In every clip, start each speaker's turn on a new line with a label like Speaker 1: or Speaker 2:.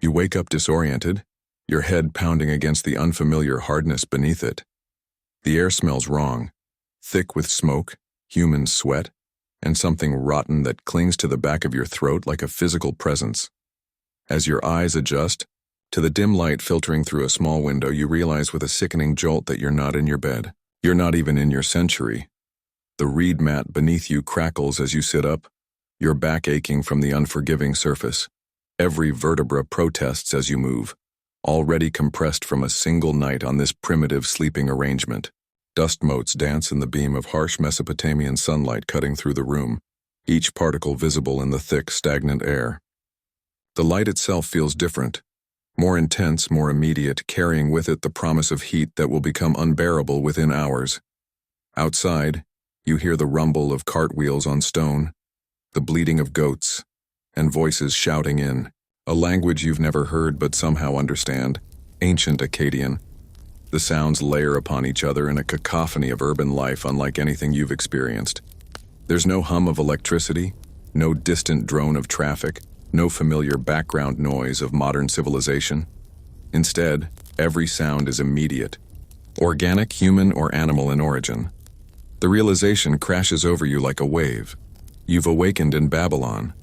Speaker 1: You wake up disoriented, your head pounding against the unfamiliar hardness beneath it. The air smells wrong, thick with smoke, human sweat, and something rotten that clings to the back of your throat like a physical presence. As your eyes adjust, to the dim light filtering through a small window, you realize with a sickening jolt that you're not in your bed. You're not even in your century. The reed mat beneath you crackles as you sit up, your back aching from the unforgiving surface. Every vertebra protests as you move, already compressed from a single night on this primitive sleeping arrangement. Dust motes dance in the beam of harsh Mesopotamian sunlight cutting through the room, each particle visible in the thick, stagnant air. The light itself feels different, more intense, more immediate, carrying with it the promise of heat that will become unbearable within hours. Outside, you hear the rumble of cartwheels on stone, the bleating of goats, and voices shouting in, a language you've never heard but somehow understand, ancient Akkadian. The sounds layer upon each other in a cacophony of urban life unlike anything you've experienced. There's no hum of electricity, no distant drone of traffic, no familiar background noise of modern civilization. Instead, every sound is immediate, organic, human, or animal in origin. The realization crashes over you like a wave. You've awakened in Babylon,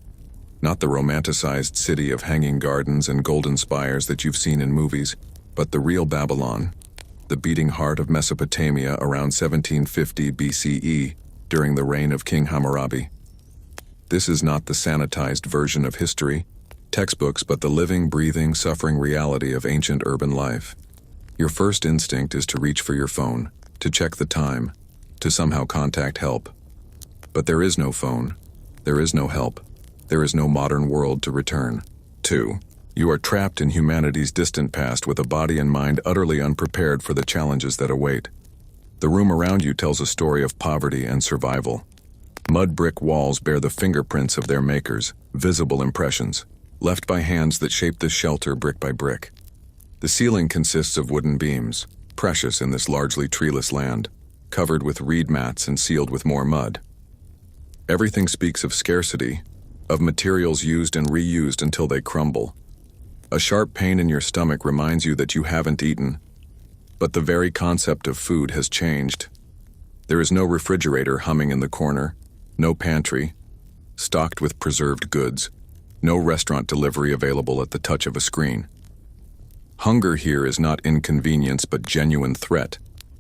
Speaker 1: not the romanticized city of hanging gardens and golden spires that you've seen in movies, but the real Babylon, the beating heart of Mesopotamia around 1750 BCE during the reign of King Hammurabi. This is not the sanitized version of history, textbooks, but the living, breathing, suffering reality of ancient urban life. Your first instinct is to reach for your phone, to check the time, to somehow contact help. But there is no phone, there is no help, there is no modern world to return to. You are trapped in humanity's distant past with a body and mind utterly unprepared for the challenges that await. The room around you tells a story of poverty and survival. Mud brick walls bear the fingerprints of their makers, visible impressions, left by hands that shaped this shelter brick by brick. The ceiling consists of wooden beams, precious in this largely treeless land, covered with reed mats and sealed with more mud. Everything speaks of scarcity, of materials used and reused until they crumble. A sharp pain in your stomach reminds you that you haven't eaten, but the very concept of food has changed. There is no refrigerator humming in the corner, no pantry, stocked with preserved goods, no restaurant delivery available at the touch of a screen. Hunger here is not inconvenience but genuine threat,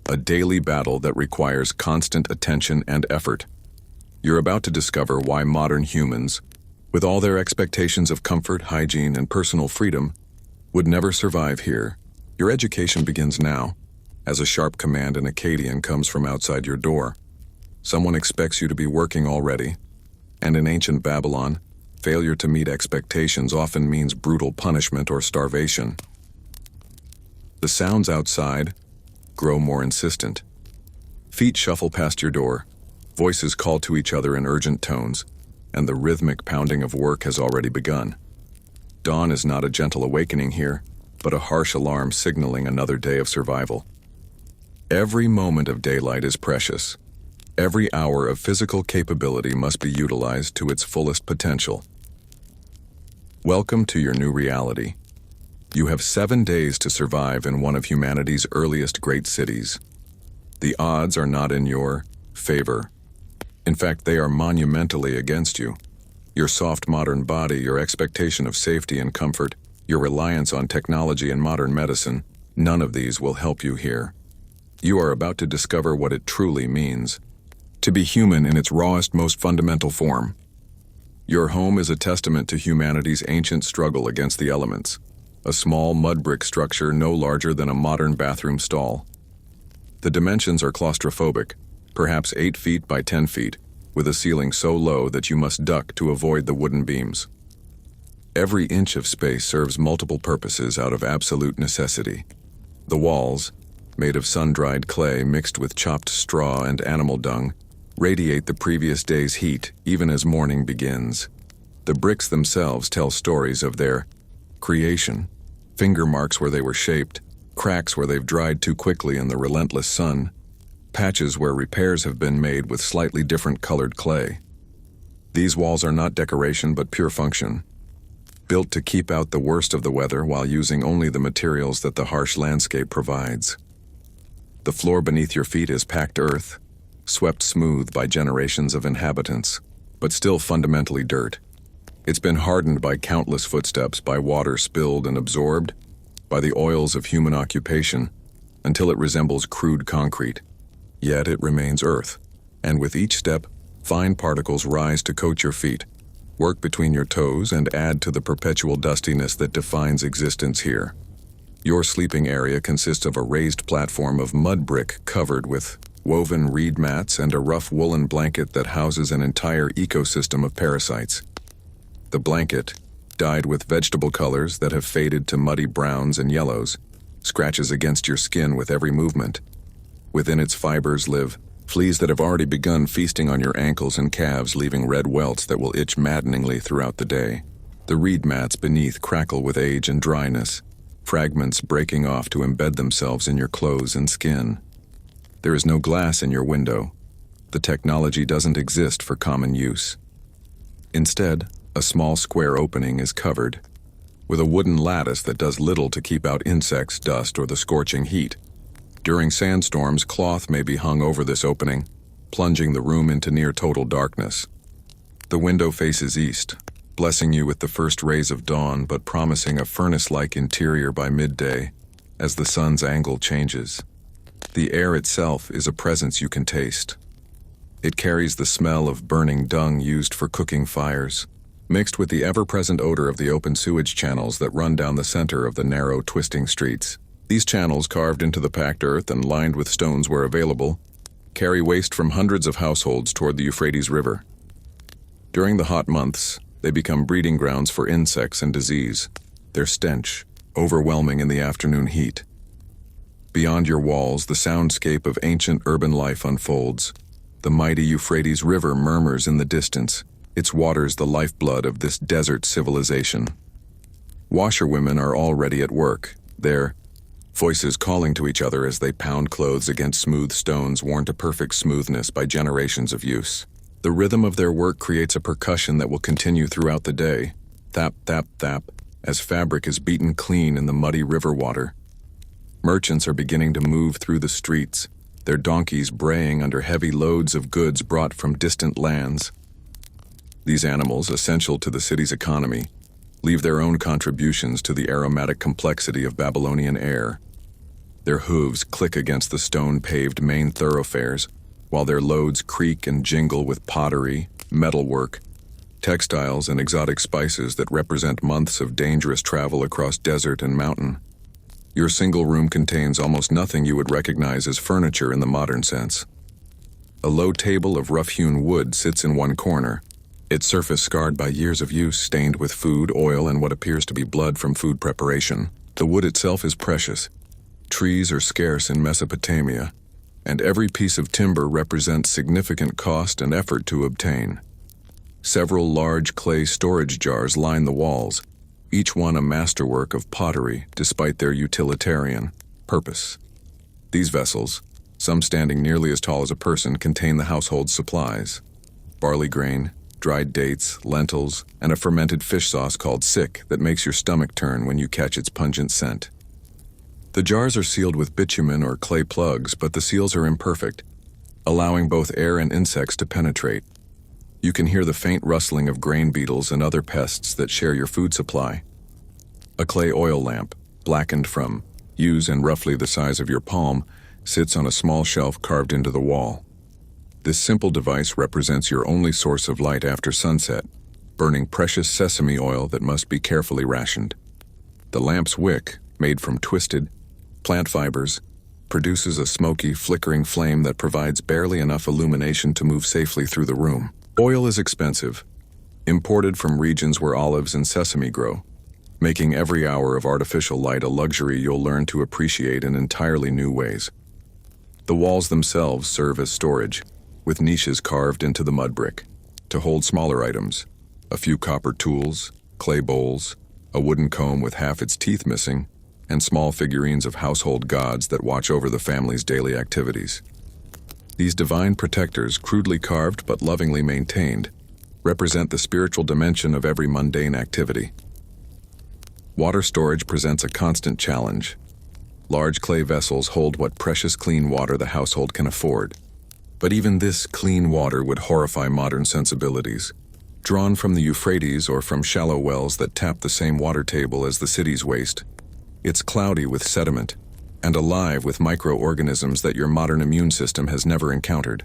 Speaker 1: a daily battle that requires constant attention and effort. You're about to discover why modern humans, with all their expectations of comfort, hygiene, and personal freedom, would never survive here. Your education begins now, as a sharp command in Akkadian comes from outside your door. Someone expects you to be working already, and in ancient Babylon, failure to meet expectations often means brutal punishment or starvation. The sounds outside grow more insistent. Feet shuffle past your door, voices call to each other in urgent tones, and the rhythmic pounding of work has already begun. Dawn is not a gentle awakening here, but a harsh alarm signaling another day of survival. Every moment of daylight is precious. Every hour of physical capability must be utilized to its fullest potential. Welcome to your new reality. You have 7 days to survive in one of humanity's earliest great cities. The odds are not in your favor. In fact, they are monumentally against you. Your soft modern body, your expectation of safety and comfort, your reliance on technology and modern medicine, none of these will help you here. You are about to discover what it truly means to be human in its rawest, most fundamental form. Your home is a testament to humanity's ancient struggle against the elements, a small mud brick structure no larger than a modern bathroom stall. The dimensions are claustrophobic, perhaps 8 feet by 10 feet, with a ceiling so low that you must duck to avoid the wooden beams. Every inch of space serves multiple purposes out of absolute necessity. The walls, made of sun-dried clay mixed with chopped straw and animal dung, radiate the previous day's heat even as morning begins. The bricks themselves tell stories of their creation, finger marks where they were shaped, cracks where they've dried too quickly in the relentless sun, patches where repairs have been made with slightly different colored clay. These walls are not decoration but pure function. built to keep out the worst of the weather while using only the materials that the harsh landscape provides. The floor beneath your feet is packed earth, swept smooth by generations of inhabitants, but still fundamentally dirt. It's been hardened by countless footsteps, by water spilled and absorbed, by the oils of human occupation, until it resembles crude concrete. Yet it remains earth, and with each step, fine particles rise to coat your feet, work between your toes, and add to the perpetual dustiness that defines existence here. Your sleeping area consists of a raised platform of mud brick covered with woven reed mats and a rough woolen blanket that houses an entire ecosystem of parasites. The blanket, dyed with vegetable colors that have faded to muddy browns and yellows, scratches against your skin with every movement. Within its fibers live fleas that have already begun feasting on your ankles and calves, leaving red welts that will itch maddeningly throughout the day. The reed mats beneath crackle with age and dryness, fragments breaking off to embed themselves in your clothes and skin. There is no glass in your window. The technology doesn't exist for common use. Instead, a small square opening is covered with a wooden lattice that does little to keep out insects, dust, or the scorching heat. During sandstorms, cloth may be hung over this opening, plunging the room into near total darkness. The window faces east, blessing you with the first rays of dawn but promising a furnace-like interior by midday as the sun's angle changes. The air itself is a presence you can taste. It carries the smell of burning dung used for cooking fires, mixed with the ever-present odor of the open sewage channels that run down the center of the narrow, twisting streets. These channels, carved into the packed earth and lined with stones where available, carry waste from hundreds of households toward the Euphrates River. During the hot months, they become breeding grounds for insects and disease, their stench overwhelming in the afternoon heat. Beyond your walls, the soundscape of ancient urban life unfolds. The mighty Euphrates River murmurs in the distance, its waters the lifeblood of this desert civilization. Washerwomen are already at work, their voices calling to each other as they pound clothes against smooth stones worn to perfect smoothness by generations of use. The rhythm of their work creates a percussion that will continue throughout the day, thap, thap, thap, as fabric is beaten clean in the muddy river water. Merchants are beginning to move through the streets, their donkeys braying under heavy loads of goods brought from distant lands. These animals, essential to the city's economy, leave their own contributions to the aromatic complexity of Babylonian air. Their hooves click against the stone-paved main thoroughfares, while their loads creak and jingle with pottery, metalwork, textiles, and exotic spices that represent months of dangerous travel across desert and mountain. Your single room contains almost nothing you would recognize as furniture in the modern sense. A low table of rough-hewn wood sits in one corner, its surface scarred by years of use, stained with food, oil, and what appears to be blood from food preparation. The wood itself is precious. Trees are scarce in Mesopotamia, and every piece of timber represents significant cost and effort to obtain. Several large clay storage jars line the walls, each one a masterwork of pottery despite their utilitarian purpose. These vessels, some standing nearly as tall as a person, contain the household's supplies: barley grain, dried dates, lentils, and a fermented fish sauce called sick that makes your stomach turn when you catch its pungent scent. The jars are sealed with bitumen or clay plugs, but the seals are imperfect, allowing both air and insects to penetrate. You can hear the faint rustling of grain beetles and other pests that share your food supply. A clay oil lamp, blackened from use and roughly the size of your palm, sits on a small shelf carved into the wall. This simple device represents your only source of light after sunset, burning precious sesame oil that must be carefully rationed. The lamp's wick, made from twisted plant fibers, produces a smoky, flickering flame that provides barely enough illumination to move safely through the room. Oil is expensive, imported from regions where olives and sesame grow, making every hour of artificial light a luxury you'll learn to appreciate in entirely new ways. The walls themselves serve as storage, with niches carved into the mud brick, to hold smaller items: a few copper tools, clay bowls, a wooden comb with half its teeth missing, and small figurines of household gods that watch over the family's daily activities. These divine protectors, crudely carved but lovingly maintained, represent the spiritual dimension of every mundane activity. Water storage presents a constant challenge. Large clay vessels hold what precious clean water the household can afford. But even this clean water would horrify modern sensibilities. Drawn from the Euphrates or from shallow wells that tap the same water table as the city's waste, it's cloudy with sediment and alive with microorganisms that your modern immune system has never encountered.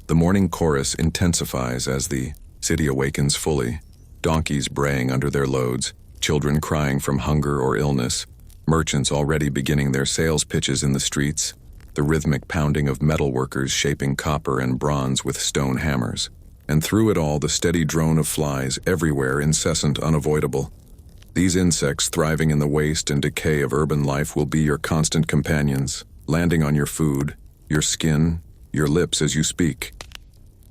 Speaker 1: The morning chorus intensifies as the city awakens fully, donkeys braying under their loads, children crying from hunger or illness, merchants already beginning their sales pitches in the streets, the rhythmic pounding of metal workers shaping copper and bronze with stone hammers, and through it all the steady drone of flies everywhere, incessant, unavoidable. These insects thriving in the waste and decay of urban life will be your constant companions, landing on your food, your skin, your lips as you speak.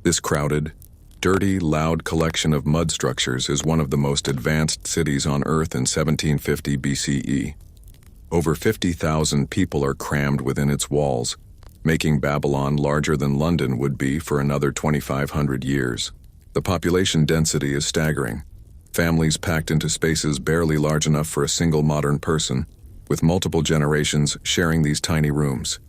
Speaker 1: This crowded, dirty, loud collection of mud structures is one of the most advanced cities on Earth in 1750 BCE. Over 50,000 people are crammed within its walls, making Babylon larger than London would be for another 2,500 years. The population density is staggering. Families packed into spaces barely large enough for a single modern person, with multiple generations sharing these tiny rooms.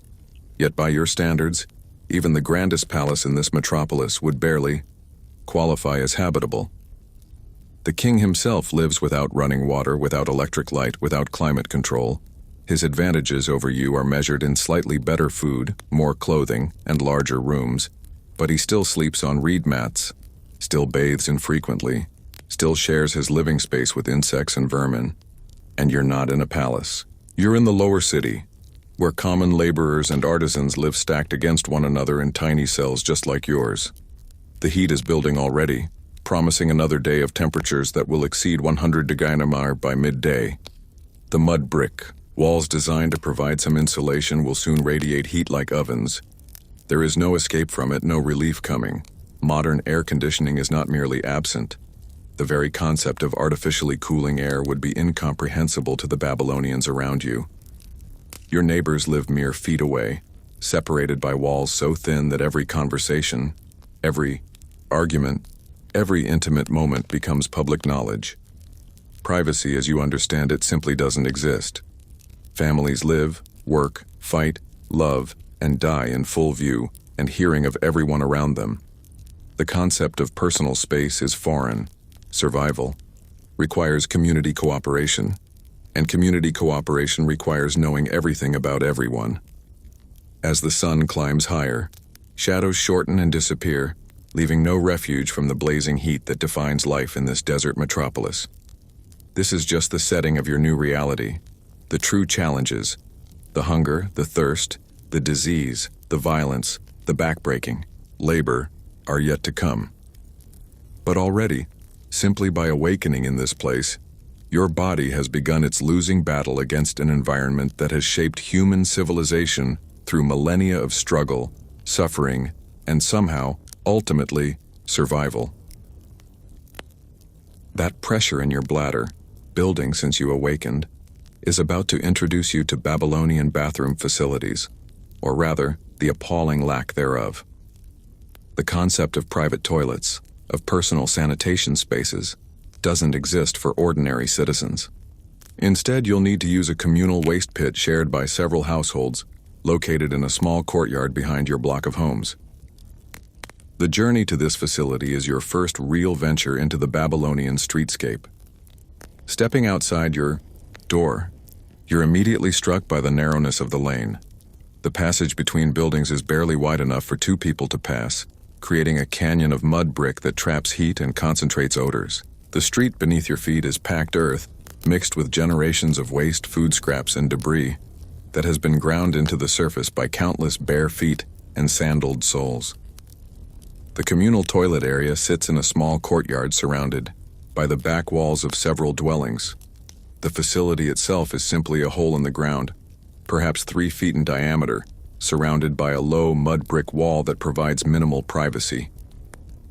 Speaker 1: Yet by your standards, even the grandest palace in this metropolis would barely qualify as habitable. The king himself lives without running water, without electric light, without climate control. His advantages over you are measured in slightly better food, more clothing, and larger rooms, but he still sleeps on reed mats, still bathes infrequently, still shares his living space with insects and vermin. And you're not in a palace. You're in the lower city, where common laborers and artisans live stacked against one another in tiny cells just like yours. The heat is building already, promising another day of temperatures that will exceed 100 Degrees by midday. The mud brick, walls designed to provide some insulation, will soon radiate heat like ovens. There is no escape from it, no relief coming. Modern air conditioning is not merely absent. The very concept of artificially cooling air would be incomprehensible to the Babylonians around you. Your neighbors live mere feet away, separated by walls so thin that every conversation, every argument, every intimate moment becomes public knowledge. Privacy as you understand it simply doesn't exist. Families live, work, fight, love, and die in full view and hearing of everyone around them. The concept of personal space is foreign. Survival requires community cooperation, and community cooperation requires knowing everything about everyone. As the sun climbs higher, shadows shorten and disappear, leaving no refuge from the blazing heat that defines life in this desert metropolis. This is just the setting of your new reality. The true challenges, the hunger, the thirst, the disease, the violence, the backbreaking, labor, are yet to come. But already, simply by awakening in this place, your body has begun its losing battle against an environment that has shaped human civilization through millennia of struggle, suffering, and somehow, ultimately, survival. That pressure in your bladder, building since you awakened, is about to introduce you to Babylonian bathroom facilities, or rather, the appalling lack thereof. The concept of private toilets, of personal sanitation spaces, doesn't exist for ordinary citizens. Instead, you'll need to use a communal waste pit shared by several households, located in a small courtyard behind your block of homes. The journey to this facility is your first real venture into the Babylonian streetscape. Stepping outside your door, you're immediately struck by the narrowness of the lane. The passage between buildings is barely wide enough for two people to pass, creating a canyon of mud brick that traps heat and concentrates odors. The street beneath your feet is packed earth, mixed with generations of waste, food scraps, and debris that has been ground into the surface by countless bare feet and sandaled soles. The communal toilet area sits in a small courtyard surrounded by the back walls of several dwellings. The facility itself is simply a hole in the ground, perhaps 3 feet in diameter, surrounded by a low mud brick wall that provides minimal privacy.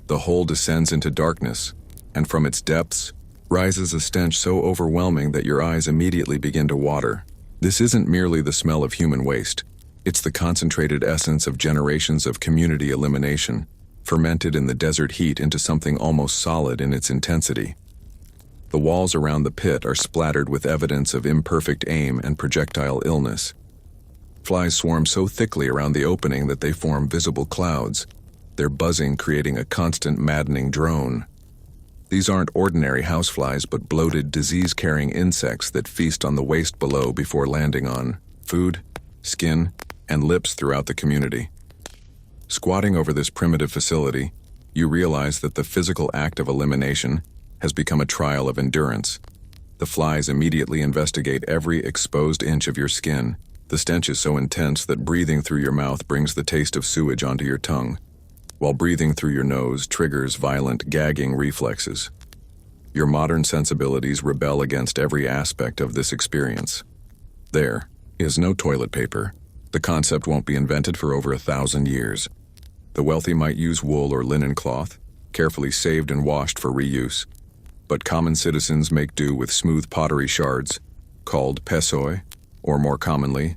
Speaker 1: The hole descends into darkness, and from its depths rises a stench so overwhelming that your eyes immediately begin to water. This isn't merely the smell of human waste. It's the concentrated essence of generations of community elimination, fermented in the desert heat into something almost solid in its intensity. The walls around the pit are splattered with evidence of imperfect aim and projectile illness. Flies swarm so thickly around the opening that they form visible clouds, their buzzing creating a constant maddening drone. These aren't ordinary houseflies but bloated, disease-carrying insects that feast on the waste below before landing on food, skin, and lips throughout the community. Squatting over this primitive facility, you realize that the physical act of elimination has become a trial of endurance. The flies immediately investigate every exposed inch of your skin. The stench is so intense that breathing through your mouth brings the taste of sewage onto your tongue, while breathing through your nose triggers violent gagging reflexes. Your modern sensibilities rebel against every aspect of this experience. There is no toilet paper. The concept won't be invented for over 1,000 years. The wealthy might use wool or linen cloth, carefully saved and washed for reuse. But common citizens make do with smooth pottery shards, called pessoi, or more commonly,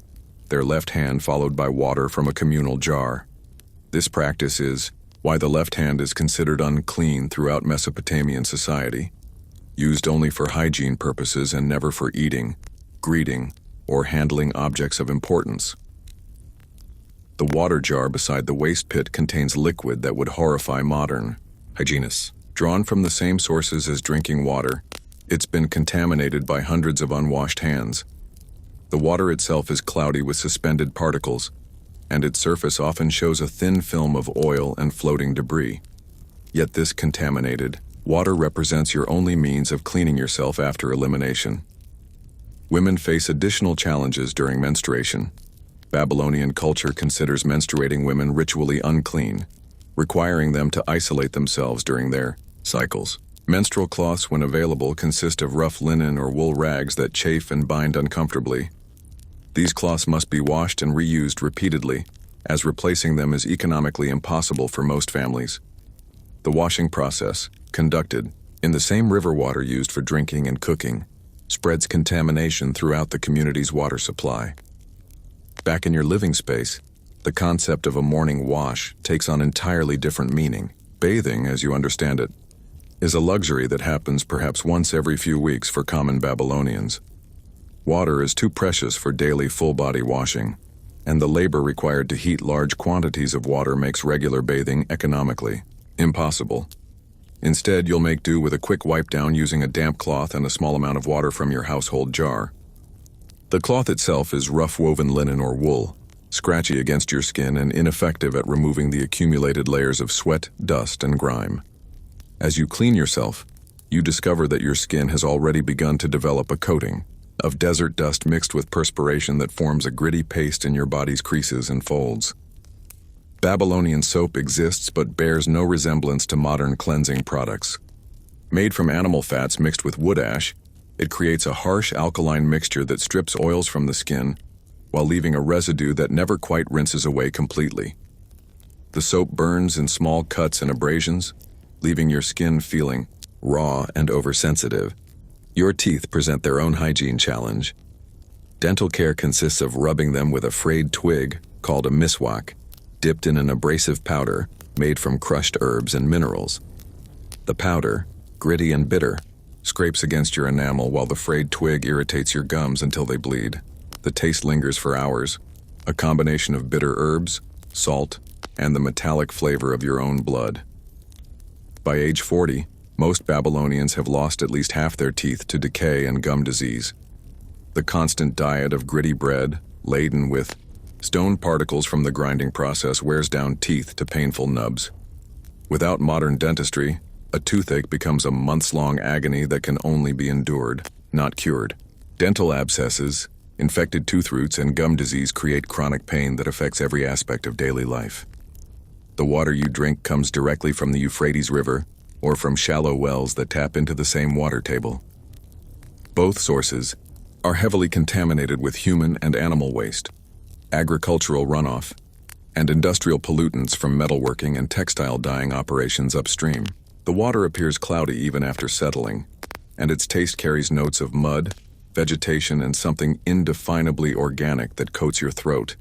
Speaker 1: their left hand followed by water from a communal jar. This practice is why the left hand is considered unclean throughout Mesopotamian society, used only for hygiene purposes and never for eating, greeting, or handling objects of importance. The water jar beside the waste pit contains liquid that would horrify modern hygienists. Drawn from the same sources as drinking water, it's been contaminated by hundreds of unwashed hands. The water itself is cloudy with suspended particles, and its surface often shows a thin film of oil and floating debris. Yet this contaminated water represents your only means of cleaning yourself after elimination. Women face additional challenges during menstruation. Babylonian culture considers menstruating women ritually unclean, requiring them to isolate themselves during their cycles. Menstrual cloths, when available, consist of rough linen or wool rags that chafe and bind uncomfortably. These cloths must be washed and reused repeatedly, as replacing them is economically impossible for most families. The washing process, conducted in the same river water used for drinking and cooking, spreads contamination throughout the community's water supply. Back in your living space, the concept of a morning wash takes on entirely different meaning. Bathing, as you understand it, is a luxury that happens perhaps once every few weeks for common Babylonians. Water is too precious for daily full-body washing, and the labor required to heat large quantities of water makes regular bathing economically impossible. Instead, you'll make do with a quick wipe-down using a damp cloth and a small amount of water from your household jar. The cloth itself is rough woven linen or wool, scratchy against your skin and ineffective at removing the accumulated layers of sweat, dust, and grime. As you clean yourself, you discover that your skin has already begun to develop a coating of desert dust mixed with perspiration that forms a gritty paste in your body's creases and folds. Babylonian soap exists but bears no resemblance to modern cleansing products. Made from animal fats mixed with wood ash, it creates a harsh alkaline mixture that strips oils from the skin while leaving a residue that never quite rinses away completely. The soap burns in small cuts and abrasions, leaving your skin feeling raw and oversensitive. Your teeth present their own hygiene challenge. Dental care consists of rubbing them with a frayed twig, called a miswak, dipped in an abrasive powder made from crushed herbs and minerals. The powder, gritty and bitter, scrapes against your enamel while the frayed twig irritates your gums until they bleed. The taste lingers for hours, a combination of bitter herbs, salt, and the metallic flavor of your own blood. By age 40, most Babylonians have lost at least half their teeth to decay and gum disease. The constant diet of gritty bread, laden with stone particles from the grinding process, wears down teeth to painful nubs. Without modern dentistry, a toothache becomes a months-long agony that can only be endured, not cured. Dental abscesses, infected tooth roots, and gum disease create chronic pain that affects every aspect of daily life. The water you drink comes directly from the Euphrates River or from shallow wells that tap into the same water table. Both sources are heavily contaminated with human and animal waste, agricultural runoff, and industrial pollutants from metalworking and textile dyeing operations upstream. The water appears cloudy even after settling, and its taste carries notes of mud, vegetation, and something indefinably organic that coats your throat.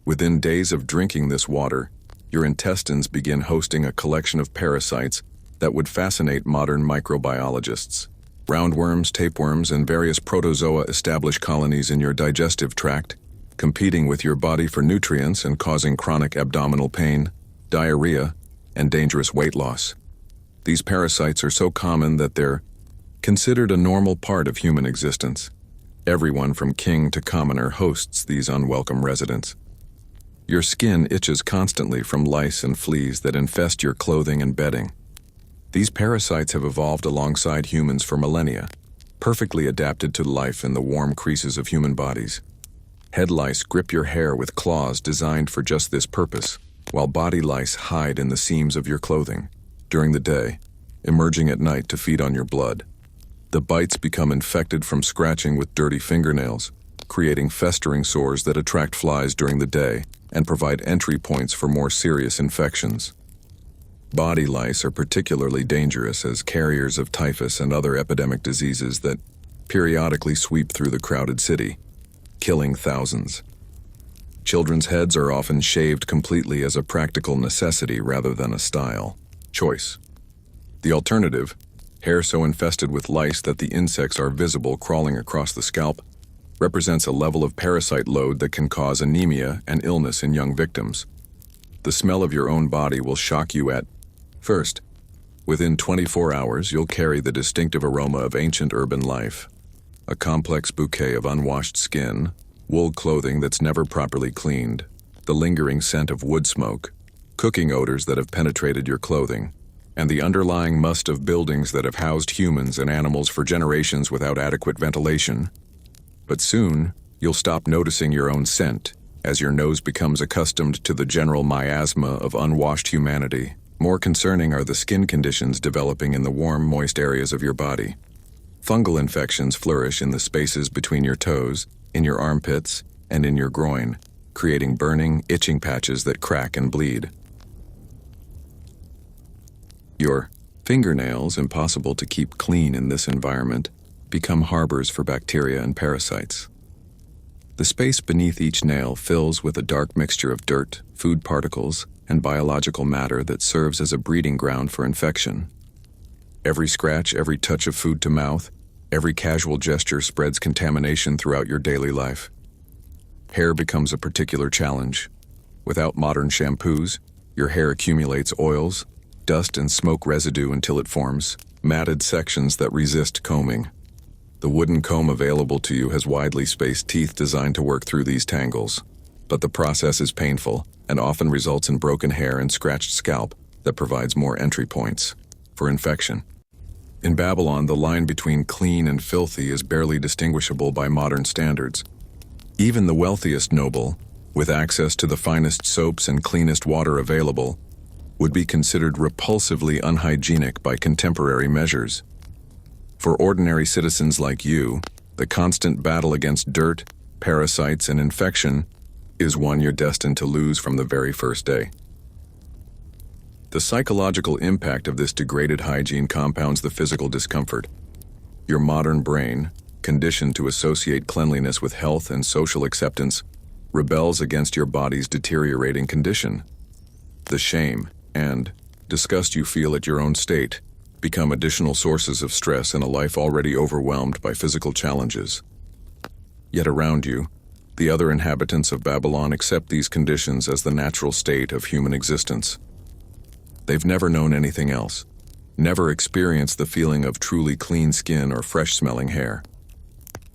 Speaker 1: Within days of drinking this water, your intestines begin hosting a collection of parasites that would fascinate modern microbiologists. Roundworms, tapeworms, and various protozoa establish colonies in your digestive tract, competing with your body for nutrients and causing chronic abdominal pain, diarrhea, and dangerous weight loss. These parasites are so common that they're considered a normal part of human existence. Everyone from king to commoner hosts these unwelcome residents. Your skin itches constantly from lice and fleas that infest your clothing and bedding. These parasites have evolved alongside humans for millennia, perfectly adapted to life in the warm creases of human bodies. Head lice grip your hair with claws designed for just this purpose, while body lice hide in the seams of your clothing during the day, emerging at night to feed on your blood. The bites become infected from scratching with dirty fingernails, creating festering sores that attract flies during the day and provide entry points for more serious infections. Body lice are particularly dangerous as carriers of typhus and other epidemic diseases that periodically sweep through the crowded city, killing thousands. Children's heads are often shaved completely as a practical necessity rather than a style choice. The alternative, hair so infested with lice that the insects are visible crawling across the scalp, represents a level of parasite load that can cause anemia and illness in young victims. The smell of your own body will shock you at first. Within 24 hours, you'll carry the distinctive aroma of ancient urban life, a complex bouquet of unwashed skin, wool clothing that's never properly cleaned, the lingering scent of wood smoke, cooking odors that have penetrated your clothing, and the underlying must of buildings that have housed humans and animals for generations without adequate ventilation. But soon, you'll stop noticing your own scent as your nose becomes accustomed to the general miasma of unwashed humanity. More concerning are the skin conditions developing in the warm, moist areas of your body. Fungal infections flourish in the spaces between your toes, in your armpits, and in your groin, creating burning, itching patches that crack and bleed. Your fingernails, impossible to keep clean in this environment, become harbors for bacteria and parasites. The space beneath each nail fills with a dark mixture of dirt, food particles, and biological matter that serves as a breeding ground for infection. Every scratch, every touch of food to mouth, every casual gesture spreads contamination throughout your daily life. Hair becomes a particular challenge. Without modern shampoos, your hair accumulates oils, dust, and smoke residue until it forms matted sections that resist combing. The wooden comb available to you has widely spaced teeth designed to work through these tangles, but the process is painful and often results in broken hair and scratched scalp that provides more entry points for infection. In Babylon, the line between clean and filthy is barely distinguishable by modern standards. Even the wealthiest noble, with access to the finest soaps and cleanest water available, would be considered repulsively unhygienic by contemporary measures. For ordinary citizens like you, the constant battle against dirt, parasites, and infection is one you're destined to lose from the very first day. The psychological impact of this degraded hygiene compounds the physical discomfort. Your modern brain, conditioned to associate cleanliness with health and social acceptance, rebels against your body's deteriorating condition. The shame and disgust you feel at your own state become additional sources of stress in a life already overwhelmed by physical challenges. Yet around you, the other inhabitants of Babylon accept these conditions as the natural state of human existence. They've never known anything else, never experienced the feeling of truly clean skin or fresh-smelling hair.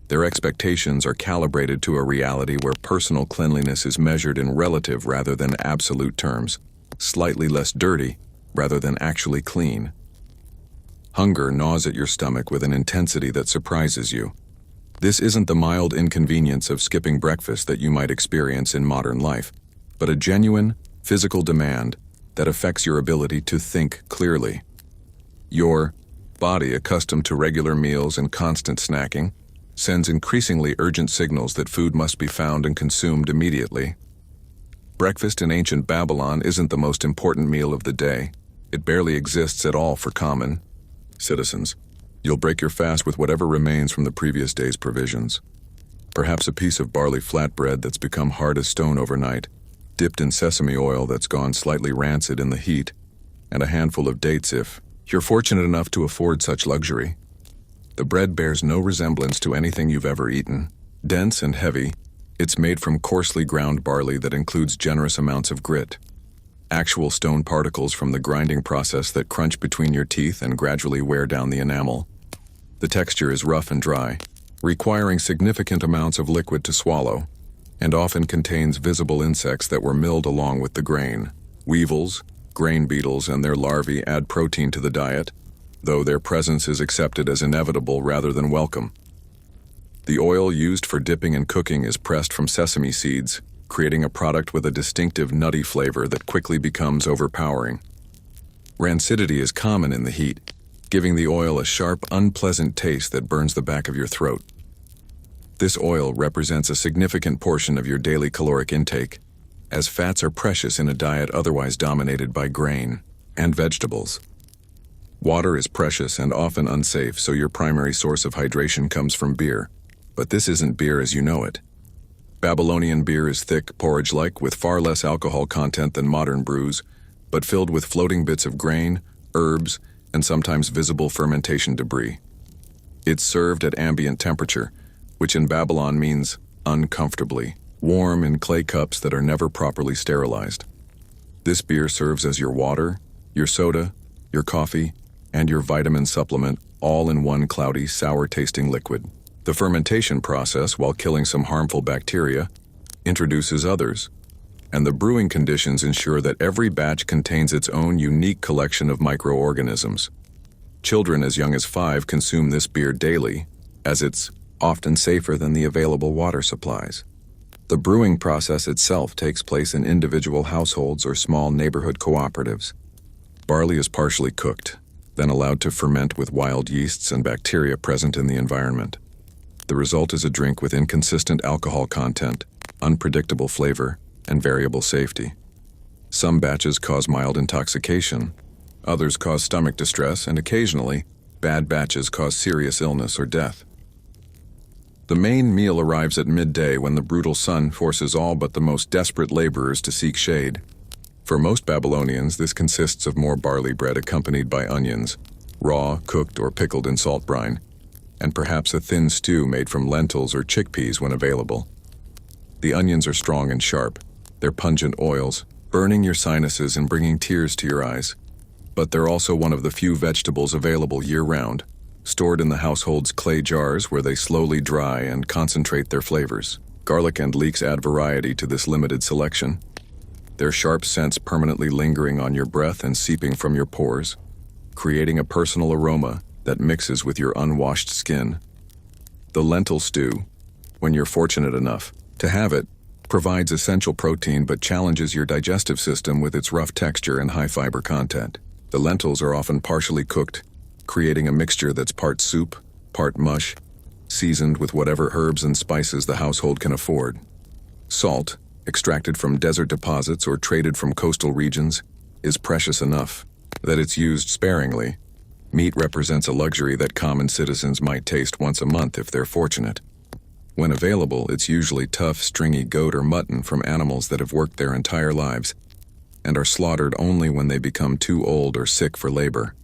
Speaker 1: Their expectations are calibrated to a reality where personal cleanliness is measured in relative rather than absolute terms, slightly less dirty rather than actually clean. Hunger gnaws at your stomach with an intensity that surprises you. This isn't the mild inconvenience of skipping breakfast that you might experience in modern life, but a genuine, physical demand that affects your ability to think clearly. Your body, accustomed to regular meals and constant snacking, sends increasingly urgent signals that food must be found and consumed immediately. Breakfast in ancient Babylon isn't the most important meal of the day. It barely exists at all for common citizens. You'll break your fast with whatever remains from the previous day's provisions. Perhaps a piece of barley flatbread that's become hard as stone overnight, dipped in sesame oil that's gone slightly rancid in the heat, and a handful of dates if you're fortunate enough to afford such luxury. The bread bears no resemblance to anything you've ever eaten. Dense and heavy, it's made from coarsely ground barley that includes generous amounts of grit. Actual stone particles from the grinding process that crunch between your teeth and gradually wear down the enamel. The texture is rough and dry, requiring significant amounts of liquid to swallow, and often contains visible insects that were milled along with the grain. Weevils, grain beetles, and their larvae add protein to the diet, though their presence is accepted as inevitable rather than welcome. The oil used for dipping and cooking is pressed from sesame seeds, creating a product with a distinctive nutty flavor that quickly becomes overpowering. Rancidity is common in the heat, giving the oil a sharp, unpleasant taste that burns the back of your throat. This oil represents a significant portion of your daily caloric intake, as fats are precious in a diet otherwise dominated by grain and vegetables. Water is precious and often unsafe, so your primary source of hydration comes from beer. But this isn't beer as you know it. Babylonian beer is thick, porridge-like, with far less alcohol content than modern brews, but filled with floating bits of grain, herbs, and sometimes visible fermentation debris. It's served at ambient temperature, which in Babylon means uncomfortably warm in clay cups that are never properly sterilized. This beer serves as your water, your soda, your coffee, and your vitamin supplement, all in one cloudy, sour-tasting liquid. The fermentation process, while killing some harmful bacteria, introduces others, and the brewing conditions ensure that every batch contains its own unique collection of microorganisms. Children as young as 5 consume this beer daily, as it's often safer than the available water supplies. The brewing process itself takes place in individual households or small neighborhood cooperatives. Barley is partially cooked, then allowed to ferment with wild yeasts and bacteria present in the environment. The result is a drink with inconsistent alcohol content, unpredictable flavor, and variable safety. Some batches cause mild intoxication, others cause stomach distress, and occasionally, bad batches cause serious illness or death. The main meal arrives at midday when the brutal sun forces all but the most desperate laborers to seek shade. For most Babylonians, this consists of more barley bread accompanied by onions, raw, cooked, or pickled in salt brine, and perhaps a thin stew made from lentils or chickpeas when available. The onions are strong and sharp, their pungent oils, burning your sinuses and bringing tears to your eyes. But they're also one of the few vegetables available year-round, stored in the household's clay jars where they slowly dry and concentrate their flavors. Garlic and leeks add variety to this limited selection, their sharp scents permanently lingering on your breath and seeping from your pores, creating a personal aroma that mixes with your unwashed skin. The lentil stew, when you're fortunate enough to have it, provides essential protein but challenges your digestive system with its rough texture and high fiber content. The lentils are often partially cooked, creating a mixture that's part soup, part mush, seasoned with whatever herbs and spices the household can afford. Salt, extracted from desert deposits or traded from coastal regions, is precious enough that it's used sparingly. Meat represents a luxury that common citizens might taste once a month if they're fortunate. When available, it's usually tough, stringy goat or mutton from animals that have worked their entire lives and are slaughtered only when they become too old or sick for labor.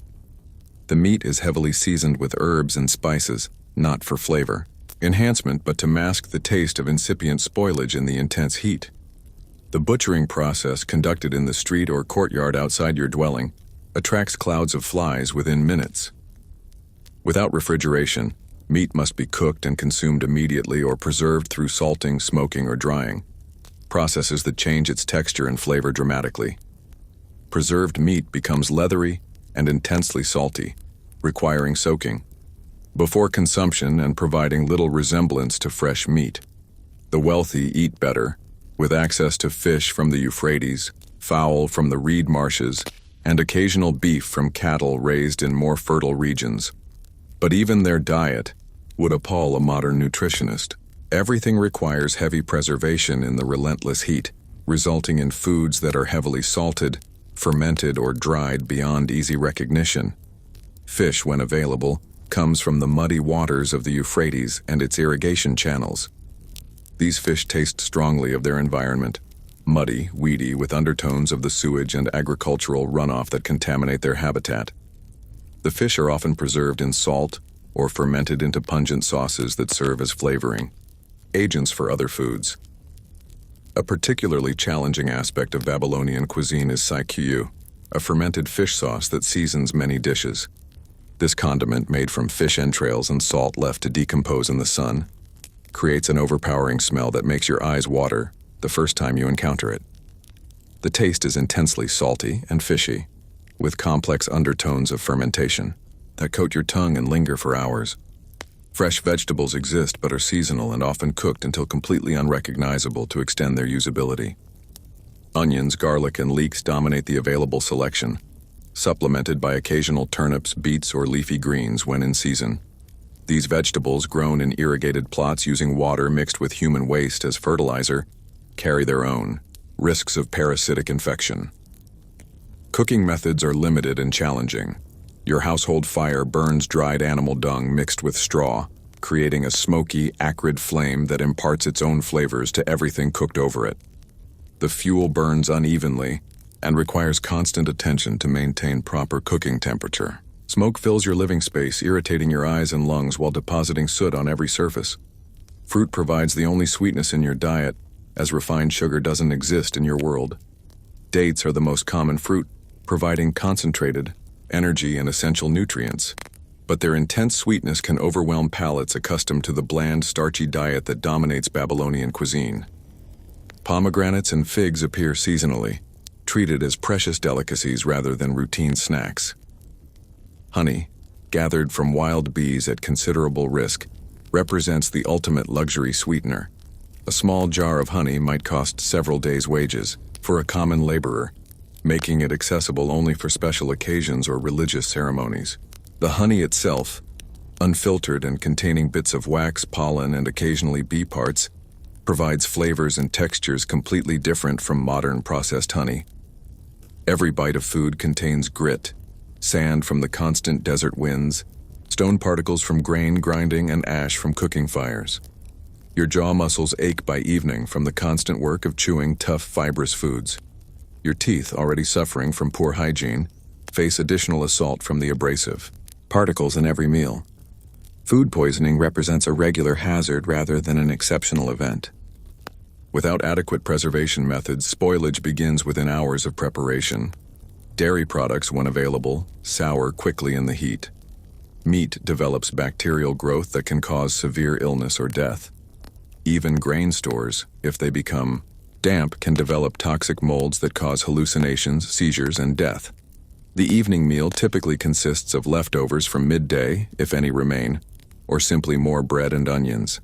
Speaker 1: The meat is heavily seasoned with herbs and spices, not for flavor enhancement, but to mask the taste of incipient spoilage in the intense heat. The butchering process, conducted in the street or courtyard outside your dwelling, attracts clouds of flies within minutes. Without refrigeration, meat must be cooked and consumed immediately or preserved through salting, smoking, or drying, processes that change its texture and flavor dramatically. Preserved meat becomes leathery and intensely salty, requiring soaking before consumption and providing little resemblance to fresh meat. The wealthy eat better, with access to fish from the Euphrates, fowl from the reed marshes, and occasional beef from cattle raised in more fertile regions. But even their diet would appall a modern nutritionist. Everything requires heavy preservation in the relentless heat, resulting in foods that are heavily salted, fermented, or dried beyond easy recognition. Fish, when available, comes from the muddy waters of the Euphrates and its irrigation channels. These fish taste strongly of their environment, muddy, weedy, with undertones of the sewage and agricultural runoff that contaminate their habitat. The fish are often preserved in salt or fermented into pungent sauces that serve as flavoring agents for other foods. A particularly challenging aspect of Babylonian cuisine is saikyu, a fermented fish sauce that seasons many dishes. This condiment, made from fish entrails and salt left to decompose in the sun, creates an overpowering smell that makes your eyes water the first time you encounter it. The taste is intensely salty and fishy, with complex undertones of fermentation that coat your tongue and linger for hours. Fresh vegetables exist but are seasonal and often cooked until completely unrecognizable to extend their usability. Onions, garlic, and leeks dominate the available selection, supplemented by occasional turnips, beets, or leafy greens when in season. These vegetables, grown in irrigated plots using water mixed with human waste as fertilizer, carry their own risks of parasitic infection. Cooking methods are limited and challenging. Your household fire burns dried animal dung mixed with straw, creating a smoky, acrid flame that imparts its own flavors to everything cooked over it. The fuel burns unevenly and requires constant attention to maintain proper cooking temperature. Smoke fills your living space, irritating your eyes and lungs while depositing soot on every surface. Fruit provides the only sweetness in your diet, as refined sugar doesn't exist in your world. Dates are the most common fruit, providing concentrated energy and essential nutrients. But their intense sweetness can overwhelm palates accustomed to the bland, starchy diet that dominates Babylonian cuisine. Pomegranates and figs appear seasonally, treated as precious delicacies rather than routine snacks. Honey, gathered from wild bees at considerable risk, represents the ultimate luxury sweetener. A small jar of honey might cost several days' wages for a common laborer, making it accessible only for special occasions or religious ceremonies. The honey itself, unfiltered and containing bits of wax, pollen, and occasionally bee parts, provides flavors and textures completely different from modern processed honey. Every bite of food contains grit, sand from the constant desert winds, stone particles from grain grinding, and ash from cooking fires. Your jaw muscles ache by evening from the constant work of chewing tough, fibrous foods. Your teeth, already suffering from poor hygiene, face additional assault from the abrasive particles in every meal. Food poisoning represents a regular hazard rather than an exceptional event. Without adequate preservation methods, spoilage begins within hours of preparation. Dairy products, when available, sour quickly in the heat. Meat develops bacterial growth that can cause severe illness or death. Even grain stores, if they become damp, can develop toxic molds that cause hallucinations, seizures, and death. The evening meal typically consists of leftovers from midday, if any remain, or simply more bread and onions.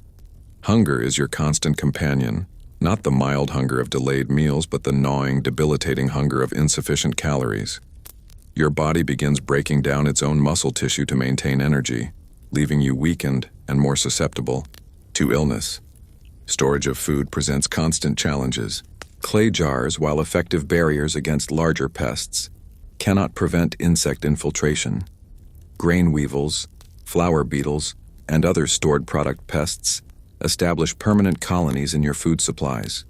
Speaker 1: Hunger is your constant companion, not the mild hunger of delayed meals, but the gnawing, debilitating hunger of insufficient calories. Your body begins breaking down its own muscle tissue to maintain energy, leaving you weakened and more susceptible to illness. Storage of food presents constant challenges. Clay jars, while effective barriers against larger pests, cannot prevent insect infiltration. Grain weevils, flour beetles, and other stored product pests establish permanent colonies in your food supplies.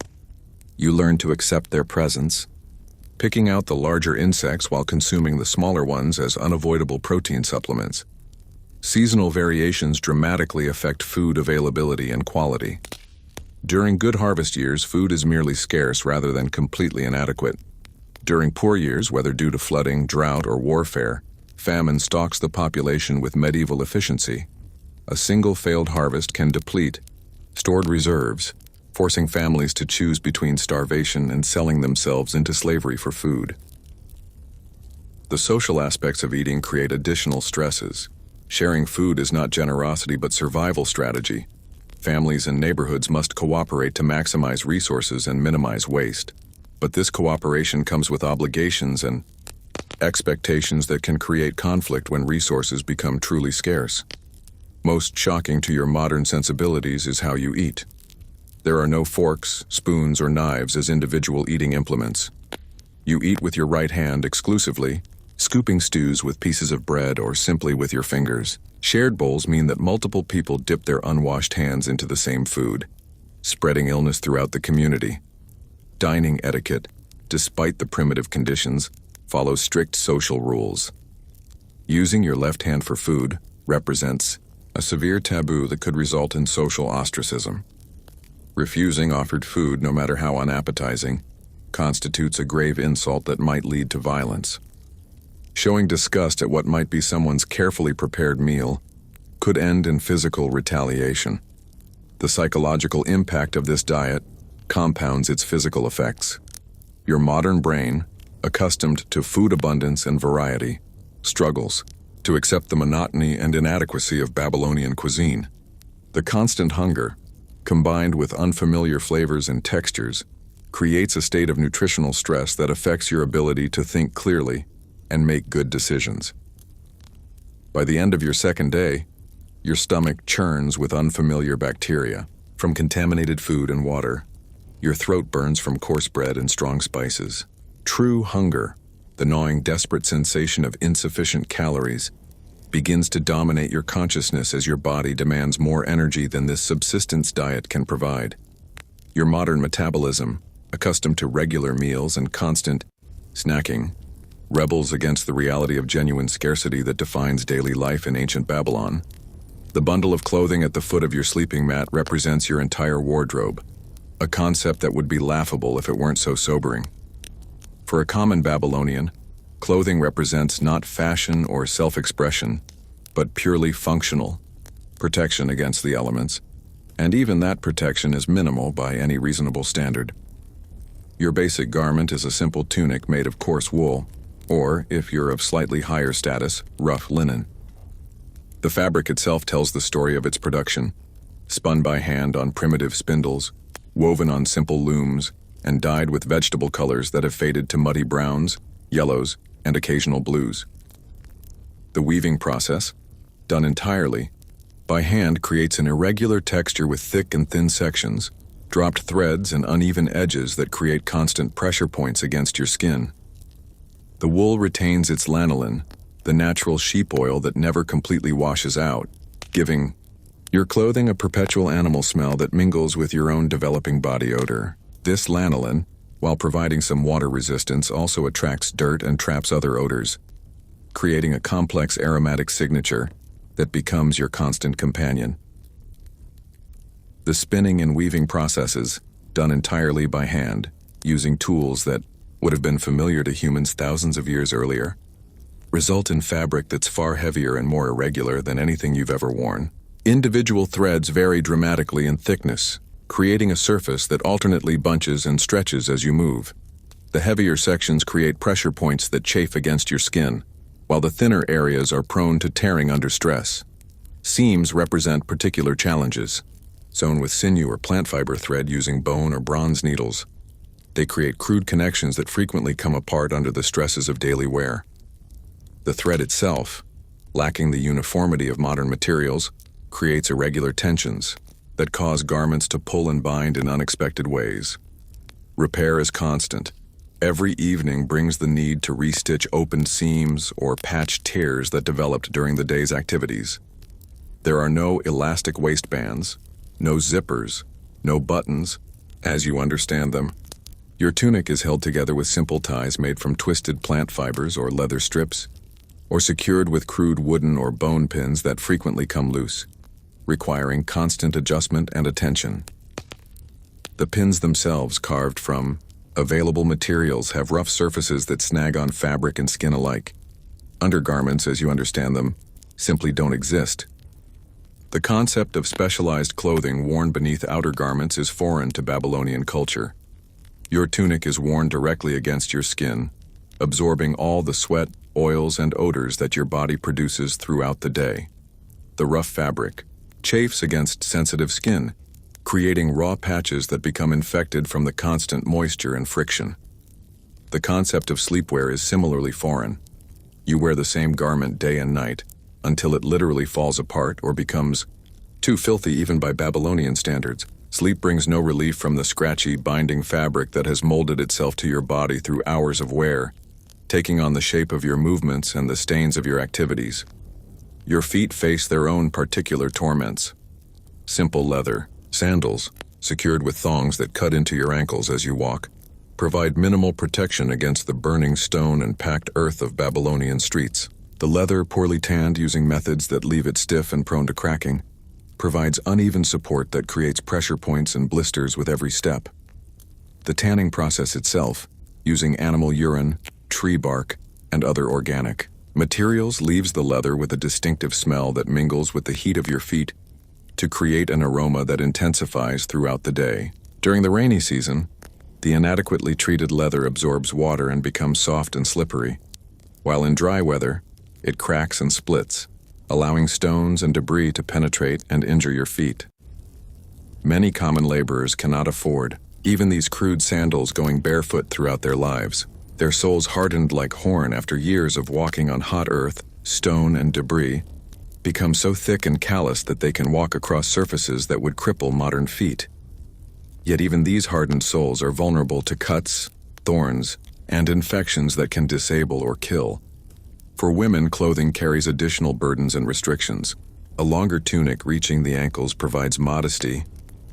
Speaker 1: You learn to accept their presence, picking out the larger insects while consuming the smaller ones as unavoidable protein supplements. Seasonal variations dramatically affect food availability and quality. During good harvest years, food is merely scarce rather than completely inadequate. During poor years, whether due to flooding, drought, or warfare, famine stalks the population with medieval efficiency. A single failed harvest can deplete stored reserves, forcing families to choose between starvation and selling themselves into slavery for food. The social aspects of eating create additional stresses. Sharing food is not generosity but survival strategy. Families and neighborhoods must cooperate to maximize resources and minimize waste. But this cooperation comes with obligations and expectations that can create conflict when resources become truly scarce. Most shocking to your modern sensibilities is how you eat. There are no forks, spoons, or knives as individual eating implements. You eat with your right hand exclusively, scooping stews with pieces of bread or simply with your fingers. Shared bowls mean that multiple people dip their unwashed hands into the same food, spreading illness throughout the community. Dining etiquette, despite the primitive conditions, follows strict social rules. Using your left hand for food represents a severe taboo that could result in social ostracism. Refusing offered food, no matter how unappetizing, constitutes a grave insult that might lead to violence. Showing disgust at what might be someone's carefully prepared meal could end in physical retaliation. The psychological impact of this diet compounds its physical effects. Your modern brain, accustomed to food abundance and variety, struggles to accept the monotony and inadequacy of Babylonian cuisine. The constant hunger, combined with unfamiliar flavors and textures, creates a state of nutritional stress that affects your ability to think clearly and make good decisions. By the end of your second day, your stomach churns with unfamiliar bacteria from contaminated food and water. Your throat burns from coarse bread and strong spices. True hunger, the gnawing, desperate sensation of insufficient calories, begins to dominate your consciousness as your body demands more energy than this subsistence diet can provide. Your modern metabolism, accustomed to regular meals and constant snacking, rebels against the reality of genuine scarcity that defines daily life in ancient Babylon. The bundle of clothing at the foot of your sleeping mat represents your entire wardrobe, a concept that would be laughable if it weren't so sobering. For a common Babylonian, clothing represents not fashion or self-expression, but purely functional protection against the elements, and even that protection is minimal by any reasonable standard. Your basic garment is a simple tunic made of coarse wool, or, if you're of slightly higher status, rough linen. The fabric itself tells the story of its production, spun by hand on primitive spindles, woven on simple looms, and dyed with vegetable colors that have faded to muddy browns, yellows, and occasional blues. The weaving process, done entirely by hand, creates an irregular texture with thick and thin sections, dropped threads, and uneven edges that create constant pressure points against your skin. The wool retains its lanolin, the natural sheep oil that never completely washes out, giving your clothing a perpetual animal smell that mingles with your own developing body odor. This lanolin, while providing some water resistance, also attracts dirt and traps other odors, creating a complex aromatic signature that becomes your constant companion. The spinning and weaving processes, done entirely by hand, using tools that would have been familiar to humans thousands of years earlier, result in fabric that's far heavier and more irregular than anything you've ever worn. Individual threads vary dramatically in thickness, creating a surface that alternately bunches and stretches as you move. The heavier sections create pressure points that chafe against your skin, while the thinner areas are prone to tearing under stress. Seams represent particular challenges, sewn with sinew or plant fiber thread using bone or bronze needles. They create crude connections that frequently come apart under the stresses of daily wear. The thread itself, lacking the uniformity of modern materials, creates irregular tensions that cause garments to pull and bind in unexpected ways. Repair is constant. Every evening brings the need to restitch open seams or patch tears that developed during the day's activities. There are no elastic waistbands, no zippers, no buttons, as you understand them. Your tunic is held together with simple ties made from twisted plant fibers or leather strips, or secured with crude wooden or bone pins that frequently come loose, requiring constant adjustment and attention. The pins themselves, carved from available materials, have rough surfaces that snag on fabric and skin alike. Undergarments, as you understand them, simply don't exist. The concept of specialized clothing worn beneath outer garments is foreign to Babylonian culture. Your tunic is worn directly against your skin, absorbing all the sweat, oils, and odors that your body produces throughout the day. The rough fabric chafes against sensitive skin, creating raw patches that become infected from the constant moisture and friction. The concept of sleepwear is similarly foreign. You wear the same garment day and night until it literally falls apart or becomes too filthy even by Babylonian standards. Sleep brings no relief from the scratchy, binding fabric that has molded itself to your body through hours of wear, taking on the shape of your movements and the stains of your activities. Your feet face their own particular torments. Simple leather sandals, secured with thongs that cut into your ankles as you walk, provide minimal protection against the burning stone and packed earth of Babylonian streets. The leather, poorly tanned using methods that leave it stiff and prone to cracking, provides uneven support that creates pressure points and blisters with every step. The tanning process itself, using animal urine, tree bark, and other organic materials, leaves the leather with a distinctive smell that mingles with the heat of your feet to create an aroma that intensifies throughout the day. During the rainy season, the inadequately treated leather absorbs water and becomes soft and slippery, while in dry weather, it cracks and splits, allowing stones and debris to penetrate and injure your feet. Many common laborers cannot afford even these crude sandals, going barefoot throughout their lives. Their soles hardened like horn after years of walking on hot earth, stone, and debris, become so thick and calloused that they can walk across surfaces that would cripple modern feet. Yet even these hardened soles are vulnerable to cuts, thorns, and infections that can disable or kill. For women, clothing carries additional burdens and restrictions. A longer tunic reaching the ankles provides modesty,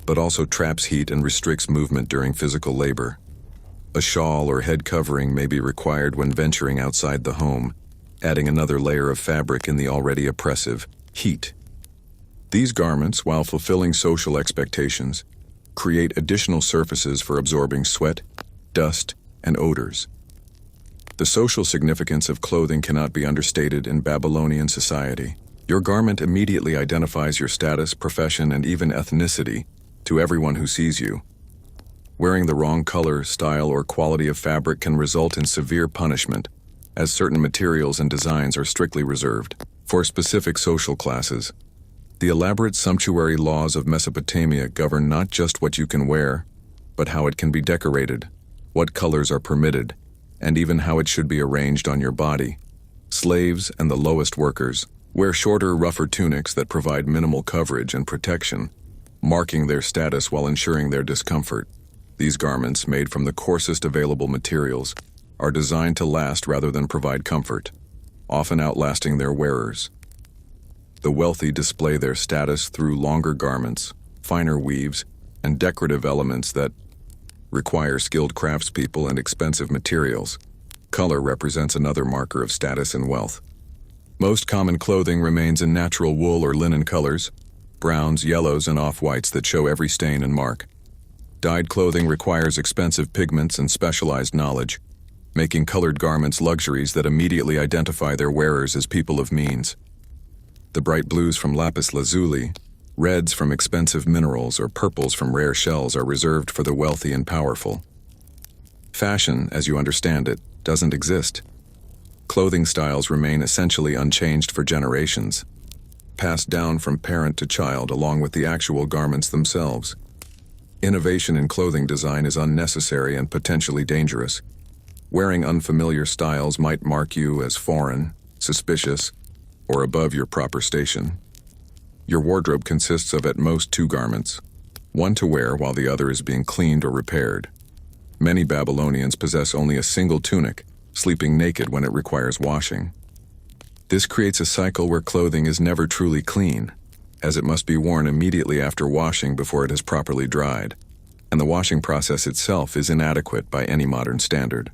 Speaker 1: but also traps heat and restricts movement during physical labor. A shawl or head covering may be required when venturing outside the home, adding another layer of fabric in the already oppressive heat. These garments, while fulfilling social expectations, create additional surfaces for absorbing sweat, dust, and odors. The social significance of clothing cannot be understated in Babylonian society. Your garment immediately identifies your status, profession, and even ethnicity to everyone who sees you. Wearing the wrong color, style, or quality of fabric can result in severe punishment, as certain materials and designs are strictly reserved for specific social classes. The elaborate sumptuary laws of Mesopotamia govern not just what you can wear, but how it can be decorated, what colors are permitted, and even how it should be arranged on your body. Slaves and the lowest workers wear shorter, rougher tunics that provide minimal coverage and protection, marking their status while ensuring their discomfort. These garments, made from the coarsest available materials, are designed to last rather than provide comfort, often outlasting their wearers. The wealthy display their status through longer garments, finer weaves, and decorative elements that require skilled craftspeople and expensive materials. Color represents another marker of status and wealth. Most common clothing remains in natural wool or linen colors, browns, yellows, and off-whites that show every stain and mark. Dyed clothing requires expensive pigments and specialized knowledge, making colored garments luxuries that immediately identify their wearers as people of means. The bright blues from lapis lazuli, reds from expensive minerals, or purples from rare shells are reserved for the wealthy and powerful. Fashion, as you understand it, doesn't exist. Clothing styles remain essentially unchanged for generations, passed down from parent to child along with the actual garments themselves. Innovation in clothing design is unnecessary and potentially dangerous. Wearing unfamiliar styles might mark you as foreign, suspicious, or above your proper station. Your wardrobe consists of at most 2 garments, one to wear while the other is being cleaned or repaired. Many Babylonians possess only a single tunic, sleeping naked when it requires washing. This creates a cycle where clothing is never truly clean, as it must be worn immediately after washing before it has properly dried, and the washing process itself is inadequate by any modern standard.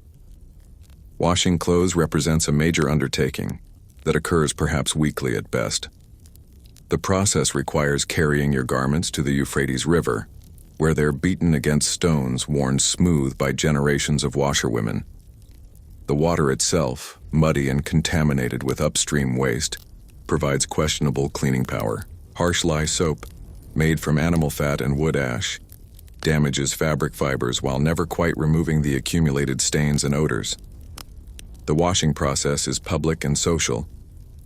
Speaker 1: Washing clothes represents a major undertaking that occurs perhaps weekly at best. The process requires carrying your garments to the Euphrates River, where they're beaten against stones worn smooth by generations of washerwomen. The water itself, muddy and contaminated with upstream waste, provides questionable cleaning power. Harsh lye soap, made from animal fat and wood ash, damages fabric fibers while never quite removing the accumulated stains and odors. The washing process is public and social,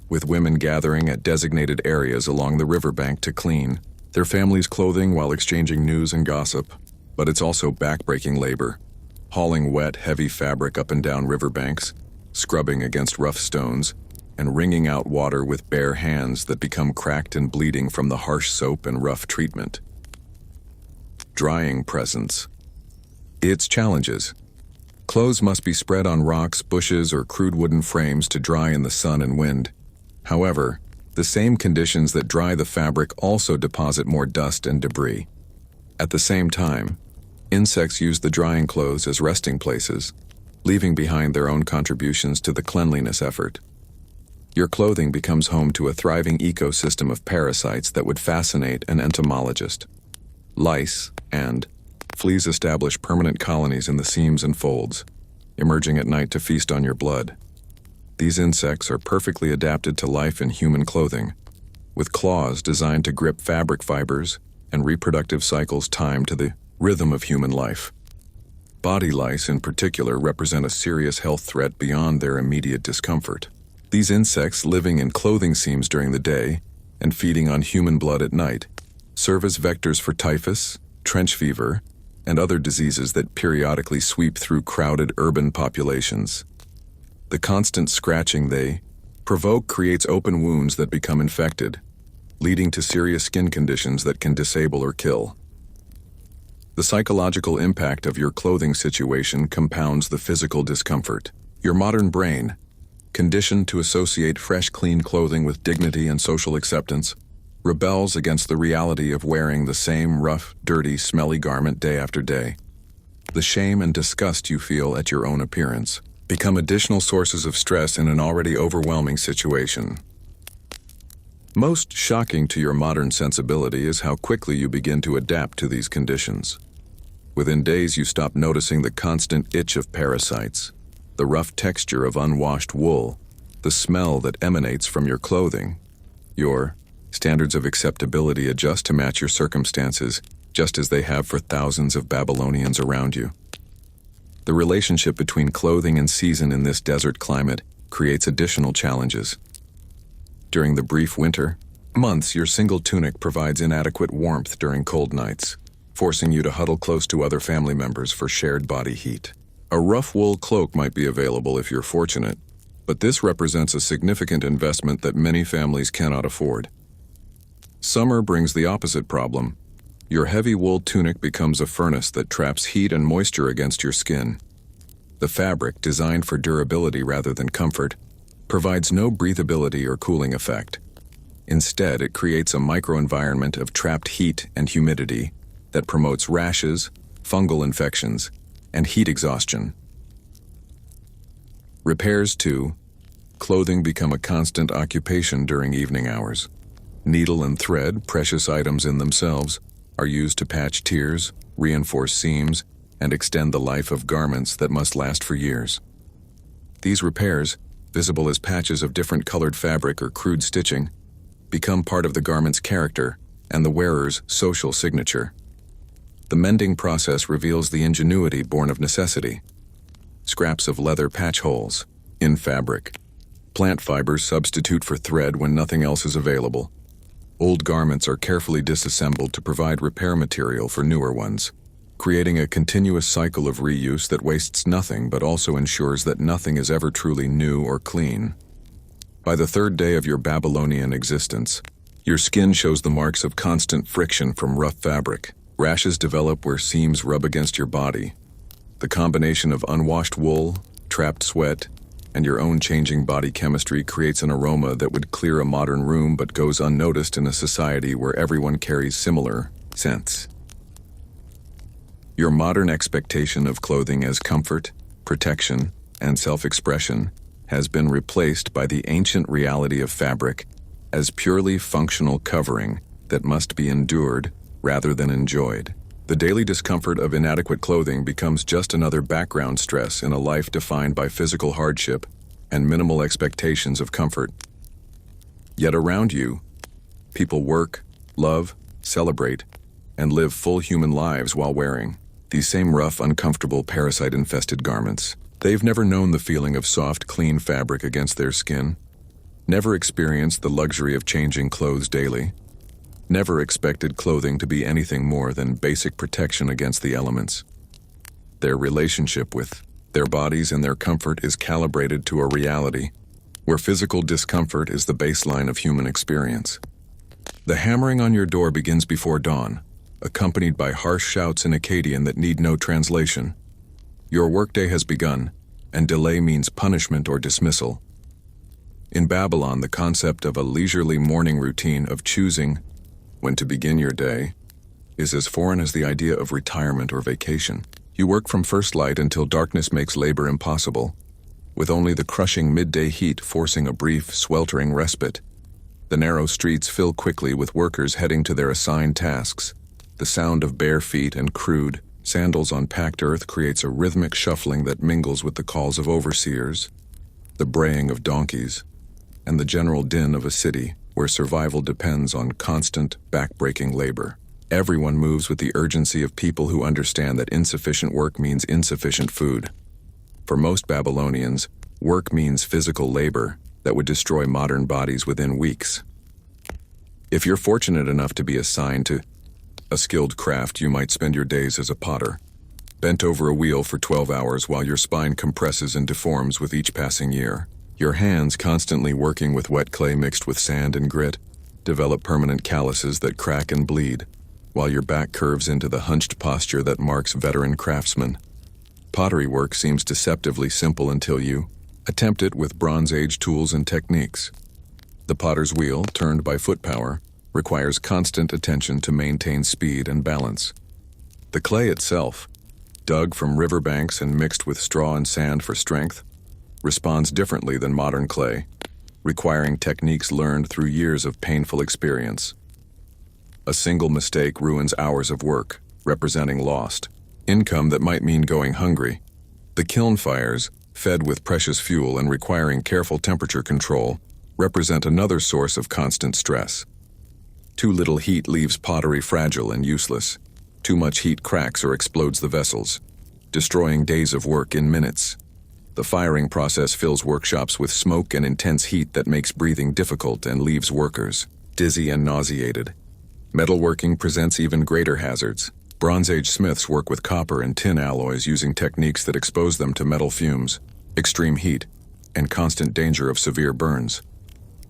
Speaker 1: with women gathering at designated areas along the riverbank to clean their families' clothing while exchanging news and gossip. But it's also backbreaking labor, hauling wet, heavy fabric up and down riverbanks, scrubbing against rough stones, and wringing out water with bare hands that become cracked and bleeding from the harsh soap and rough treatment. Drying presents. Its challenges. Clothes must be spread on rocks, bushes, or crude wooden frames to dry in the sun and wind. However, the same conditions that dry the fabric also deposit more dust and debris. At the same time, insects use the drying clothes as resting places, leaving behind their own contributions to the cleanliness effort. Your clothing becomes home to a thriving ecosystem of parasites that would fascinate an entomologist. Lice and fleas establish permanent colonies in the seams and folds, emerging at night to feast on your blood. These insects are perfectly adapted to life in human clothing, with claws designed to grip fabric fibers and reproductive cycles timed to the rhythm of human life. Body lice, in particular, represent a serious health threat beyond their immediate discomfort. These insects, living in clothing seams during the day and feeding on human blood at night, serve as vectors for typhus, trench fever, and other diseases that periodically sweep through crowded urban populations. The constant scratching they provoke creates open wounds that become infected, leading to serious skin conditions that can disable or kill. The psychological impact of your clothing situation compounds the physical discomfort. Your modern brain, conditioned to associate fresh, clean clothing with dignity and social acceptance, rebels against the reality of wearing the same rough, dirty, smelly garment day after day. The shame and disgust you feel at your own appearance become additional sources of stress in an already overwhelming situation. Most shocking to your modern sensibility is how quickly you begin to adapt to these conditions. Within days, you stop noticing the constant itch of parasites, the rough texture of unwashed wool, the smell that emanates from your clothing. Your standards of acceptability adjust to match your circumstances, just as they have for thousands of Babylonians around you. The relationship between clothing and season in this desert climate creates additional challenges. During the brief winter months, your single tunic provides inadequate warmth during cold nights, forcing you to huddle close to other family members for shared body heat. A rough wool cloak might be available if you're fortunate, but this represents a significant investment that many families cannot afford. Summer brings the opposite problem. Your heavy wool tunic becomes a furnace that traps heat and moisture against your skin. The fabric, designed for durability rather than comfort, provides no breathability or cooling effect. Instead, it creates a microenvironment of trapped heat and humidity that promotes rashes, fungal infections, and heat exhaustion. Repairs to clothing become a constant occupation during evening hours. Needle and thread, precious items in themselves, are used to patch tears, reinforce seams, and extend the life of garments that must last for years. These repairs, visible as patches of different colored fabric or crude stitching, become part of the garment's character and the wearer's social signature. The mending process reveals the ingenuity born of necessity. Scraps of leather patch holes in fabric. Plant fibers substitute for thread when nothing else is available. Old garments are carefully disassembled to provide repair material for newer ones, creating a continuous cycle of reuse that wastes nothing but also ensures that nothing is ever truly new or clean. By the third day of your Babylonian existence, your skin shows the marks of constant friction from rough fabric. Rashes develop where seams rub against your body. The combination of unwashed wool, trapped sweat, and your own changing body chemistry creates an aroma that would clear a modern room but goes unnoticed in a society where everyone carries similar scents. Your modern expectation of clothing as comfort, protection, and self-expression has been replaced by the ancient reality of fabric as purely functional covering that must be endured rather than enjoyed. The daily discomfort of inadequate clothing becomes just another background stress in a life defined by physical hardship and minimal expectations of comfort. Yet around you, people work, love, celebrate, and live full human lives while wearing these same rough, uncomfortable, parasite-infested garments. They've never known the feeling of soft, clean fabric against their skin, never experienced the luxury of changing clothes daily, never expected clothing to be anything more than basic protection against the elements. Their relationship with their bodies and their comfort is calibrated to a reality where physical discomfort is the baseline of human experience. The hammering on your door begins before dawn, accompanied by harsh shouts in Akkadian that need no translation. Your workday has begun, and delay means punishment or dismissal. In Babylon, the concept of a leisurely morning routine of choosing when to begin your day is as foreign as the idea of retirement or vacation. You work from first light until darkness makes labor impossible, with only the crushing midday heat forcing a brief, sweltering respite. The narrow streets fill quickly with workers heading to their assigned tasks. The sound of bare feet and crude sandals on packed earth creates a rhythmic shuffling that mingles with the calls of overseers, the braying of donkeys, and the general din of a city where survival depends on constant, back-breaking labor. Everyone moves with the urgency of people who understand that insufficient work means insufficient food. For most Babylonians, work means physical labor that would destroy modern bodies within weeks. If you're fortunate enough to be assigned to a skilled craft, you might spend your days as a potter, bent over a wheel for 12 hours while your spine compresses and deforms with each passing year. Your hands, constantly working with wet clay mixed with sand and grit, develop permanent calluses that crack and bleed, while your back curves into the hunched posture that marks veteran craftsmen. Pottery work seems deceptively simple until you attempt it with Bronze Age tools and techniques. The potter's wheel, turned by foot power, requires constant attention to maintain speed and balance. The clay itself, dug from riverbanks and mixed with straw and sand for strength, responds differently than modern clay, requiring techniques learned through years of painful experience. A single mistake ruins hours of work, representing lost income that might mean going hungry. The kiln fires, fed with precious fuel and requiring careful temperature control, represent another source of constant stress. Too little heat leaves pottery fragile and useless. Too much heat cracks or explodes the vessels, destroying days of work in minutes. The firing process fills workshops with smoke and intense heat that makes breathing difficult and leaves workers dizzy and nauseated. Metalworking presents even greater hazards. Bronze Age smiths work with copper and tin alloys using techniques that expose them to metal fumes, extreme heat, and constant danger of severe burns.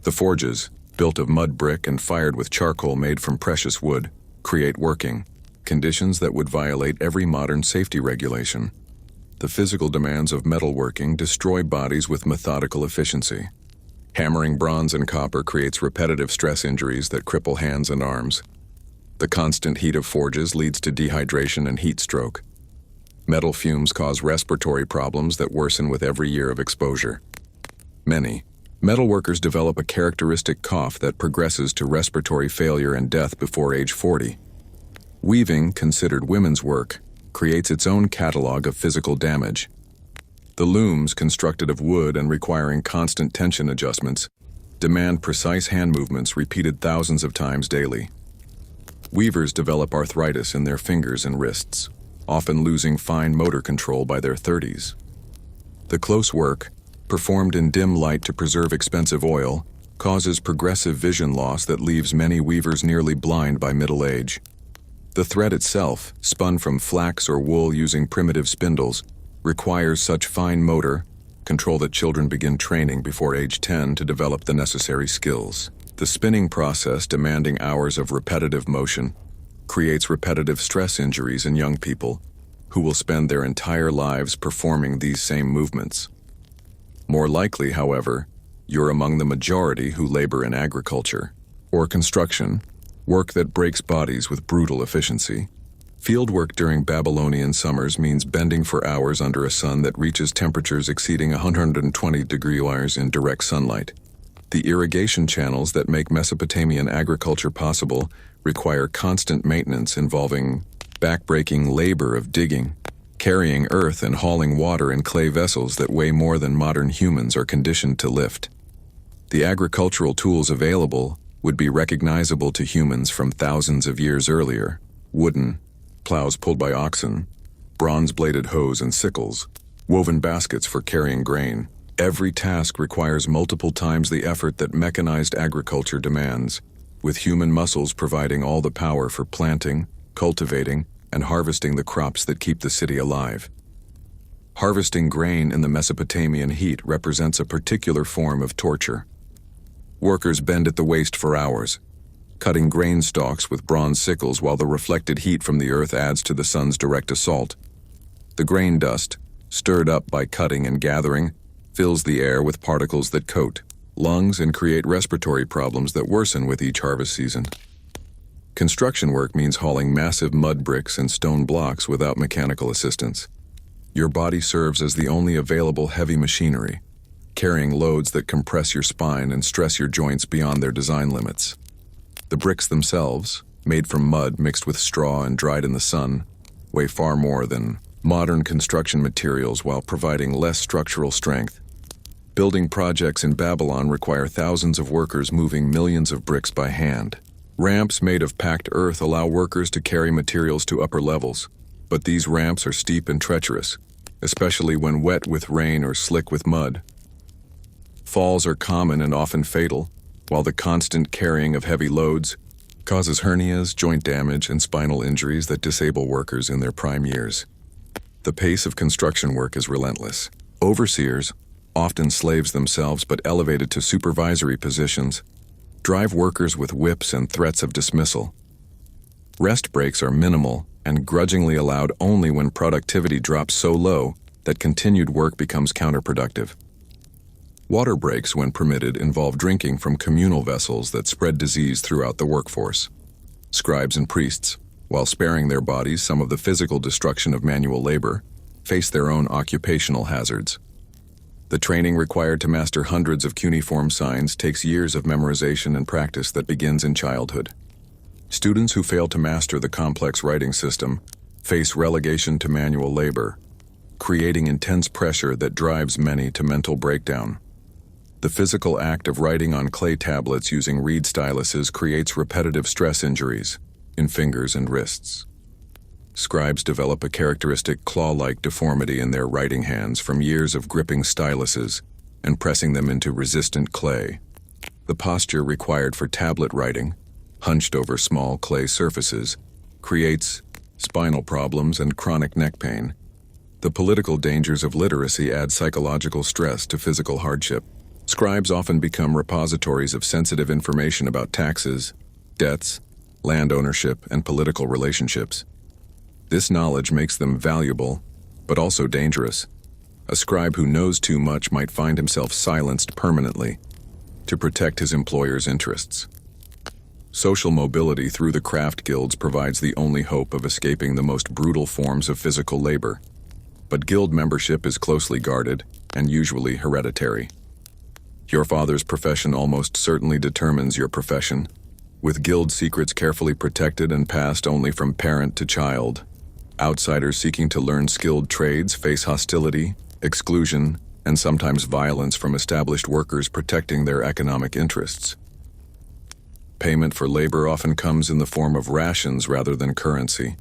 Speaker 1: The forges, built of mud brick and fired with charcoal made from precious wood, create working conditions that would violate every modern safety regulation. The physical demands of metalworking destroy bodies with methodical efficiency. Hammering bronze and copper creates repetitive stress injuries that cripple hands and arms. The constant heat of forges leads to dehydration and heat stroke. Metal fumes cause respiratory problems that worsen with every year of exposure. Many metalworkers develop a characteristic cough that progresses to respiratory failure and death before age 40. Weaving, considered women's work, creates its own catalog of physical damage. The looms, constructed of wood and requiring constant tension adjustments, demand precise hand movements repeated thousands of times daily. Weavers develop arthritis in their fingers and wrists, often losing fine motor control by their 30s. The close work, performed in dim light to preserve expensive oil, causes progressive vision loss that leaves many weavers nearly blind by middle age. The thread itself, spun from flax or wool using primitive spindles, requires such fine motor control that children begin training before age 10 to develop the necessary skills. The spinning process, demanding hours of repetitive motion, creates repetitive stress injuries in young people who will spend their entire lives performing these same movements. More likely, however, you're among the majority who labor in agriculture or construction, work that breaks bodies with brutal efficiency. Fieldwork during Babylonian summers means bending for hours under a sun that reaches temperatures exceeding 120 degrees in direct sunlight. The irrigation channels that make Mesopotamian agriculture possible require constant maintenance involving back-breaking labor of digging, carrying earth and hauling water in clay vessels that weigh more than modern humans are conditioned to lift. The agricultural tools available would be recognizable to humans from thousands of years earlier: wooden plows pulled by oxen, bronze-bladed hoes and sickles, woven baskets for carrying grain. Every task requires multiple times the effort that mechanized agriculture demands, with human muscles providing all the power for planting, cultivating, and harvesting the crops that keep the city alive. Harvesting grain in the Mesopotamian heat represents a particular form of torture. Workers bend at the waist for hours, cutting grain stalks with bronze sickles while the reflected heat from the earth adds to the sun's direct assault. The grain dust, stirred up by cutting and gathering, fills the air with particles that coat lungs and create respiratory problems that worsen with each harvest season. Construction work means hauling massive mud bricks and stone blocks without mechanical assistance. Your body serves as the only available heavy machinery, carrying loads that compress your spine and stress your joints beyond their design limits. The bricks themselves, made from mud mixed with straw and dried in the sun, weigh far more than modern construction materials while providing less structural strength. Building projects in Babylon require thousands of workers moving millions of bricks by hand. Ramps made of packed earth allow workers to carry materials to upper levels, but these ramps are steep and treacherous, especially when wet with rain or slick with mud. Falls are common and often fatal, while the constant carrying of heavy loads causes hernias, joint damage, and spinal injuries that disable workers in their prime years. The pace of construction work is relentless. Overseers, often slaves themselves but elevated to supervisory positions, drive workers with whips and threats of dismissal. Rest breaks are minimal and grudgingly allowed only when productivity drops so low that continued work becomes counterproductive. Water breaks, when permitted, involve drinking from communal vessels that spread disease throughout the workforce. Scribes and priests, while sparing their bodies some of the physical destruction of manual labor, face their own occupational hazards. The training required to master hundreds of cuneiform signs takes years of memorization and practice that begins in childhood. Students who fail to master the complex writing system face relegation to manual labor, creating intense pressure that drives many to mental breakdown. The physical act of writing on clay tablets using reed styluses creates repetitive stress injuries in fingers and wrists. Scribes develop a characteristic claw-like deformity in their writing hands from years of gripping styluses and pressing them into resistant clay. The posture required for tablet writing, hunched over small clay surfaces, creates spinal problems and chronic neck pain. The political dangers of literacy add psychological stress to physical hardship. Scribes often become repositories of sensitive information about taxes, debts, land ownership, and political relationships. This knowledge makes them valuable, but also dangerous. A scribe who knows too much might find himself silenced permanently to protect his employer's interests. Social mobility through the craft guilds provides the only hope of escaping the most brutal forms of physical labor. But guild membership is closely guarded and usually hereditary. Your father's profession almost certainly determines your profession, with guild secrets carefully protected and passed only from parent to child. Outsiders seeking to learn skilled trades face hostility, exclusion, and sometimes violence from established workers protecting their economic interests. Payment for labor often comes in the form of rations rather than currency.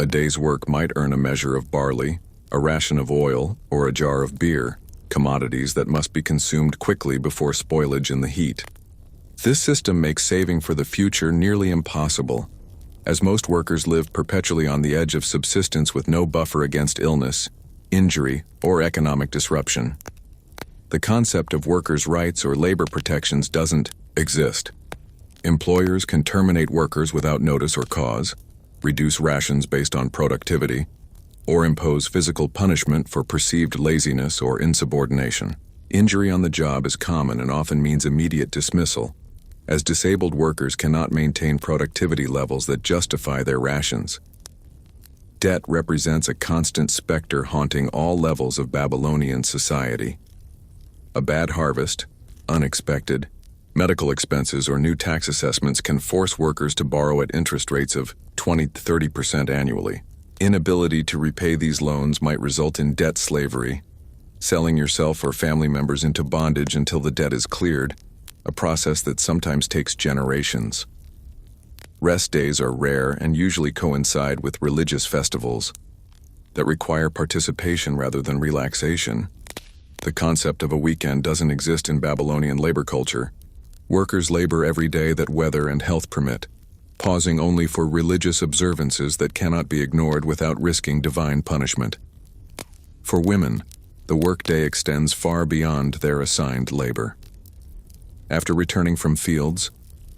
Speaker 1: A day's work might earn a measure of barley, a ration of oil, or a jar of beer, commodities that must be consumed quickly before spoilage in the heat. This system makes saving for the future nearly impossible, as most workers live perpetually on the edge of subsistence with no buffer against illness, injury, or economic disruption. The concept of workers' rights or labor protections doesn't exist. Employers can terminate workers without notice or cause, reduce rations based on productivity, or impose physical punishment for perceived laziness or insubordination. Injury on the job is common and often means immediate dismissal, as disabled workers cannot maintain productivity levels that justify their rations. Debt represents a constant specter haunting all levels of Babylonian society. A bad harvest, unexpected, medical expenses, or new tax assessments can force workers to borrow at interest rates of 20–30% annually. Inability to repay these loans might result in debt slavery, selling yourself or family members into bondage until the debt is cleared, a process that sometimes takes generations. Rest days are rare and usually coincide with religious festivals that require participation rather than relaxation. The concept of a weekend doesn't exist in Babylonian labor culture. Workers labor every day that weather and health permit, pausing only for religious observances that cannot be ignored without risking divine punishment. For women, the workday extends far beyond their assigned labor. After returning from fields,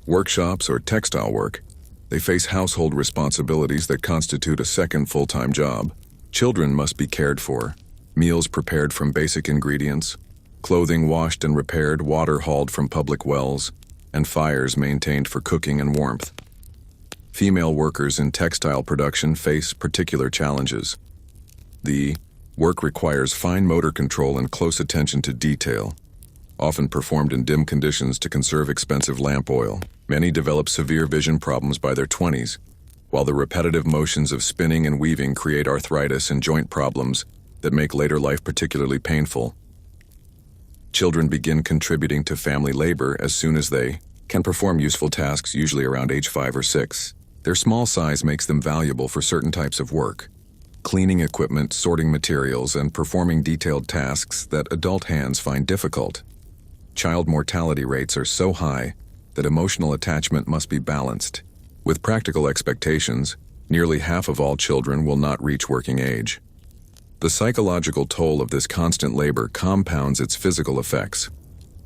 Speaker 1: workshops, or textile work, they face household responsibilities that constitute a second full-time job. Children must be cared for, meals prepared from basic ingredients, clothing washed and repaired, water hauled from public wells, and fires maintained for cooking and warmth. Female workers in textile production face particular challenges. The Work requires fine motor control and close attention to detail, often performed in dim conditions to conserve expensive lamp oil. Many develop severe vision problems by their 20s, while the repetitive motions of spinning and weaving create arthritis and joint problems that make later life particularly painful. Children begin contributing to family labor as soon as they can perform useful tasks, usually around age 5 or 6. Their small size makes them valuable for certain types of work: cleaning equipment, sorting materials, and performing detailed tasks that adult hands find difficult. Child mortality rates are so high that emotional attachment must be balanced. With practical expectations, nearly half of all children will not reach working age. The psychological toll of this constant labor compounds its physical effects.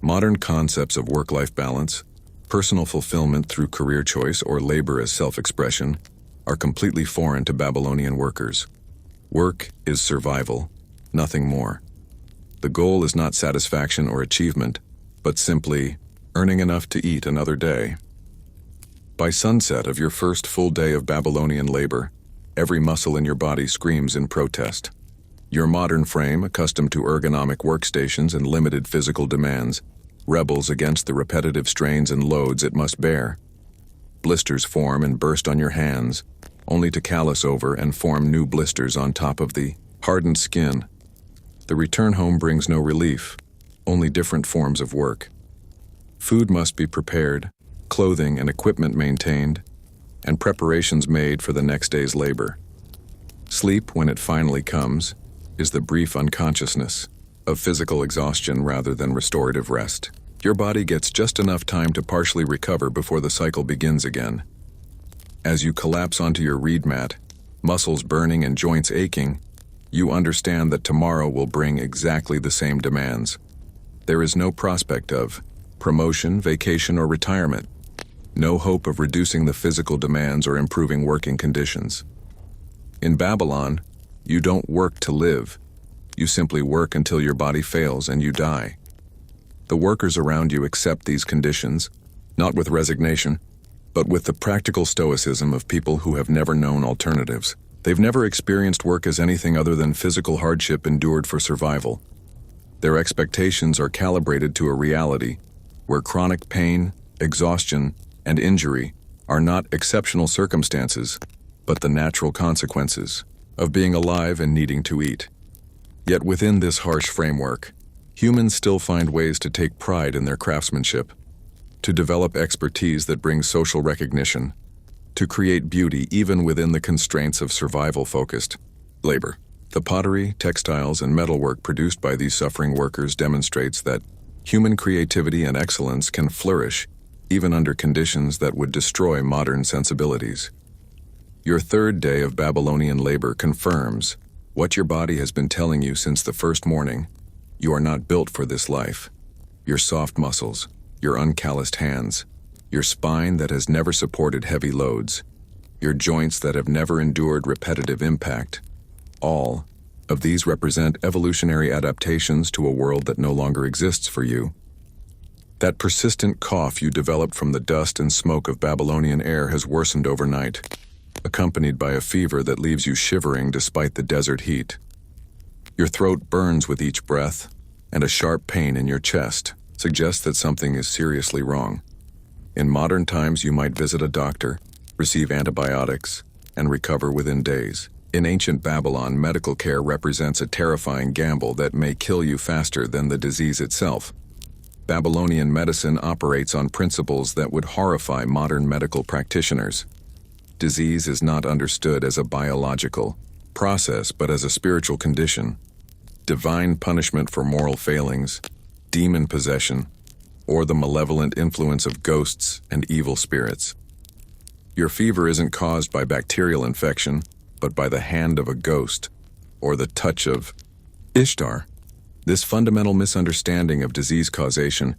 Speaker 1: Modern concepts of work-life balance, personal fulfillment through career choice, or labor as self-expression are completely foreign to Babylonian workers. Work is survival, nothing more. The goal is not satisfaction or achievement, but simply earning enough to eat another day. By sunset of your first full day of Babylonian labor, every muscle in your body screams in protest. Your modern frame, accustomed to ergonomic workstations and limited physical demands, rebels against the repetitive strains and loads it must bear. Blisters form and burst on your hands, only to callus over and form new blisters on top of the hardened skin. The return home brings no relief, only different forms of work. Food must be prepared, clothing and equipment maintained, and preparations made for the next day's labor. Sleep, when it finally comes, is the brief unconsciousness of physical exhaustion rather than restorative rest. Your body gets just enough time to partially recover before the cycle begins again. As you collapse onto your reed mat, muscles burning and joints aching, you understand that tomorrow will bring exactly the same demands. There is no prospect of promotion, vacation, or retirement. No hope of reducing the physical demands or improving working conditions. In Babylon, you don't work to live. You simply work until your body fails and you die. The workers around you accept these conditions, not with resignation, but with the practical stoicism of people who have never known alternatives. They've never experienced work as anything other than physical hardship endured for survival. Their expectations are calibrated to a reality where chronic pain, exhaustion, and injury are not exceptional circumstances, but the natural consequences of being alive and needing to eat. Yet within this harsh framework, humans still find ways to take pride in their craftsmanship, to develop expertise that brings social recognition, to create beauty even within the constraints of survival-focused labor. The pottery, textiles, and metalwork produced by these suffering workers demonstrates that human creativity and excellence can flourish even under conditions that would destroy modern sensibilities. Your third day of Babylonian labor confirms what your body has been telling you since the first morning. You are not built for this life. Your soft muscles, your uncalloused hands, your spine that has never supported heavy loads, your joints that have never endured repetitive impact, all of these represent evolutionary adaptations to a world that no longer exists for you. That persistent cough you developed from the dust and smoke of Babylonian air has worsened overnight, accompanied by a fever that leaves you shivering despite the desert heat. Your throat burns with each breath, and a sharp pain in your chest suggests that something is seriously wrong. In modern times, you might visit a doctor, receive antibiotics, and recover within days. In ancient Babylon, medical care represents a terrifying gamble that may kill you faster than the disease itself. Babylonian medicine operates on principles that would horrify modern medical practitioners. Disease is not understood as a biological process, but as a spiritual condition. Divine punishment for moral failings, demon possession, or the malevolent influence of ghosts and evil spirits. Your fever isn't caused by bacterial infection, but by the hand of a ghost, or the touch of Ishtar. This fundamental misunderstanding of disease causation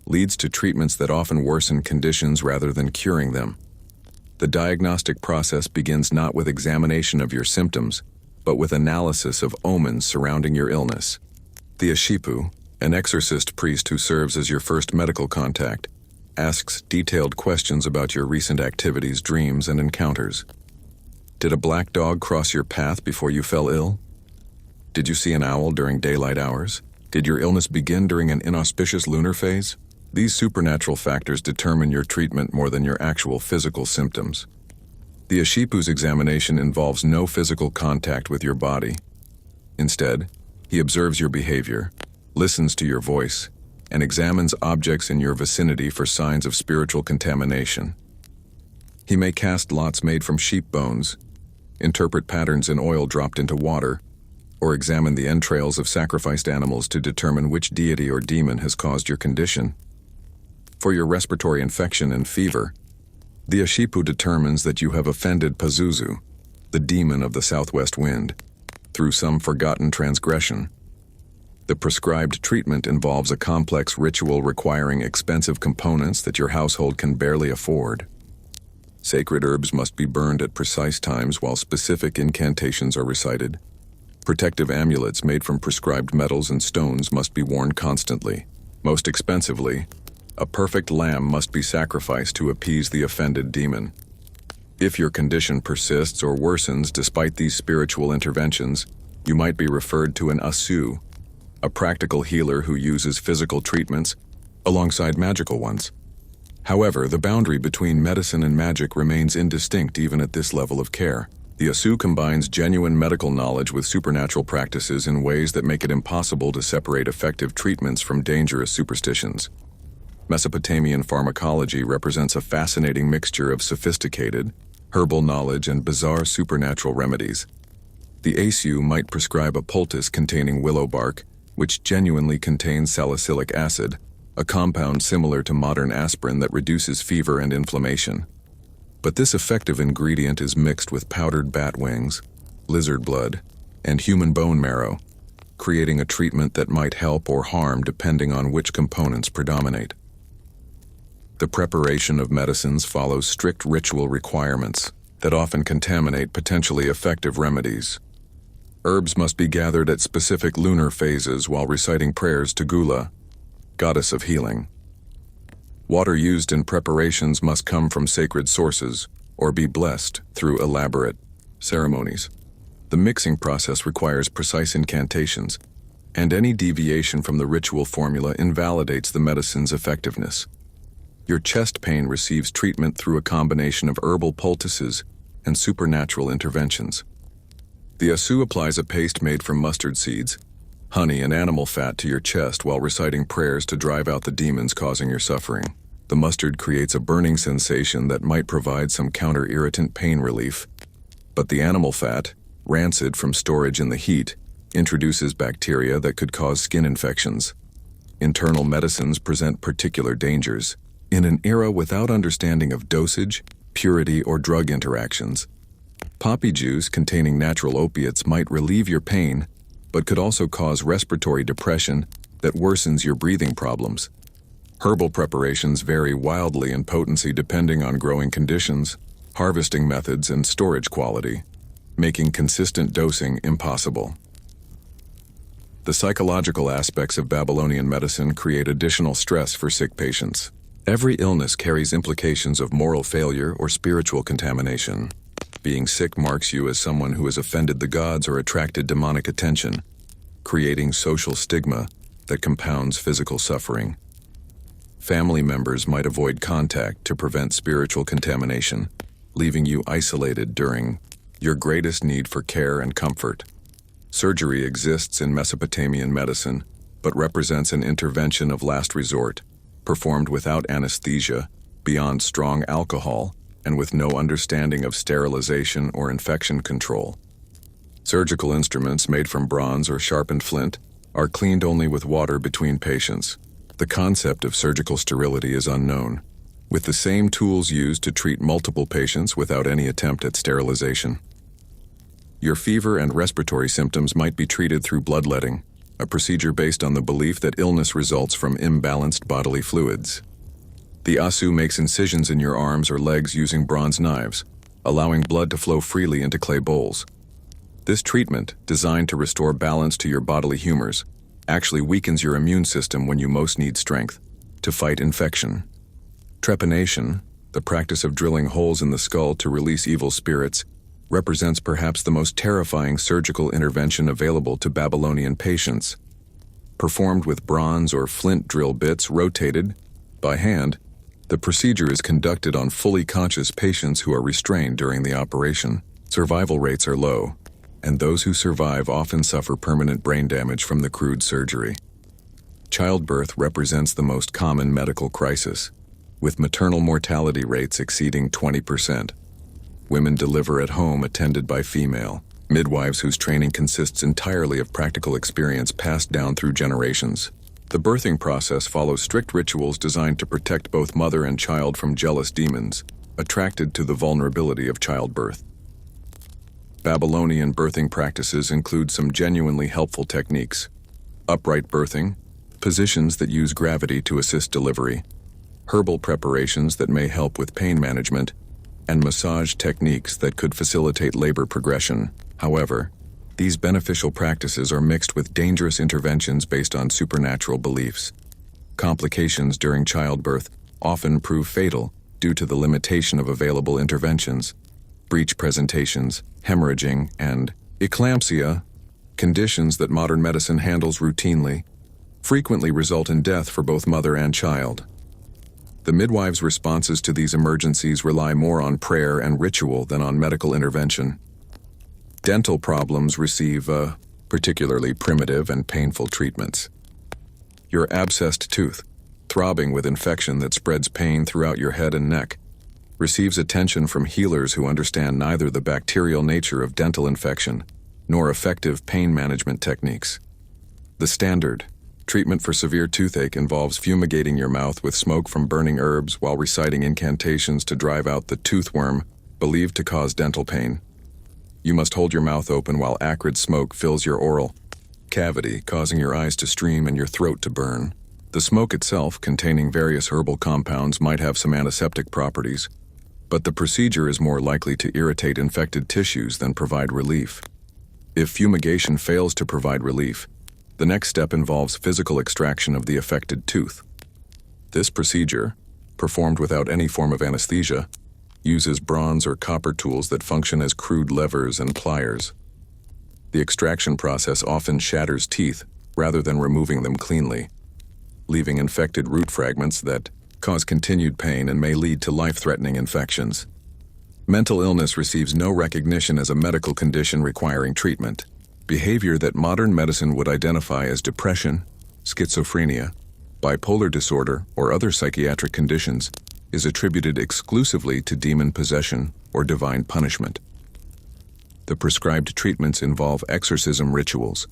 Speaker 1: leads to treatments that often worsen conditions rather than curing them. The diagnostic process begins not with examination of your symptoms, but with analysis of omens surrounding your illness. The Ashipu, an exorcist priest who serves as your first medical contact, asks detailed questions about your recent activities, dreams, and encounters. Did a black dog cross your path before you fell ill? Did you see an owl during daylight hours? Did your illness begin during an inauspicious lunar phase? These supernatural factors determine your treatment more than your actual physical symptoms. The Ashipu's examination involves no physical contact with your body. Instead, he observes your behavior, listens to your voice, and examines objects in your vicinity for signs of spiritual contamination. He may cast lots made from sheep bones, interpret patterns in oil dropped into water, or examine the entrails of sacrificed animals to determine which deity or demon has caused your condition. For your respiratory infection and fever, the Ashipu determines that you have offended Pazuzu, the demon of the southwest wind, through some forgotten transgression. The prescribed treatment involves a complex ritual requiring expensive components that your household can barely afford. Sacred herbs must be burned at precise times while specific incantations are recited. Protective amulets made from prescribed metals and stones must be worn constantly. Most expensively, a perfect lamb must be sacrificed to appease the offended demon. If your condition persists or worsens despite these spiritual interventions, you might be referred to an Asu, a practical healer who uses physical treatments alongside magical ones. However, the boundary between medicine and magic remains indistinct even at this level of care. The Asu combines genuine medical knowledge with supernatural practices in ways that make it impossible to separate effective treatments from dangerous superstitions. Mesopotamian pharmacology represents a fascinating mixture of sophisticated, herbal knowledge and bizarre supernatural remedies. The Asu might prescribe a poultice containing willow bark, which genuinely contains salicylic acid, a compound similar to modern aspirin that reduces fever and inflammation. But this effective ingredient is mixed with powdered bat wings, lizard blood, and human bone marrow, creating a treatment that might help or harm depending on which components predominate. The preparation of medicines follows strict ritual requirements that often contaminate potentially effective remedies. Herbs must be gathered at specific lunar phases while reciting prayers to Gula, goddess of healing. Water used in preparations must come from sacred sources or be blessed through elaborate ceremonies. The mixing process requires precise incantations, and any deviation from the ritual formula invalidates the medicine's effectiveness. Your chest pain receives treatment through a combination of herbal poultices and supernatural interventions. The Asu applies a paste made from mustard seeds, honey, and animal fat to your chest while reciting prayers to drive out the demons causing your suffering. The mustard creates a burning sensation that might provide some counter-irritant pain relief, but the animal fat, rancid from storage in the heat, introduces bacteria that could cause skin infections. Internal medicines present particular dangers. In an era without understanding of dosage, purity, or drug interactions, poppy juice containing natural opiates might relieve your pain, but could also cause respiratory depression that worsens your breathing problems. Herbal preparations vary wildly in potency depending on growing conditions, harvesting methods, and storage quality, making consistent dosing impossible. The psychological aspects of Babylonian medicine create additional stress for sick patients. Every illness carries implications of moral failure or spiritual contamination. Being sick marks you as someone who has offended the gods or attracted demonic attention, creating social stigma that compounds physical suffering. Family members might avoid contact to prevent spiritual contamination, leaving you isolated during your greatest need for care and comfort. Surgery exists in Mesopotamian medicine, but represents an intervention of last resort, performed without anesthesia, beyond strong alcohol, and with no understanding of sterilization or infection control. Surgical instruments made from bronze or sharpened flint are cleaned only with water between patients. The concept of surgical sterility is unknown, with the same tools used to treat multiple patients without any attempt at sterilization. Your fever and respiratory symptoms might be treated through bloodletting, a procedure based on the belief that illness results from imbalanced bodily fluids. The Asu makes incisions in your arms or legs using bronze knives, allowing blood to flow freely into clay bowls. This treatment, designed to restore balance to your bodily humors, actually weakens your immune system when you most need strength to fight infection. Trepanation, the practice of drilling holes in the skull to release evil spirits, represents perhaps the most terrifying surgical intervention available to Babylonian patients. Performed with bronze or flint drill bits rotated by hand, the procedure is conducted on fully conscious patients who are restrained during the operation. Survival rates are low, and those who survive often suffer permanent brain damage from the crude surgery. Childbirth represents the most common medical crisis, with maternal mortality rates exceeding 20%. Women deliver at home attended by female midwives whose training consists entirely of practical experience passed down through generations. The birthing process follows strict rituals designed to protect both mother and child from jealous demons, attracted to the vulnerability of childbirth. Babylonian birthing practices include some genuinely helpful techniques: upright birthing, positions that use gravity to assist delivery, herbal preparations that may help with pain management, and massage techniques that could facilitate labor progression. However, these beneficial practices are mixed with dangerous interventions based on supernatural beliefs. Complications during childbirth often prove fatal due to the limitation of available interventions. Breech presentations, hemorrhaging, and eclampsia, conditions that modern medicine handles routinely, frequently result in death for both mother and child. The midwife's responses to these emergencies rely more on prayer and ritual than on medical intervention. Dental problems receive particularly primitive and painful treatments. Your abscessed tooth, throbbing with infection that spreads pain throughout your head and neck, receives attention from healers who understand neither the bacterial nature of dental infection nor effective pain management techniques. The standard treatment for severe toothache involves fumigating your mouth with smoke from burning herbs while reciting incantations to drive out the toothworm believed to cause dental pain. You must hold your mouth open while acrid smoke fills your oral cavity, causing your eyes to stream and your throat to burn. The smoke itself, containing various herbal compounds, might have some antiseptic properties, but the procedure is more likely to irritate infected tissues than provide relief. If fumigation fails to provide relief, the next step involves physical extraction of the affected tooth. This procedure, performed without any form of anesthesia, uses bronze or copper tools that function as crude levers and pliers. The extraction process often shatters teeth rather than removing them cleanly, leaving infected root fragments that cause continued pain and may lead to life-threatening infections. Mental illness receives no recognition as a medical condition requiring treatment. Behavior that modern medicine would identify as depression, schizophrenia, bipolar disorder, or other psychiatric conditions is attributed exclusively to demon possession or divine punishment. The prescribed treatments involve exorcism rituals,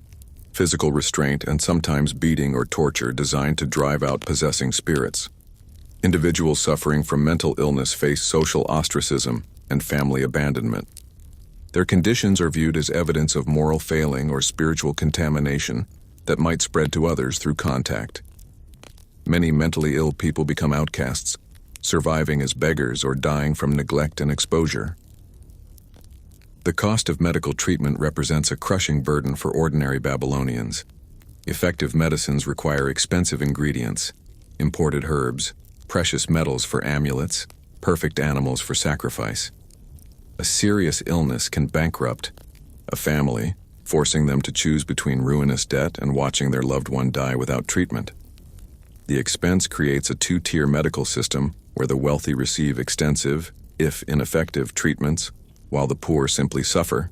Speaker 1: physical restraint, and sometimes beating or torture designed to drive out possessing spirits. Individuals suffering from mental illness face social ostracism and family abandonment. Their conditions are viewed as evidence of moral failing or spiritual contamination that might spread to others through contact. Many mentally ill people become outcasts, surviving as beggars or dying from neglect and exposure. The cost of medical treatment represents a crushing burden for ordinary Babylonians. Effective medicines require expensive ingredients, imported herbs, precious metals for amulets, perfect animals for sacrifice. A serious illness can bankrupt a family, forcing them to choose between ruinous debt and watching their loved one die without treatment. The expense creates a two-tier medical system where the wealthy receive extensive, if ineffective, treatments, while the poor simply suffer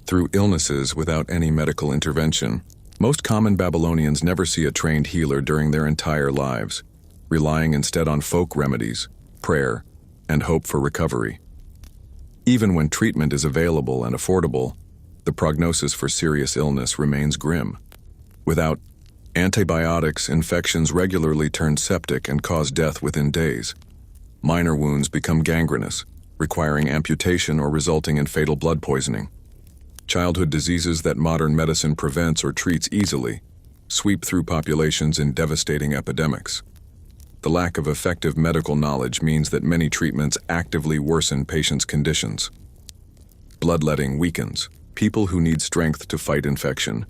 Speaker 1: through illnesses without any medical intervention. Most common Babylonians never see a trained healer during their entire lives, relying instead on folk remedies, prayer, and hope for recovery. Even when treatment is available and affordable, the prognosis for serious illness remains grim. Without antibiotics, infections regularly turn septic and cause death within days. Minor wounds become gangrenous, requiring amputation or resulting in fatal blood poisoning. Childhood diseases that modern medicine prevents or treats easily sweep through populations in devastating epidemics. The lack of effective medical knowledge means that many treatments actively worsen patients' conditions. Bloodletting weakens people who need strength to fight infection.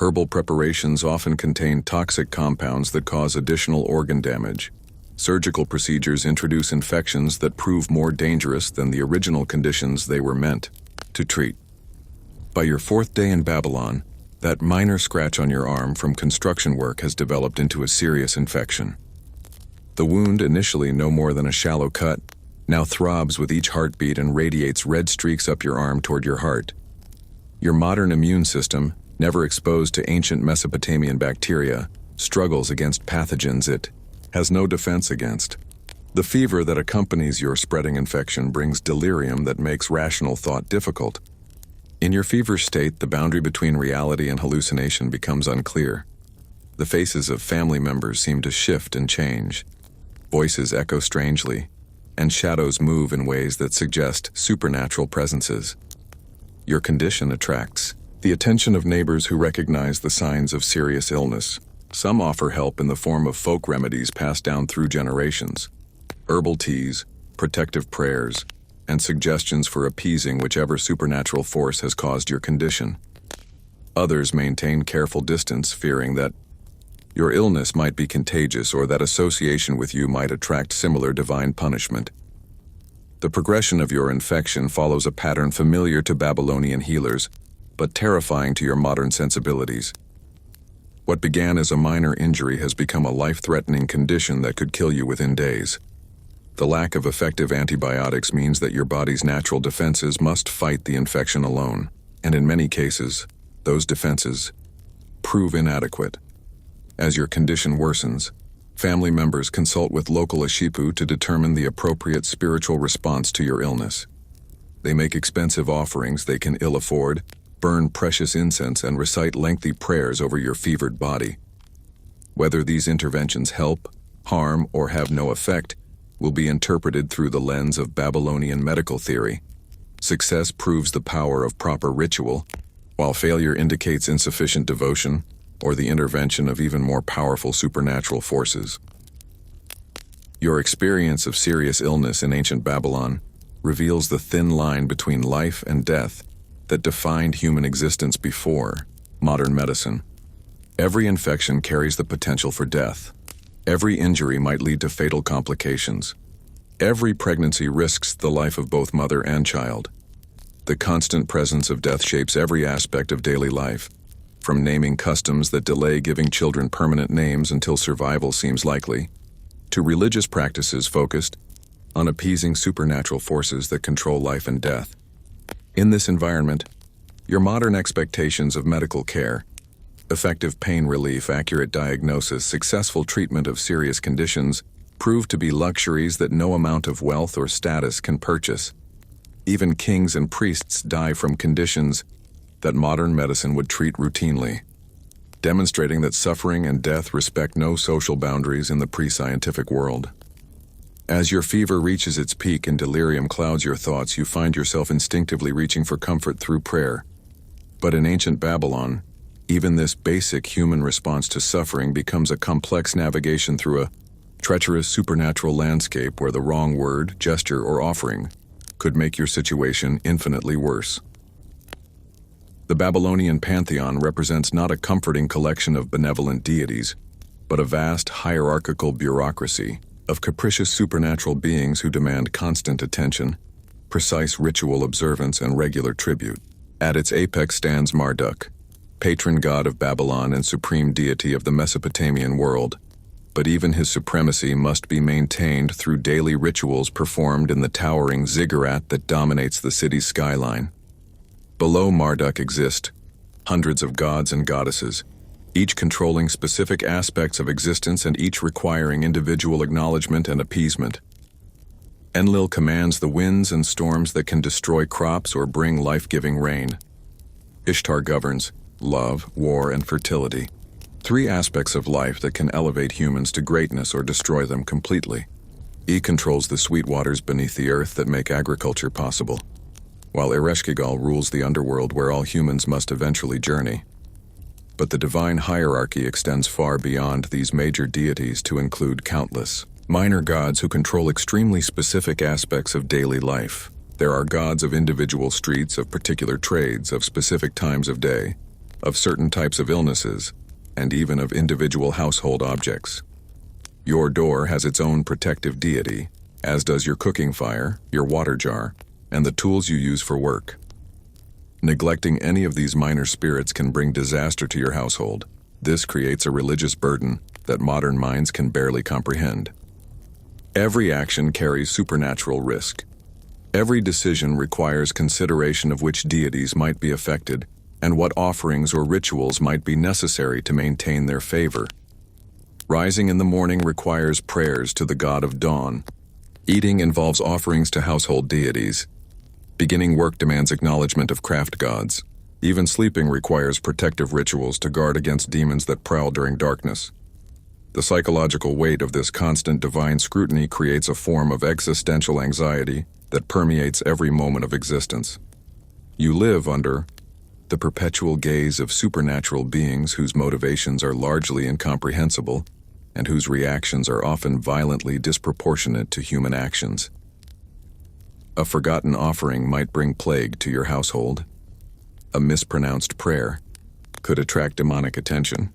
Speaker 1: Herbal preparations often contain toxic compounds that cause additional organ damage. Surgical procedures introduce infections that prove more dangerous than the original conditions they were meant to treat. By your 4th day in Babylon, that minor scratch on your arm from construction work has developed into a serious infection. The wound, initially no more than a shallow cut, now throbs with each heartbeat and radiates red streaks up your arm toward your heart. Your modern immune system, never exposed to ancient Mesopotamian bacteria, struggles against pathogens it has no defense against. The fever that accompanies your spreading infection brings delirium that makes rational thought difficult. In your feverish state, the boundary between reality and hallucination becomes unclear. The faces of family members seem to shift and change. Voices echo strangely, and shadows move in ways that suggest supernatural presences. Your condition attracts the attention of neighbors who recognize the signs of serious illness. Some offer help in the form of folk remedies passed down through generations, herbal teas, protective prayers, and suggestions for appeasing whichever supernatural force has caused your condition. Others maintain careful distance, fearing that your illness might be contagious or that association with you might attract similar divine punishment. The progression of your infection follows a pattern familiar to Babylonian healers, but terrifying to your modern sensibilities. What began as a minor injury has become a life-threatening condition that could kill you within days. The lack of effective antibiotics means that your body's natural defenses must fight the infection alone, and in many cases, those defenses prove inadequate. As your condition worsens, family members consult with local Ashipu to determine the appropriate spiritual response to your illness. They make expensive offerings they can ill afford, burn precious incense, and recite lengthy prayers over your fevered body. Whether these interventions help, harm, or have no effect will be interpreted through the lens of Babylonian medical theory. Success proves the power of proper ritual, while failure indicates insufficient devotion or the intervention of even more powerful supernatural forces. Your experience of serious illness in ancient Babylon reveals the thin line between life and death that defined human existence before modern medicine. Every infection carries the potential for death. Every injury might lead to fatal complications. Every pregnancy risks the life of both mother and child. The constant presence of death shapes every aspect of daily life, from naming customs that delay giving children permanent names until survival seems likely, to religious practices focused on appeasing supernatural forces that control life and death. In this environment, your modern expectations of medical care, effective pain relief, accurate diagnosis, successful treatment of serious conditions prove to be luxuries that no amount of wealth or status can purchase. Even kings and priests die from conditions that modern medicine would treat routinely, demonstrating that suffering and death respect no social boundaries in the pre-scientific world. As your fever reaches its peak and delirium clouds your thoughts, you find yourself instinctively reaching for comfort through prayer. But in ancient Babylon, even this basic human response to suffering becomes a complex navigation through a treacherous supernatural landscape where the wrong word, gesture, or offering could make your situation infinitely worse. The Babylonian pantheon represents not a comforting collection of benevolent deities, but a vast hierarchical bureaucracy of capricious supernatural beings who demand constant attention, precise ritual observance, and regular tribute. At its apex stands Marduk, patron god of Babylon and supreme deity of the Mesopotamian world, but even his supremacy must be maintained through daily rituals performed in the towering ziggurat that dominates the city's skyline. Below Marduk exist hundreds of gods and goddesses, each controlling specific aspects of existence and each requiring individual acknowledgement and appeasement. Enlil commands the winds and storms that can destroy crops or bring life-giving rain. Ishtar governs love, war, and fertility, three aspects of life that can elevate humans to greatness or destroy them completely. He controls the sweet waters beneath the earth that make agriculture possible, while Ereshkigal rules the underworld where all humans must eventually journey. But the divine hierarchy extends far beyond these major deities to include countless minor gods who control extremely specific aspects of daily life. There are gods of individual streets, of particular trades, of specific times of day, of certain types of illnesses, and even of individual household objects. Your door has its own protective deity, as does your cooking fire, your water jar, and the tools you use for work. Neglecting any of these minor spirits can bring disaster to your household. This creates a religious burden that modern minds can barely comprehend. Every action carries supernatural risk. Every decision requires consideration of which deities might be affected and what offerings or rituals might be necessary to maintain their favor. Rising in the morning requires prayers to the god of dawn. Eating involves offerings to household deities. Beginning work demands acknowledgement of craft gods. Even sleeping requires protective rituals to guard against demons that prowl during darkness. The psychological weight of this constant divine scrutiny creates a form of existential anxiety that permeates every moment of existence. You live under the perpetual gaze of supernatural beings whose motivations are largely incomprehensible and whose reactions are often violently disproportionate to human actions. A forgotten offering might bring plague to your household. A mispronounced prayer could attract demonic attention.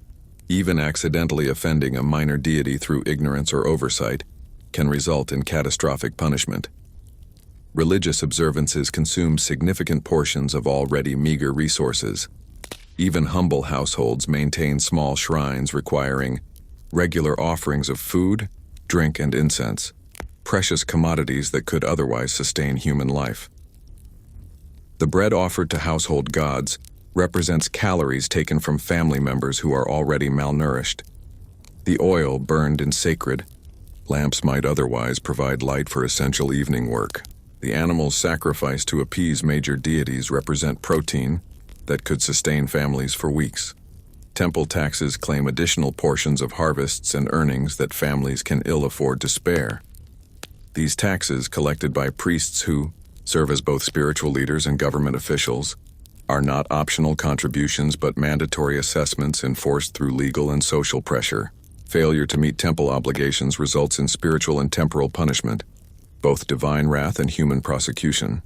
Speaker 1: Even accidentally offending a minor deity through ignorance or oversight can result in catastrophic punishment. Religious observances consume significant portions of already meager resources. Even humble households maintain small shrines requiring regular offerings of food, drink, and incense, precious commodities that could otherwise sustain human life. The bread offered to household gods represents calories taken from family members who are already malnourished. The oil burned in sacred lamps might otherwise provide light for essential evening work. The animals sacrificed to appease major deities represent protein that could sustain families for weeks. Temple taxes claim additional portions of harvests and earnings that families can ill afford to spare. These taxes, collected by priests who serve as both spiritual leaders and government officials, are not optional contributions but mandatory assessments enforced through legal and social pressure. Failure to meet temple obligations results in spiritual and temporal punishment, both divine wrath and human prosecution.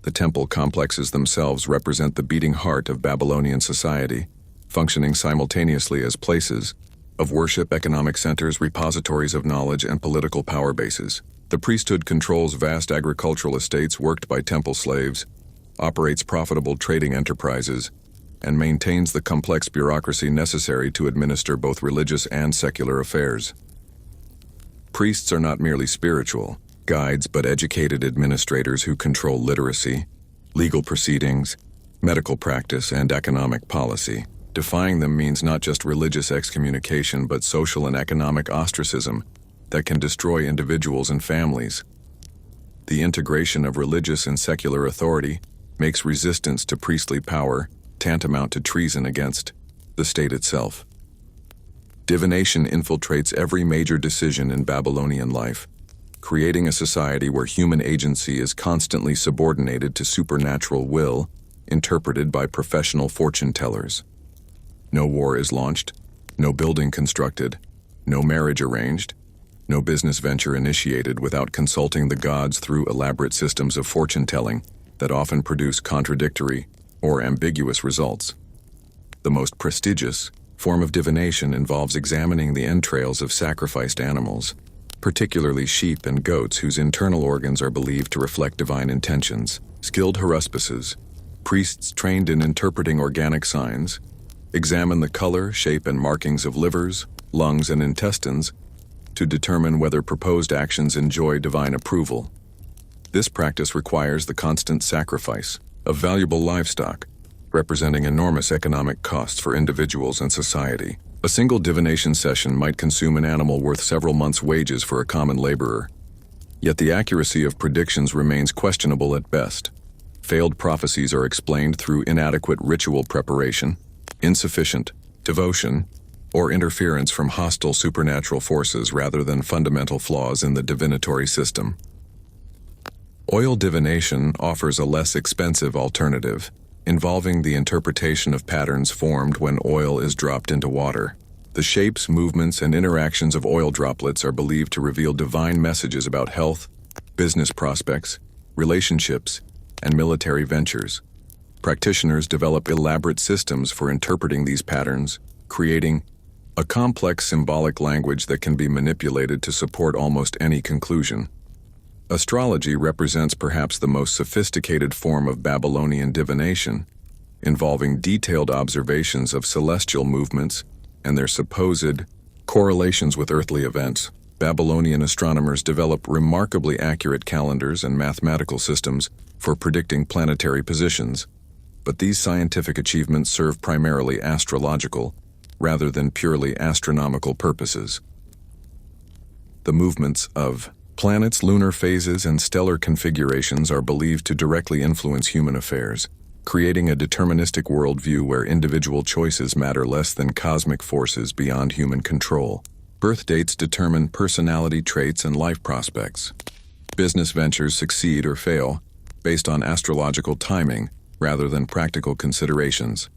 Speaker 1: The temple complexes themselves represent the beating heart of Babylonian society, functioning simultaneously as places of worship, economic centers, repositories of knowledge, and political power bases. The priesthood controls vast agricultural estates worked by temple slaves, operates profitable trading enterprises, and maintains the complex bureaucracy necessary to administer both religious and secular affairs. Priests are not merely spiritual guides but educated administrators who control literacy, legal proceedings, medical practice, and economic policy. Defying them means not just religious excommunication but social and economic ostracism that can destroy individuals and families. The integration of religious and secular authority makes resistance to priestly power tantamount to treason against the state itself. Divination infiltrates every major decision in Babylonian life, creating a society where human agency is constantly subordinated to supernatural will, interpreted by professional fortune tellers. No war is launched, no building constructed, no marriage arranged, no business venture initiated without consulting the gods through elaborate systems of fortune-telling that often produce contradictory or ambiguous results. The most prestigious form of divination involves examining the entrails of sacrificed animals, particularly sheep and goats whose internal organs are believed to reflect divine intentions. Skilled haruspices, priests trained in interpreting organic signs, examine the color, shape, and markings of livers, lungs, and intestines to determine whether proposed actions enjoy divine approval. This practice requires the constant sacrifice of valuable livestock, representing enormous economic costs for individuals and society. A single divination session might consume an animal worth several months' wages for a common laborer. Yet the accuracy of predictions remains questionable at best. Failed prophecies are explained through inadequate ritual preparation, insufficient devotion, or interference from hostile supernatural forces rather than fundamental flaws in the divinatory system. Oil divination offers a less expensive alternative, involving the interpretation of patterns formed when oil is dropped into water. The shapes, movements, and interactions of oil droplets are believed to reveal divine messages about health, business prospects, relationships, and military ventures. Practitioners develop elaborate systems for interpreting these patterns, creating a complex symbolic language that can be manipulated to support almost any conclusion. Astrology represents perhaps the most sophisticated form of Babylonian divination, involving detailed observations of celestial movements and their supposed correlations with earthly events. Babylonian astronomers developed remarkably accurate calendars and mathematical systems for predicting planetary positions, but these scientific achievements serve primarily astrological rather than purely astronomical purposes. The movements of planets, lunar phases, and stellar configurations are believed to directly influence human affairs, creating a deterministic worldview where individual choices matter less than cosmic forces beyond human control. Birth dates determine personality traits and life prospects. Business ventures succeed or fail based on astrological timing rather than practical considerations.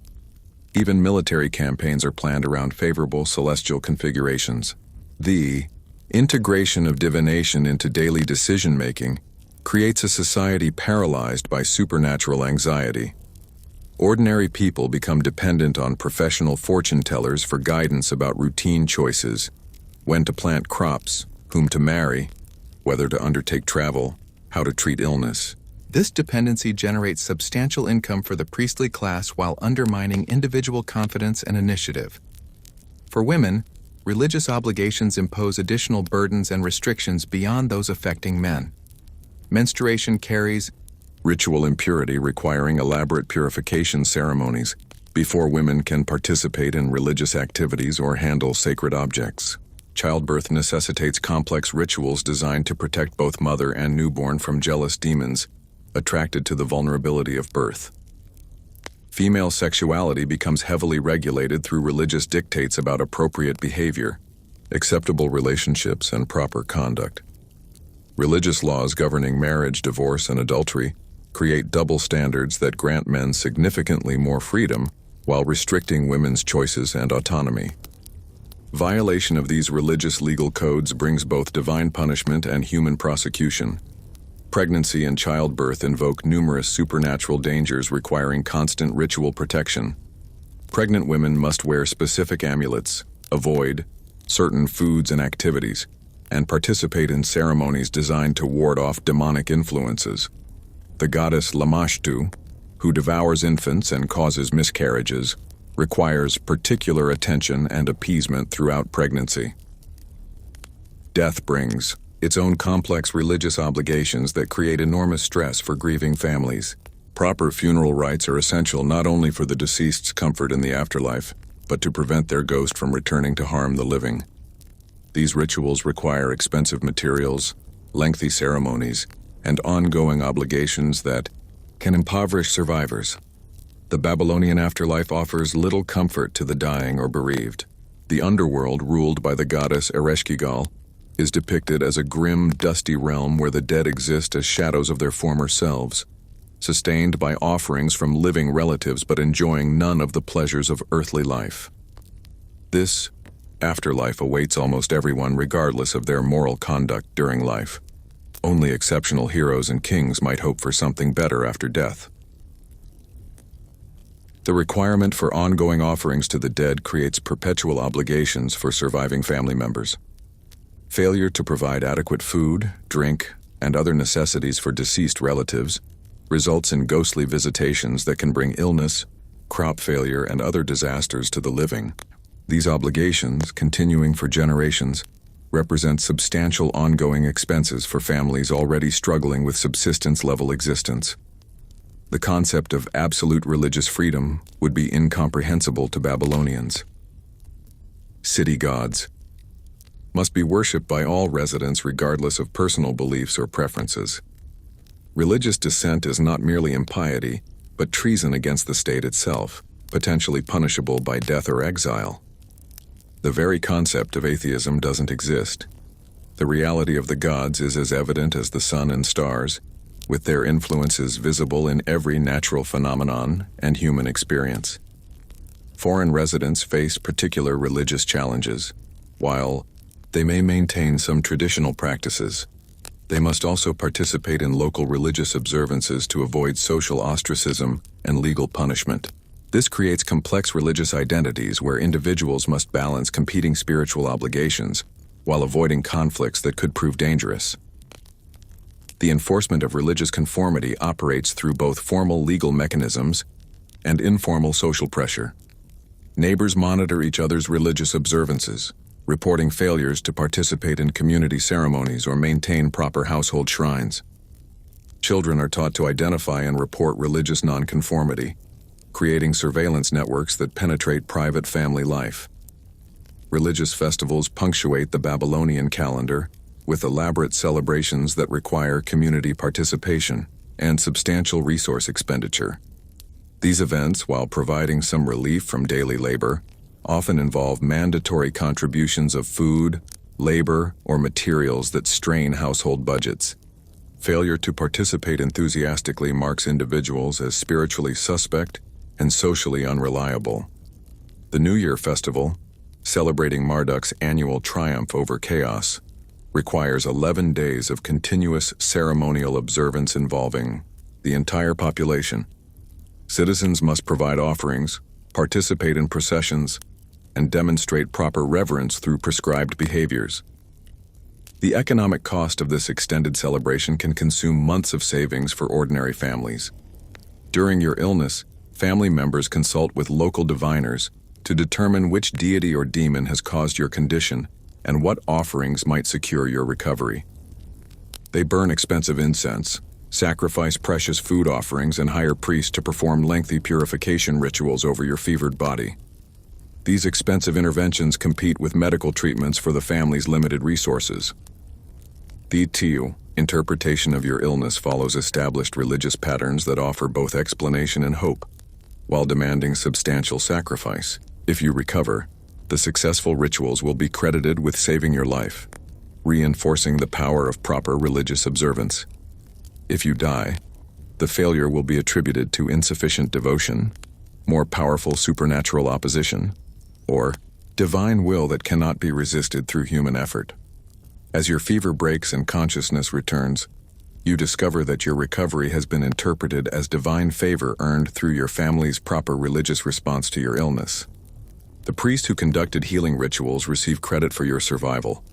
Speaker 1: Even military campaigns are planned around favorable celestial configurations. The integration of divination into daily decision-making creates a society paralyzed by supernatural anxiety. Ordinary people become dependent on professional fortune tellers for guidance about routine choices, when to plant crops, whom to marry, whether to undertake travel, how to treat illness. This dependency generates substantial income for the priestly class while undermining individual confidence and initiative. For women, religious obligations impose additional burdens and restrictions beyond those affecting men. Menstruation carries ritual impurity requiring elaborate purification ceremonies before women can participate in religious activities or handle sacred objects. Childbirth necessitates complex rituals designed to protect both mother and newborn from jealous demons attracted to the vulnerability of birth. Female sexuality becomes heavily regulated through religious dictates about appropriate behavior, acceptable relationships, and proper conduct. Religious laws governing marriage, divorce, and adultery create double standards that grant men significantly more freedom while restricting women's choices and autonomy. Violation of these religious legal codes brings both divine punishment and human prosecution. Pregnancy and childbirth invoke numerous supernatural dangers requiring constant ritual protection. Pregnant women must wear specific amulets, avoid certain foods and activities, and participate in ceremonies designed to ward off demonic influences. The goddess Lamashtu, who devours infants and causes miscarriages, requires particular attention and appeasement throughout pregnancy. Death brings its own complex religious obligations that create enormous stress for grieving families. Proper funeral rites are essential not only for the deceased's comfort in the afterlife, but to prevent their ghost from returning to harm the living. These rituals require expensive materials, lengthy ceremonies, and ongoing obligations that can impoverish survivors. The Babylonian afterlife offers little comfort to the dying or bereaved. The underworld, ruled by the goddess Ereshkigal, is depicted as a grim, dusty realm where the dead exist as shadows of their former selves, sustained by offerings from living relatives but enjoying none of the pleasures of earthly life. This afterlife awaits almost everyone regardless of their moral conduct during life. Only exceptional heroes and kings might hope for something better after death. The requirement for ongoing offerings to the dead creates perpetual obligations for surviving family members. Failure to provide adequate food, drink, and other necessities for deceased relatives results in ghostly visitations that can bring illness, crop failure, and other disasters to the living. These obligations, continuing for generations, represent substantial ongoing expenses for families already struggling with subsistence-level existence. The concept of absolute religious freedom would be incomprehensible to Babylonians. City gods must be worshipped by all residents regardless of personal beliefs or preferences. Religious dissent is not merely impiety, but treason against the state itself, potentially punishable by death or exile. The very concept of atheism doesn't exist. The reality of the gods is as evident as the sun and stars, with their influences visible in every natural phenomenon and human experience. Foreign residents face particular religious challenges. While they may maintain some traditional practices, they must also participate in local religious observances to avoid social ostracism and legal punishment. This creates complex religious identities where individuals must balance competing spiritual obligations while avoiding conflicts that could prove dangerous. The enforcement of religious conformity operates through both formal legal mechanisms and informal social pressure. Neighbors monitor each other's religious observances, reporting failures to participate in community ceremonies or maintain proper household shrines. Children are taught to identify and report religious nonconformity, creating surveillance networks that penetrate private family life. Religious festivals punctuate the Babylonian calendar with elaborate celebrations that require community participation and substantial resource expenditure. These events, while providing some relief from daily labor, often involve mandatory contributions of food, labor, or materials that strain household budgets. Failure to participate enthusiastically marks individuals as spiritually suspect and socially unreliable. The New Year festival, celebrating Marduk's annual triumph over chaos, requires 11 days of continuous ceremonial observance involving the entire population. Citizens must provide offerings, participate in processions, and demonstrate proper reverence through prescribed behaviors. The economic cost of this extended celebration can consume months of savings for ordinary families. During your illness, family members consult with local diviners to determine which deity or demon has caused your condition and what offerings might secure your recovery. They burn expensive incense, sacrifice precious food offerings, and hire priests to perform lengthy purification rituals over your fevered body. These expensive interventions compete with medical treatments for the family's limited resources. The Tiyu interpretation of your illness follows established religious patterns that offer both explanation and hope, while demanding substantial sacrifice. If you recover, the successful rituals will be credited with saving your life, reinforcing the power of proper religious observance. If you die, the failure will be attributed to insufficient devotion, more powerful supernatural opposition, or divine will that cannot be resisted through human effort. As your fever breaks and consciousness returns, you discover that your recovery has been interpreted as divine favor earned through your family's proper religious response to your illness. The priest who conducted healing rituals receive credit for your survival,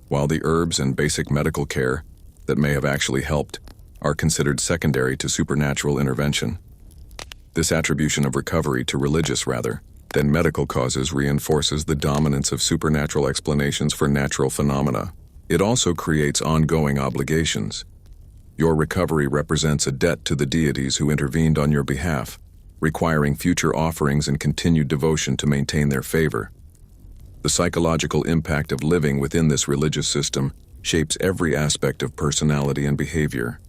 Speaker 1: while the herbs and basic medical care that may have actually helped are considered secondary to supernatural intervention. This attribution of recovery to religious rather than medical causes reinforces the dominance of supernatural explanations for natural phenomena. It also creates ongoing obligations. Your recovery represents a debt to the deities who intervened on your behalf, requiring future offerings and continued devotion to maintain their favor. The psychological impact of living within this religious system shapes every aspect of personality and behavior.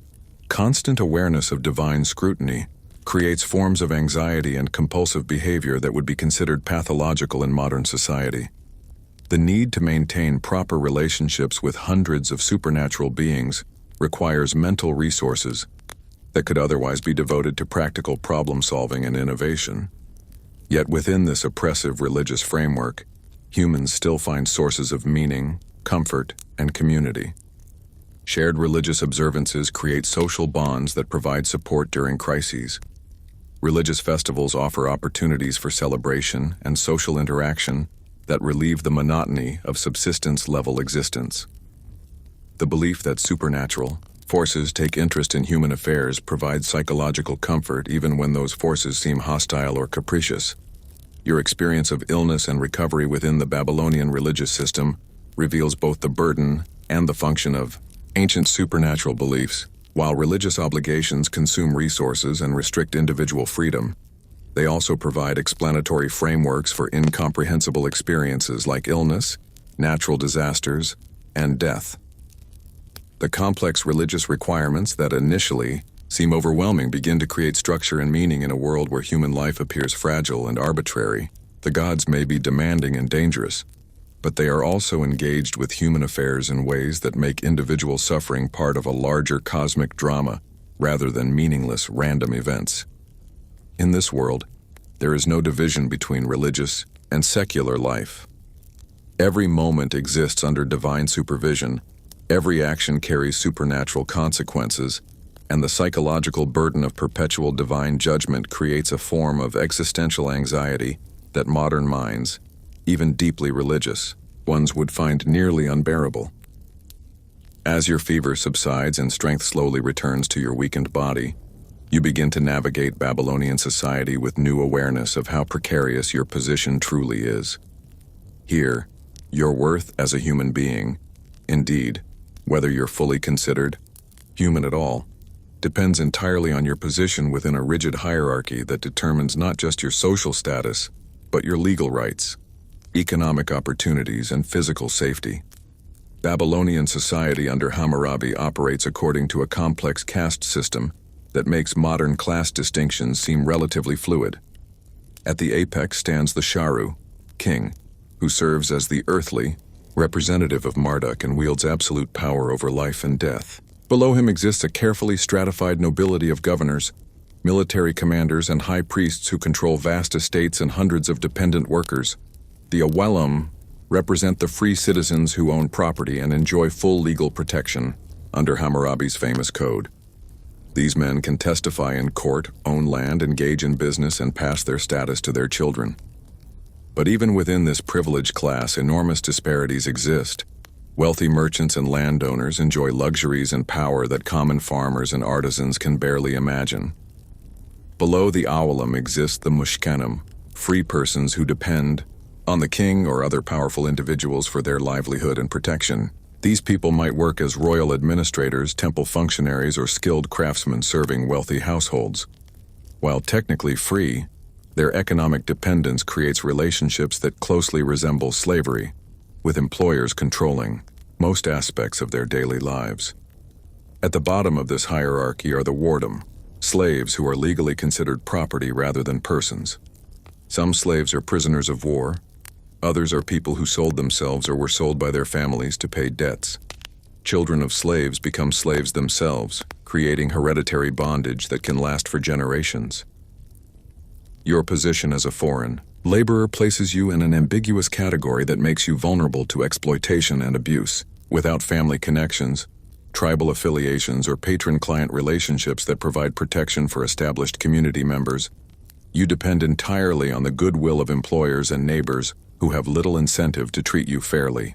Speaker 1: Constant awareness of divine scrutiny creates forms of anxiety and compulsive behavior that would be considered pathological in modern society. The need to maintain proper relationships with hundreds of supernatural beings requires mental resources that could otherwise be devoted to practical problem-solving and innovation. Yet within this oppressive religious framework, humans still find sources of meaning, comfort, and community. Shared religious observances create social bonds that provide support during crises. Religious festivals offer opportunities for celebration and social interaction that relieve the monotony of subsistence-level existence. The belief that supernatural forces take interest in human affairs provides psychological comfort even when those forces seem hostile or capricious. Your experience of illness and recovery within the Babylonian religious system reveals both the burden and the function of ancient supernatural beliefs. While religious obligations consume resources and restrict individual freedom, they also provide explanatory frameworks for incomprehensible experiences like illness, natural disasters, and death. The complex religious requirements that initially seem overwhelming begin to create structure and meaning in a world where human life appears fragile and arbitrary. The gods may be demanding and dangerous, but they are also engaged with human affairs in ways that make individual suffering part of a larger cosmic drama rather than meaningless random events. In this world, there is no division between religious and secular life. Every moment exists under divine supervision, every action carries supernatural consequences, and the psychological burden of perpetual divine judgment creates a form of existential anxiety that modern minds, even deeply religious ones, would find nearly unbearable. As your fever subsides and strength slowly returns to your weakened body, you begin to navigate Babylonian society with new awareness of how precarious your position truly is. Here, your worth as a human being, indeed, whether you're fully considered human at all, depends entirely on your position within a rigid hierarchy that determines not just your social status, but your legal rights, economic opportunities, and physical safety. Babylonian society under Hammurabi operates according to a complex caste system that makes modern class distinctions seem relatively fluid. At the apex stands the Sharu, king, who serves as the earthly representative of Marduk and wields absolute power over life and death. Below him exists a carefully stratified nobility of governors, military commanders, and high priests who control vast estates and hundreds of dependent workers. The Awelum represent the free citizens who own property and enjoy full legal protection under Hammurabi's famous code. These men can testify in court, own land, engage in business, and pass their status to their children. But even within this privileged class, enormous disparities exist. Wealthy merchants and landowners enjoy luxuries and power that common farmers and artisans can barely imagine. Below the Awelum exist the Mushkanim, free persons who depend on the king or other powerful individuals for their livelihood and protection. These people might work as royal administrators, temple functionaries, or skilled craftsmen serving wealthy households. While technically free, their economic dependence creates relationships that closely resemble slavery, with employers controlling most aspects of their daily lives. At the bottom of this hierarchy are the wardum, slaves who are legally considered property rather than persons. Some slaves are prisoners of war. Others are people who sold themselves or were sold by their families to pay debts. Children of slaves become slaves themselves, creating hereditary bondage that can last for generations. Your position as a foreign laborer places you in an ambiguous category that makes you vulnerable to exploitation and abuse. Without family connections, tribal affiliations, or patron-client relationships that provide protection for established community members, you depend entirely on the goodwill of employers and neighbors who have little incentive to treat you fairly.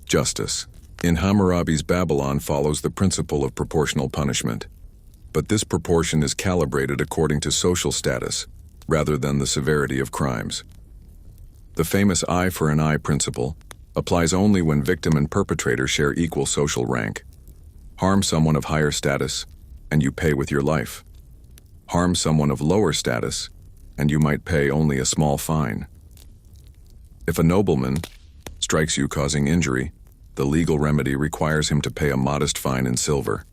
Speaker 1: Justice in Hammurabi's Babylon follows the principle of proportional punishment, but this proportion is calibrated according to social status rather than the severity of crimes. The famous eye for an eye principle applies only when victim and perpetrator share equal social rank. Harm someone of higher status, and you pay with your life. Harm someone of lower status, and you might pay only a small fine. If a nobleman strikes you causing injury, the legal remedy requires him to pay a modest fine in silver,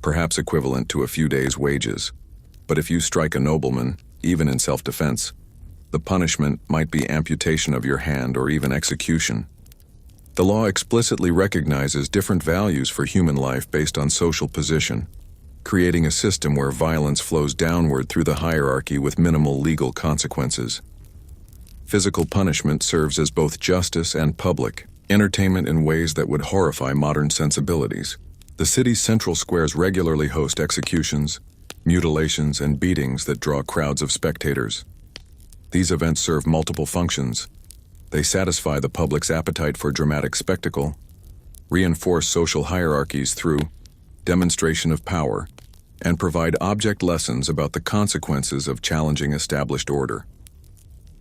Speaker 1: perhaps equivalent to a few days' wages. But if you strike a nobleman, even in self-defense, the punishment might be amputation of your hand or even execution. The law explicitly recognizes different values for human life based on social position, creating a system where violence flows downward through the hierarchy with minimal legal consequences. Physical punishment serves as both justice and public entertainment in ways that would horrify modern sensibilities. The city's central squares regularly host executions, mutilations, and beatings that draw crowds of spectators. These events serve multiple functions. They satisfy the public's appetite for dramatic spectacle, reinforce social hierarchies through demonstration of power, and provide object lessons about the consequences of challenging established order.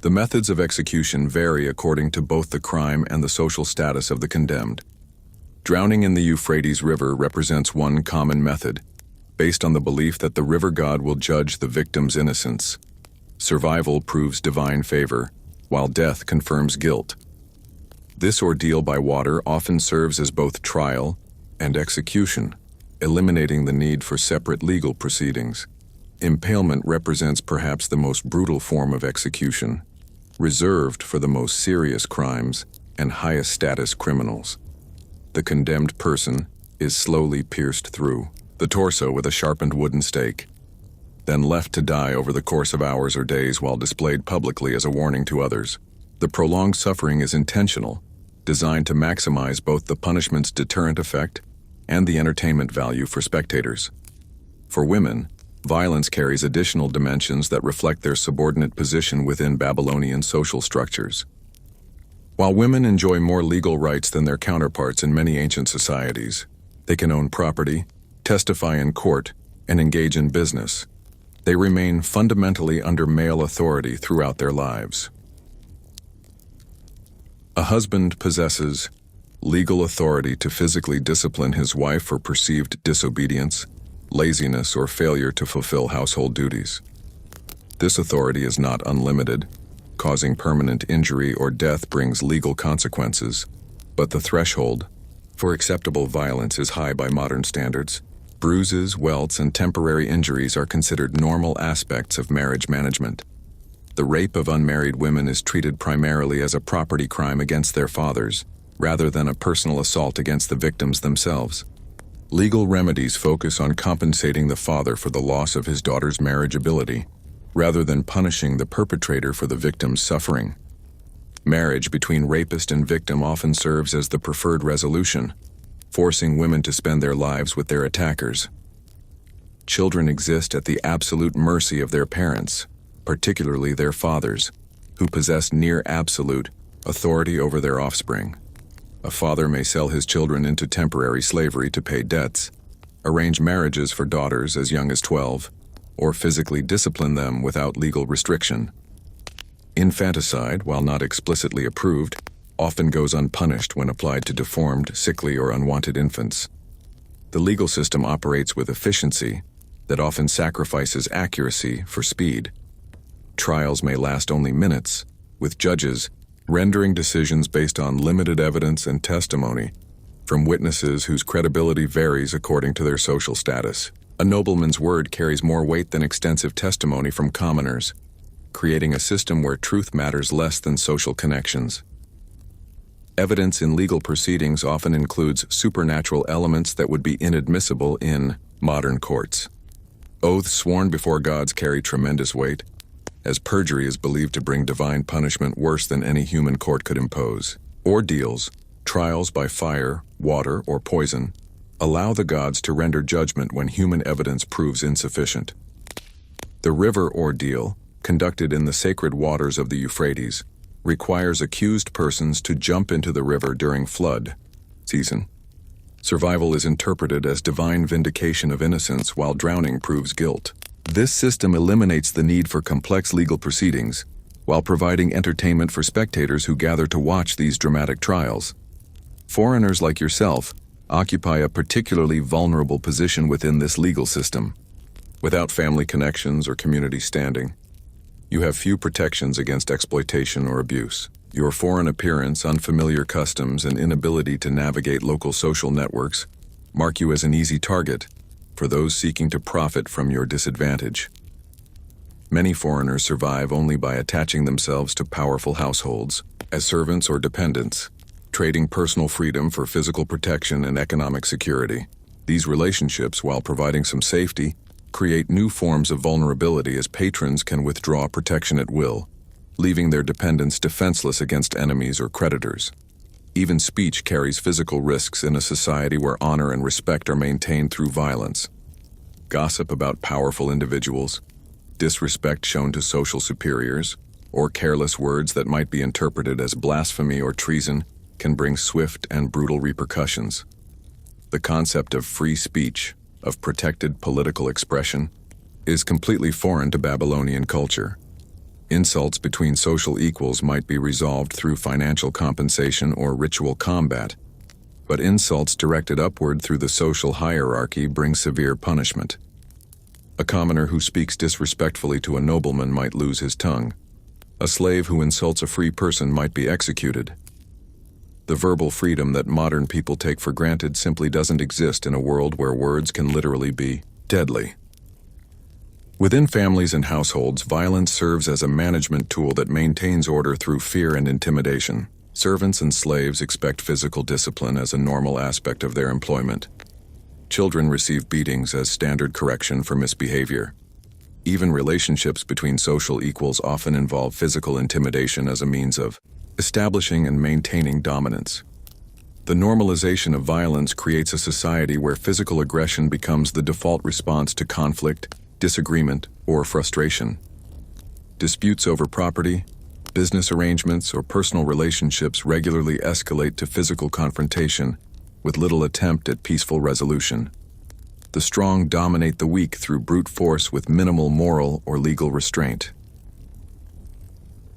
Speaker 1: The methods of execution vary according to both the crime and the social status of the condemned. Drowning in the Euphrates River represents one common method, based on the belief that the river god will judge the victim's innocence. Survival proves divine favor, while death confirms guilt. This ordeal by water often serves as both trial and execution, eliminating the need for separate legal proceedings. Impalement represents perhaps the most brutal form of execution, reserved for the most serious crimes and highest status criminals. The condemned person is slowly pierced through the torso with a sharpened wooden stake, then left to die over the course of hours or days while displayed publicly as a warning to others. The prolonged suffering is intentional, designed to maximize both the punishment's deterrent effect and the entertainment value for spectators. For women, violence carries additional dimensions that reflect their subordinate position within Babylonian social structures. While women enjoy more legal rights than their counterparts in many ancient societies, They can own property, testify in court, and engage in business. They remain fundamentally under male authority throughout their lives. A husband possesses legal authority to physically discipline his wife for perceived disobedience, laziness, or failure to fulfill household duties. This authority is not unlimited. Causing permanent injury or death brings legal consequences, but the threshold for acceptable violence is high by modern standards. Bruises, welts, and temporary injuries are considered normal aspects of marriage management. The rape of unmarried women is treated primarily as a property crime against their fathers, rather than a personal assault against the victims themselves. Legal remedies focus on compensating the father for the loss of his daughter's marriageability, rather than punishing the perpetrator for the victim's suffering. Marriage between rapist and victim often serves as the preferred resolution, forcing women to spend their lives with their attackers. Children exist at the absolute mercy of their parents, particularly their fathers, who possess near absolute authority over their offspring. A father may sell his children into temporary slavery to pay debts, arrange marriages for daughters as young as 12, or physically discipline them without legal restriction. Infanticide, while not explicitly approved, often goes unpunished when applied to deformed, sickly, or unwanted infants. The legal system operates with efficiency that often sacrifices accuracy for speed. Trials may last only minutes, with judges rendering decisions based on limited evidence and testimony from witnesses whose credibility varies according to their social status. A nobleman's word carries more weight than extensive testimony from commoners, creating a system where truth matters less than social connections. Evidence in legal proceedings often includes supernatural elements that would be inadmissible in modern courts. Oaths sworn before gods carry tremendous weight, as perjury is believed to bring divine punishment worse than any human court could impose. Ordeals, trials by fire, water, or poison, allow the gods to render judgment when human evidence proves insufficient. The river ordeal, conducted in the sacred waters of the Euphrates, requires accused persons to jump into the river during flood season. Survival is interpreted as divine vindication of innocence, while drowning proves guilt. This system eliminates the need for complex legal proceedings, while providing entertainment for spectators who gather to watch these dramatic trials. Foreigners like yourself occupy a particularly vulnerable position within this legal system. Without family connections or community standing, you have few protections against exploitation or abuse. Your foreign appearance, unfamiliar customs, and inability to navigate local social networks mark you as an easy target for those seeking to profit from your disadvantage. Many foreigners survive only by attaching themselves to powerful households as servants or dependents, trading personal freedom for physical protection and economic security. These relationships, while providing some safety, create new forms of vulnerability as patrons can withdraw protection at will, leaving their dependents defenseless against enemies or creditors. Even speech carries physical risks in a society where honor and respect are maintained through violence. Gossip about powerful individuals, disrespect shown to social superiors, or careless words that might be interpreted as blasphemy or treason can bring swift and brutal repercussions. The concept of free speech, of protected political expression, is completely foreign to Babylonian culture. Insults between social equals might be resolved through financial compensation or ritual combat, but insults directed upward through the social hierarchy bring severe punishment. A commoner who speaks disrespectfully to a nobleman might lose his tongue. A slave who insults a free person might be executed. The verbal freedom that modern people take for granted simply doesn't exist in a world where words can literally be deadly. Within families and households, violence serves as a management tool that maintains order through fear and intimidation. Servants and slaves expect physical discipline as a normal aspect of their employment. Children receive beatings as standard correction for misbehavior. Even relationships between social equals often involve physical intimidation as a means of establishing and maintaining dominance. The normalization of violence creates a society where physical aggression becomes the default response to conflict, disagreement, or frustration. Disputes over property, business arrangements, or personal relationships regularly escalate to physical confrontation, with little attempt at peaceful resolution. The strong dominate the weak through brute force with minimal moral or legal restraint.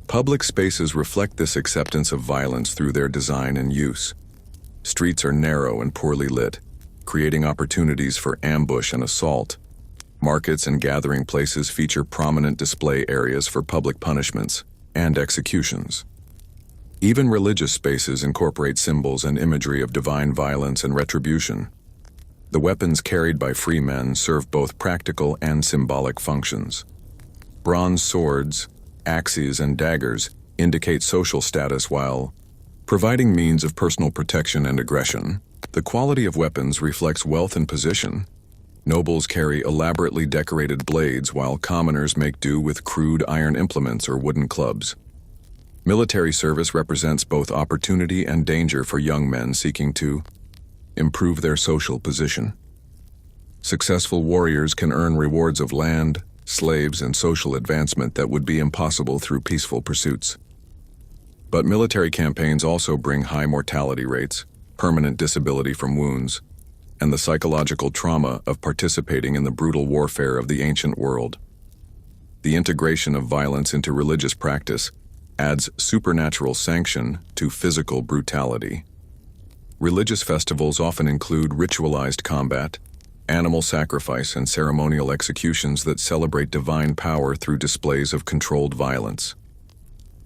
Speaker 1: Public spaces reflect this acceptance of violence through their design and use. Streets are narrow and poorly lit, creating opportunities for ambush and assault. Markets and gathering places feature prominent display areas for public punishments and executions. Even religious spaces incorporate symbols and imagery of divine violence and retribution. The weapons carried by free men serve both practical and symbolic functions. Bronze swords, axes, and daggers indicate social status while providing means of personal protection and aggression. The quality of weapons reflects wealth and position. Nobles carry elaborately decorated blades while commoners make do with crude iron implements or wooden clubs. Military service represents both opportunity and danger for young men seeking to improve their social position. Successful warriors can earn rewards of land, slaves, and social advancement that would be impossible through peaceful pursuits. But military campaigns also bring high mortality rates, permanent disability from wounds, and the psychological trauma of participating in the brutal warfare of the ancient world. The integration of violence into religious practice adds supernatural sanction to physical brutality. Religious festivals often include ritualized combat, animal sacrifice, and ceremonial executions that celebrate divine power through displays of controlled violence.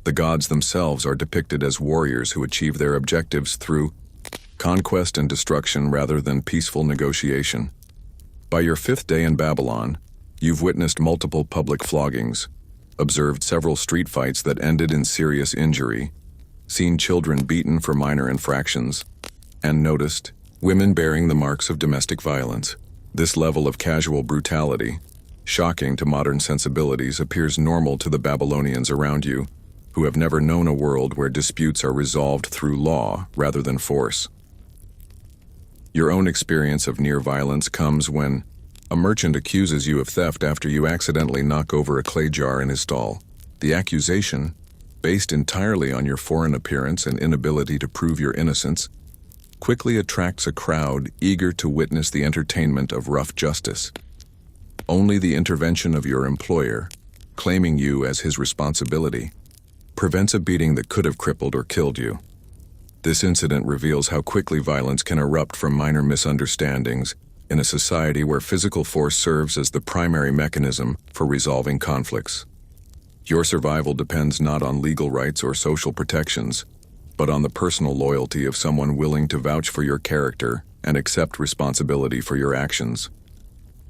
Speaker 1: The gods themselves are depicted as warriors who achieve their objectives through conquest and destruction rather than peaceful negotiation. By your 5th day in Babylon, you've witnessed multiple public floggings, observed several street fights that ended in serious injury, seen children beaten for minor infractions, and noticed women bearing the marks of domestic violence. This level of casual brutality, shocking to modern sensibilities, appears normal to the Babylonians around you, who have never known a world where disputes are resolved through law rather than force. Your own experience of near violence comes when a merchant accuses you of theft after you accidentally knock over a clay jar in his stall. The accusation, based entirely on your foreign appearance and inability to prove your innocence, quickly attracts a crowd eager to witness the entertainment of rough justice. Only the intervention of your employer, claiming you as his responsibility, prevents a beating that could have crippled or killed you. This incident reveals how quickly violence can erupt from minor misunderstandings in a society where physical force serves as the primary mechanism for resolving conflicts. Your survival depends not on legal rights or social protections, but on the personal loyalty of someone willing to vouch for your character and accept responsibility for your actions.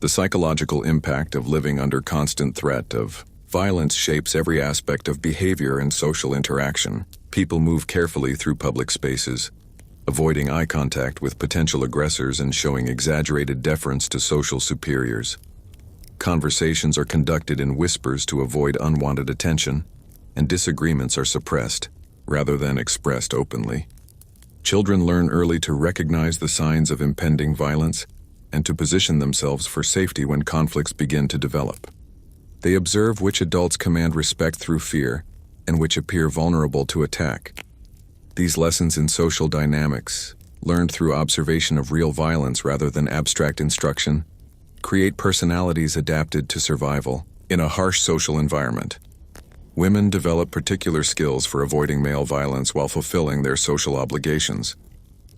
Speaker 1: The psychological impact of living under constant threat of violence shapes every aspect of behavior and social interaction. People move carefully through public spaces, avoiding eye contact with potential aggressors and showing exaggerated deference to social superiors. Conversations are conducted in whispers to avoid unwanted attention, and disagreements are suppressed rather than expressed openly. Children learn early to recognize the signs of impending violence and to position themselves for safety when conflicts begin to develop. They observe which adults command respect through fear and which appear vulnerable to attack. These lessons in social dynamics, learned through observation of real violence rather than abstract instruction, create personalities adapted to survival in a harsh social environment. Women develop particular skills for avoiding male violence while fulfilling their social obligations.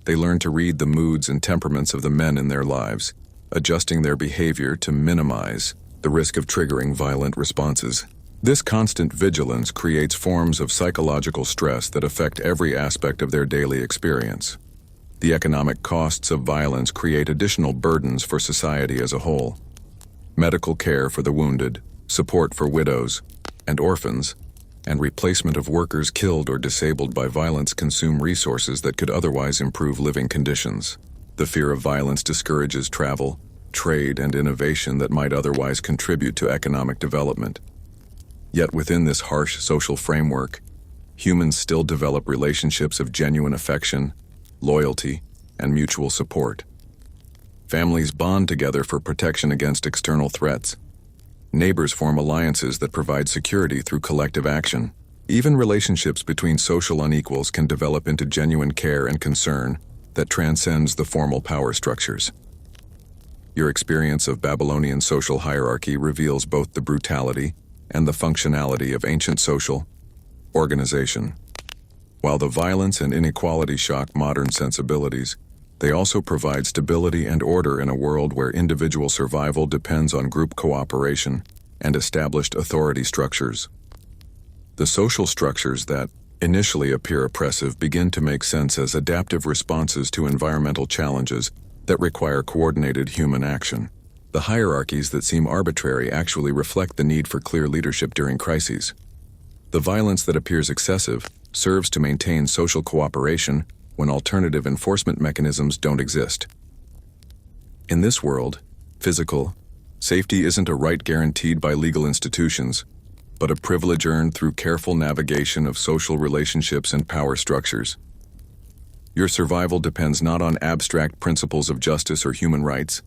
Speaker 1: They learn to read the moods and temperaments of the men in their lives, adjusting their behavior to minimize the risk of triggering violent responses. This constant vigilance creates forms of psychological stress that affect every aspect of their daily experience. The economic costs of violence create additional burdens for society as a whole. Medical care for the wounded, support for widows and orphans, and replacement of workers killed or disabled by violence consume resources that could otherwise improve living conditions. The fear of violence discourages travel, trade, and innovation that might otherwise contribute to economic development. Yet within this harsh social framework, humans still develop relationships of genuine affection, loyalty, and mutual support. Families bond together for protection against external threats. Neighbors form alliances that provide security through collective action. Even relationships between social unequals can develop into genuine care and concern that transcends the formal power structures. Your experience of Babylonian social hierarchy reveals both the brutality and the functionality of ancient social organization. While the violence and inequality shock modern sensibilities, they also provide stability and order in a world where individual survival depends on group cooperation and established authority structures. The social structures that initially appear oppressive begin to make sense as adaptive responses to environmental challenges that require coordinated human action. The hierarchies that seem arbitrary actually reflect the need for clear leadership during crises. The violence that appears excessive serves to maintain social cooperation when alternative enforcement mechanisms don't exist. In this world, physical safety isn't a right guaranteed by legal institutions, but a privilege earned through careful navigation of social relationships and power structures. Your survival depends not on abstract principles of justice or human rights,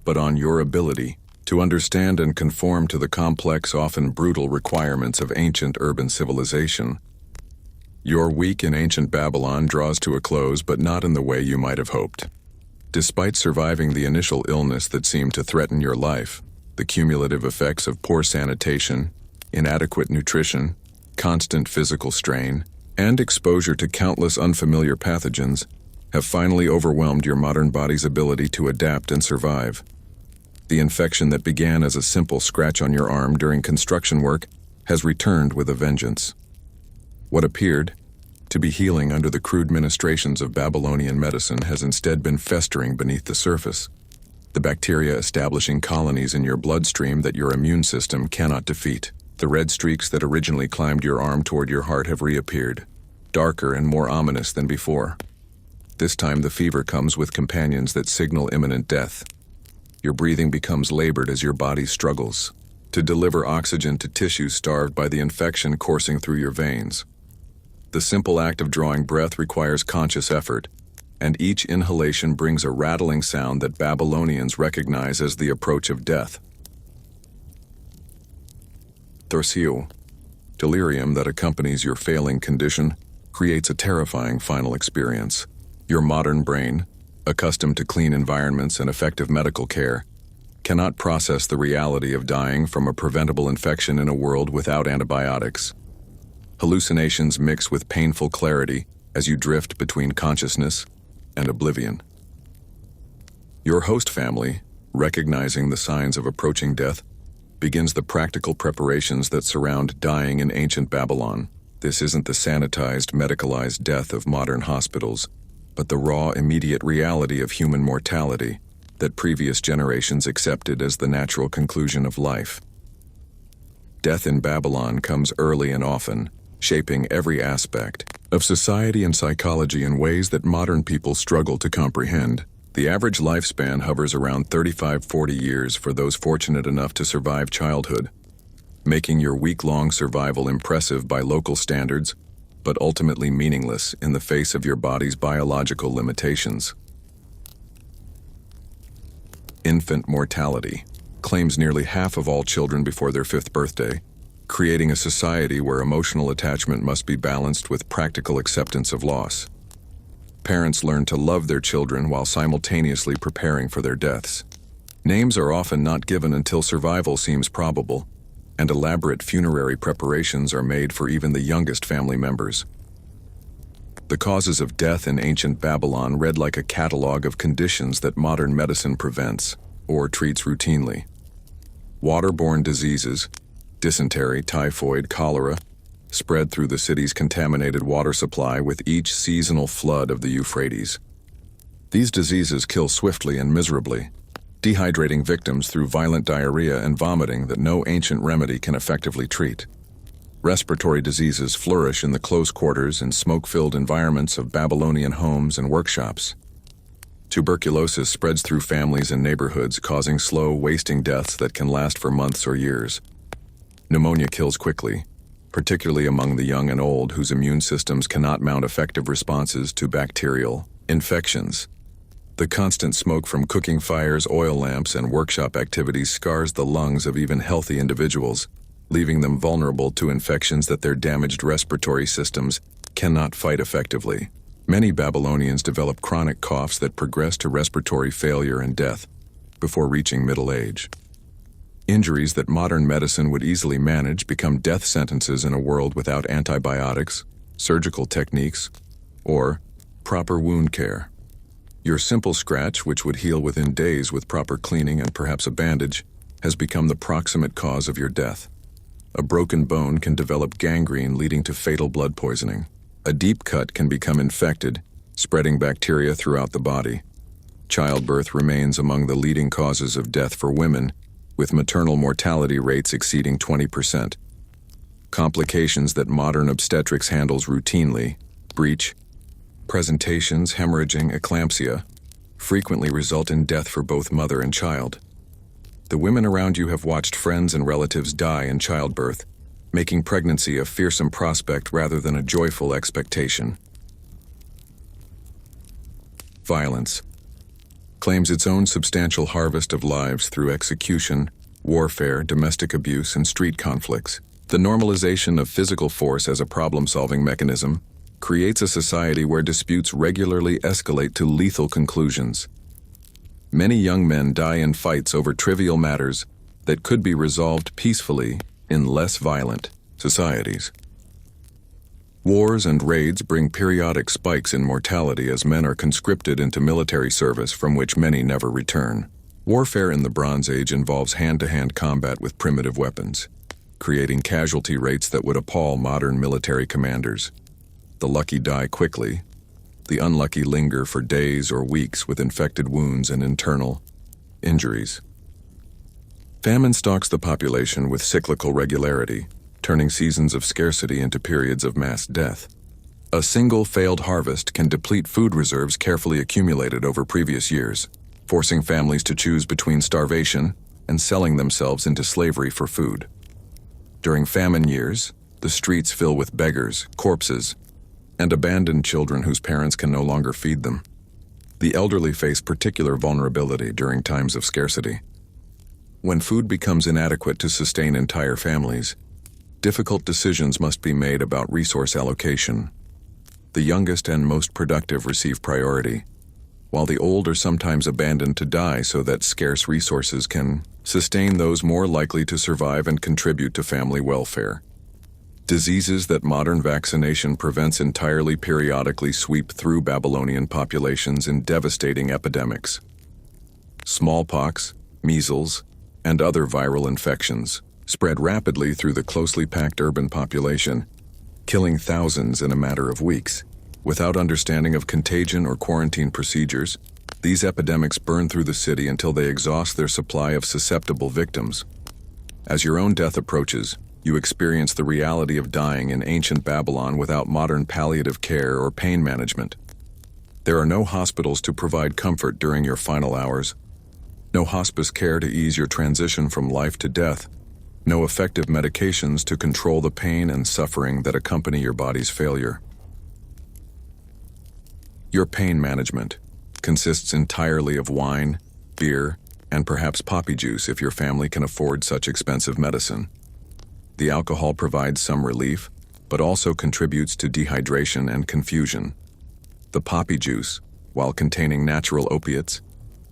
Speaker 1: but on your ability to understand and conform to the complex, often brutal requirements of ancient urban civilization. Your week in ancient Babylon draws to a close, but not in the way you might have hoped. Despite surviving the initial illness that seemed to threaten your life, the cumulative effects of poor sanitation, inadequate nutrition, constant physical strain, and exposure to countless unfamiliar pathogens have finally overwhelmed your modern body's ability to adapt and survive. The infection that began as a simple scratch on your arm during construction work has returned with a vengeance. What appeared to be healing under the crude ministrations of Babylonian medicine has instead been festering beneath the surface, the bacteria establishing colonies in your bloodstream that your immune system cannot defeat. The red streaks that originally climbed your arm toward your heart have reappeared, darker and more ominous than before. This time the fever comes with companions that signal imminent death. Your breathing becomes labored as your body struggles to deliver oxygen to tissues starved by the infection coursing through your veins. The simple act of drawing breath requires conscious effort, and each inhalation brings a rattling sound that Babylonians recognize as the approach of death. Thorsiu, delirium that accompanies your failing condition, creates a terrifying final experience. Your modern brain, accustomed to clean environments and effective medical care, cannot process the reality of dying from a preventable infection in a world without antibiotics. Hallucinations mix with painful clarity as you drift between consciousness and oblivion. Your host family, recognizing the signs of approaching death, begins the practical preparations that surround dying in ancient Babylon. This isn't the sanitized, medicalized death of modern hospitals, but the raw, immediate reality of human mortality that previous generations accepted as the natural conclusion of life. Death in Babylon comes early and often, shaping every aspect of society and psychology in ways that modern people struggle to comprehend. The average lifespan hovers around 35-40 years for those fortunate enough to survive childhood, making your week-long survival impressive by local standards, but ultimately meaningless in the face of your body's biological limitations. Infant mortality claims nearly half of all children before their 5th birthday, creating a society where emotional attachment must be balanced with practical acceptance of loss. Parents learn to love their children while simultaneously preparing for their deaths. Names are often not given until survival seems probable, and elaborate funerary preparations are made for even the youngest family members. The causes of death in ancient Babylon read like a catalog of conditions that modern medicine prevents or treats routinely. Waterborne diseases, dysentery, typhoid, cholera, spread through the city's contaminated water supply with each seasonal flood of the Euphrates. These diseases kill swiftly and miserably, dehydrating victims through violent diarrhea and vomiting that no ancient remedy can effectively treat. Respiratory diseases flourish in the close quarters and smoke-filled environments of Babylonian homes and workshops. Tuberculosis spreads through families and neighborhoods, causing slow, wasting deaths that can last for months or years. Pneumonia kills quickly, particularly among the young and old whose immune systems cannot mount effective responses to bacterial infections. The constant smoke from cooking fires, oil lamps, and workshop activities scars the lungs of even healthy individuals, leaving them vulnerable to infections that their damaged respiratory systems cannot fight effectively. Many Babylonians developed chronic coughs that progressed to respiratory failure and death before reaching middle age. Injuries that modern medicine would easily manage become death sentences in a world without antibiotics, surgical techniques, or proper wound care. Your simple scratch, which would heal within days with proper cleaning and perhaps a bandage, has become the proximate cause of your death. A broken bone can develop gangrene, leading to fatal blood poisoning. A deep cut can become infected, spreading bacteria throughout the body. Childbirth remains among the leading causes of death for women, with maternal mortality rates exceeding 20%. Complications that modern obstetrics handles routinely, breech, presentations, hemorrhaging, eclampsia, frequently result in death for both mother and child. The women around you have watched friends and relatives die in childbirth, making pregnancy a fearsome prospect rather than a joyful expectation. Violence claims its own substantial harvest of lives through execution, warfare, domestic abuse, and street conflicts. The normalization of physical force as a problem-solving mechanism creates a society where disputes regularly escalate to lethal conclusions. Many young men die in fights over trivial matters that could be resolved peacefully in less violent societies. Wars and raids bring periodic spikes in mortality as men are conscripted into military service from which many never return. Warfare in the Bronze Age involves hand-to-hand combat with primitive weapons, creating casualty rates that would appall modern military commanders. The lucky die quickly. The unlucky linger for days or weeks with infected wounds and internal injuries. Famine stalks the population with cyclical regularity, turning seasons of scarcity into periods of mass death. A single failed harvest can deplete food reserves carefully accumulated over previous years, forcing families to choose between starvation and selling themselves into slavery for food. During famine years, the streets fill with beggars, corpses, and abandoned children whose parents can no longer feed them. The elderly face particular vulnerability during times of scarcity. When food becomes inadequate to sustain entire families, difficult decisions must be made about resource allocation. The youngest and most productive receive priority, while the old are sometimes abandoned to die so that scarce resources can sustain those more likely to survive and contribute to family welfare. Diseases that modern vaccination prevents entirely periodically sweep through Babylonian populations in devastating epidemics. Smallpox, measles, and other viral infections spread rapidly through the closely packed urban population, killing thousands in a matter of weeks. Without understanding of contagion or quarantine procedures, these epidemics burn through the city until they exhaust their supply of susceptible victims. As your own death approaches, you experience the reality of dying in ancient Babylon without modern palliative care or pain management. There are no hospitals to provide comfort during your final hours, no hospice care to ease your transition from life to death, no effective medications to control the pain and suffering that accompany your body's failure. Your pain management consists entirely of wine, beer, and perhaps poppy juice if your family can afford such expensive medicine. The alcohol provides some relief, but also contributes to dehydration and confusion. The poppy juice, while containing natural opiates,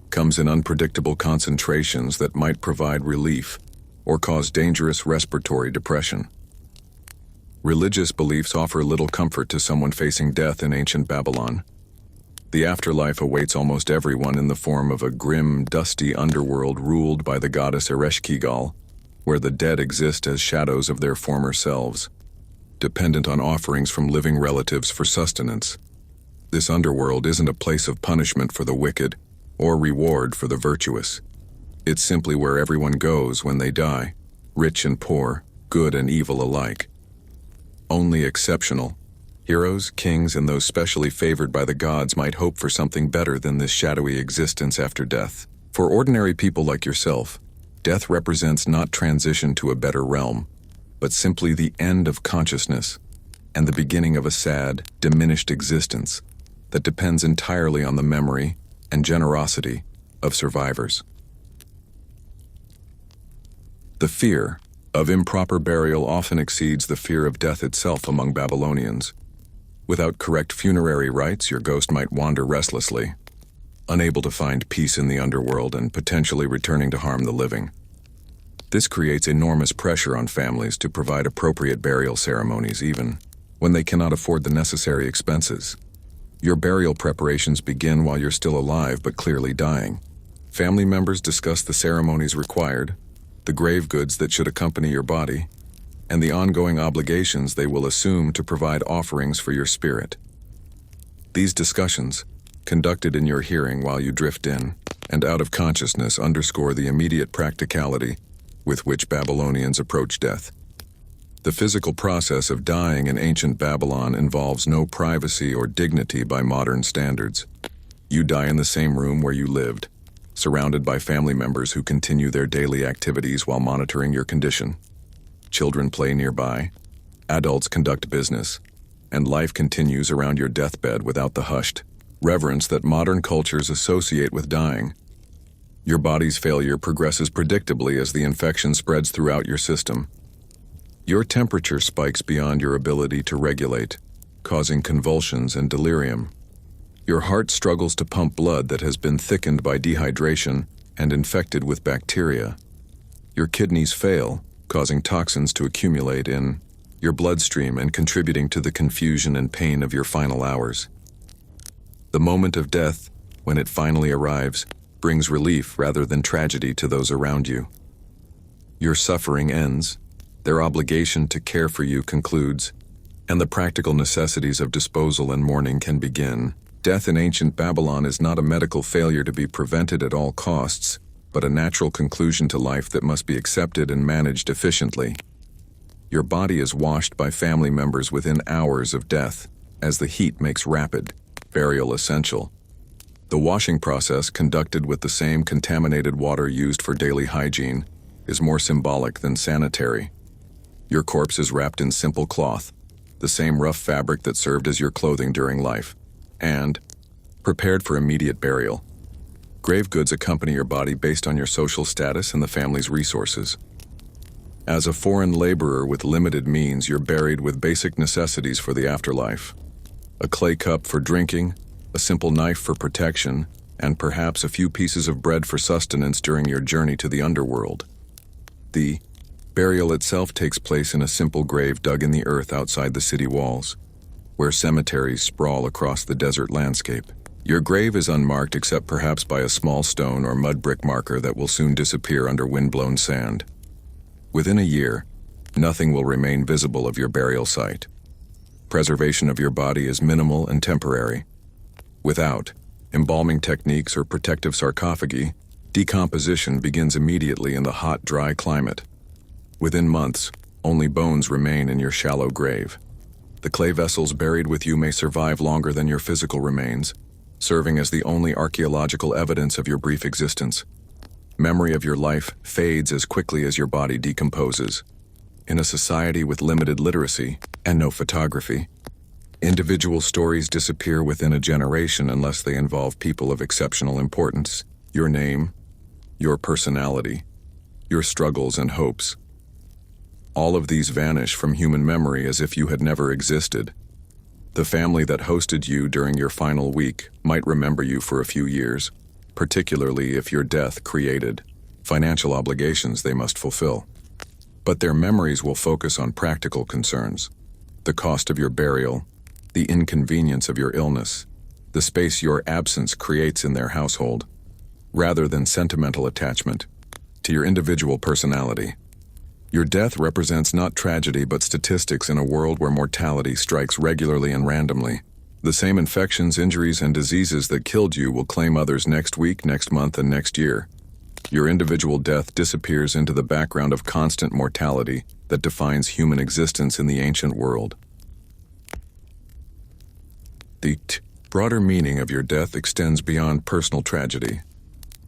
Speaker 1: comes in unpredictable concentrations that might provide relief or cause dangerous respiratory depression. Religious beliefs offer little comfort to someone facing death in ancient Babylon. The afterlife awaits almost everyone in the form of a grim, dusty underworld ruled by the goddess Ereshkigal, where the dead exist as shadows of their former selves, dependent on offerings from living relatives for sustenance. This underworld isn't a place of punishment for the wicked or reward for the virtuous. It's simply where everyone goes when they die, rich and poor, good and evil alike. Only exceptional heroes, kings, and those specially favored by the gods might hope for something better than this shadowy existence after death. For ordinary people like yourself, death represents not transition to a better realm, but simply the end of consciousness and the beginning of a sad, diminished existence that depends entirely on the memory and generosity of survivors. The fear of improper burial often exceeds the fear of death itself among Babylonians. Without correct funerary rites, your ghost might wander restlessly, unable to find peace in the underworld and potentially returning to harm the living. This creates enormous pressure on families to provide appropriate burial ceremonies even when they cannot afford the necessary expenses. Your burial preparations begin while you're still alive but clearly dying. Family members discuss the ceremonies required, the grave goods that should accompany your body, and the ongoing obligations they will assume to provide offerings for your spirit. These discussions, conducted in your hearing while you drift in and out of consciousness, underscore the immediate practicality with which Babylonians approach death. The physical process of dying in ancient Babylon involves no privacy or dignity by modern standards. You die in the same room where you lived, surrounded by family members who continue their daily activities while monitoring your condition. Children play nearby, adults conduct business, and life continues around your deathbed without the hushed reverence that modern cultures associate with dying. Your body's failure progresses predictably as the infection spreads throughout your system. Your temperature spikes beyond your ability to regulate, causing convulsions and delirium. Your heart struggles to pump blood that has been thickened by dehydration and infected with bacteria. Your kidneys fail, causing toxins to accumulate in your bloodstream and contributing to the confusion and pain of your final hours. The moment of death, when it finally arrives, brings relief rather than tragedy to those around you. Your suffering ends, their obligation to care for you concludes, and the practical necessities of disposal and mourning can begin. Death in ancient Babylon is not a medical failure to be prevented at all costs, but a natural conclusion to life that must be accepted and managed efficiently. Your body is washed by family members within hours of death, as the heat makes rapid burial essential. The washing process, conducted with the same contaminated water used for daily hygiene, is more symbolic than sanitary. Your corpse is wrapped in simple cloth, the same rough fabric that served as your clothing during life, and prepared for immediate burial. Grave goods accompany your body based on your social status and the family's resources. As a foreign laborer with limited means, you're buried with basic necessities for the afterlife: a clay cup for drinking, a simple knife for protection, and perhaps a few pieces of bread for sustenance during your journey to the underworld. The burial itself takes place in a simple grave dug in the earth outside the city walls, where cemeteries sprawl across the desert landscape. Your grave is unmarked except perhaps by a small stone or mud brick marker that will soon disappear under wind-blown sand. Within a year, nothing will remain visible of your burial site. Preservation of your body is minimal and temporary. Without embalming techniques or protective sarcophagi, decomposition begins immediately in the hot, dry climate. Within months, only bones remain in your shallow grave. The clay vessels buried with you may survive longer than your physical remains, serving as the only archaeological evidence of your brief existence. Memory of your life fades as quickly as your body decomposes. In a society with limited literacy and no photography, individual stories disappear within a generation unless they involve people of exceptional importance. Your name, your personality, your struggles and hopes. All of these vanish from human memory as if you had never existed. The family that hosted you during your final week might remember you for a few years, particularly if your death created financial obligations they must fulfill. But their memories will focus on practical concerns: the cost of your burial, the inconvenience of your illness, the space your absence creates in their household, rather than sentimental attachment to your individual personality. Your death represents not tragedy but statistics in a world where mortality strikes regularly and randomly. The same infections, injuries, and diseases that killed you will claim others next week, next month, and next year. Your individual death disappears into the background of constant mortality that defines human existence in the ancient world. The broader meaning of your death extends beyond personal tragedy.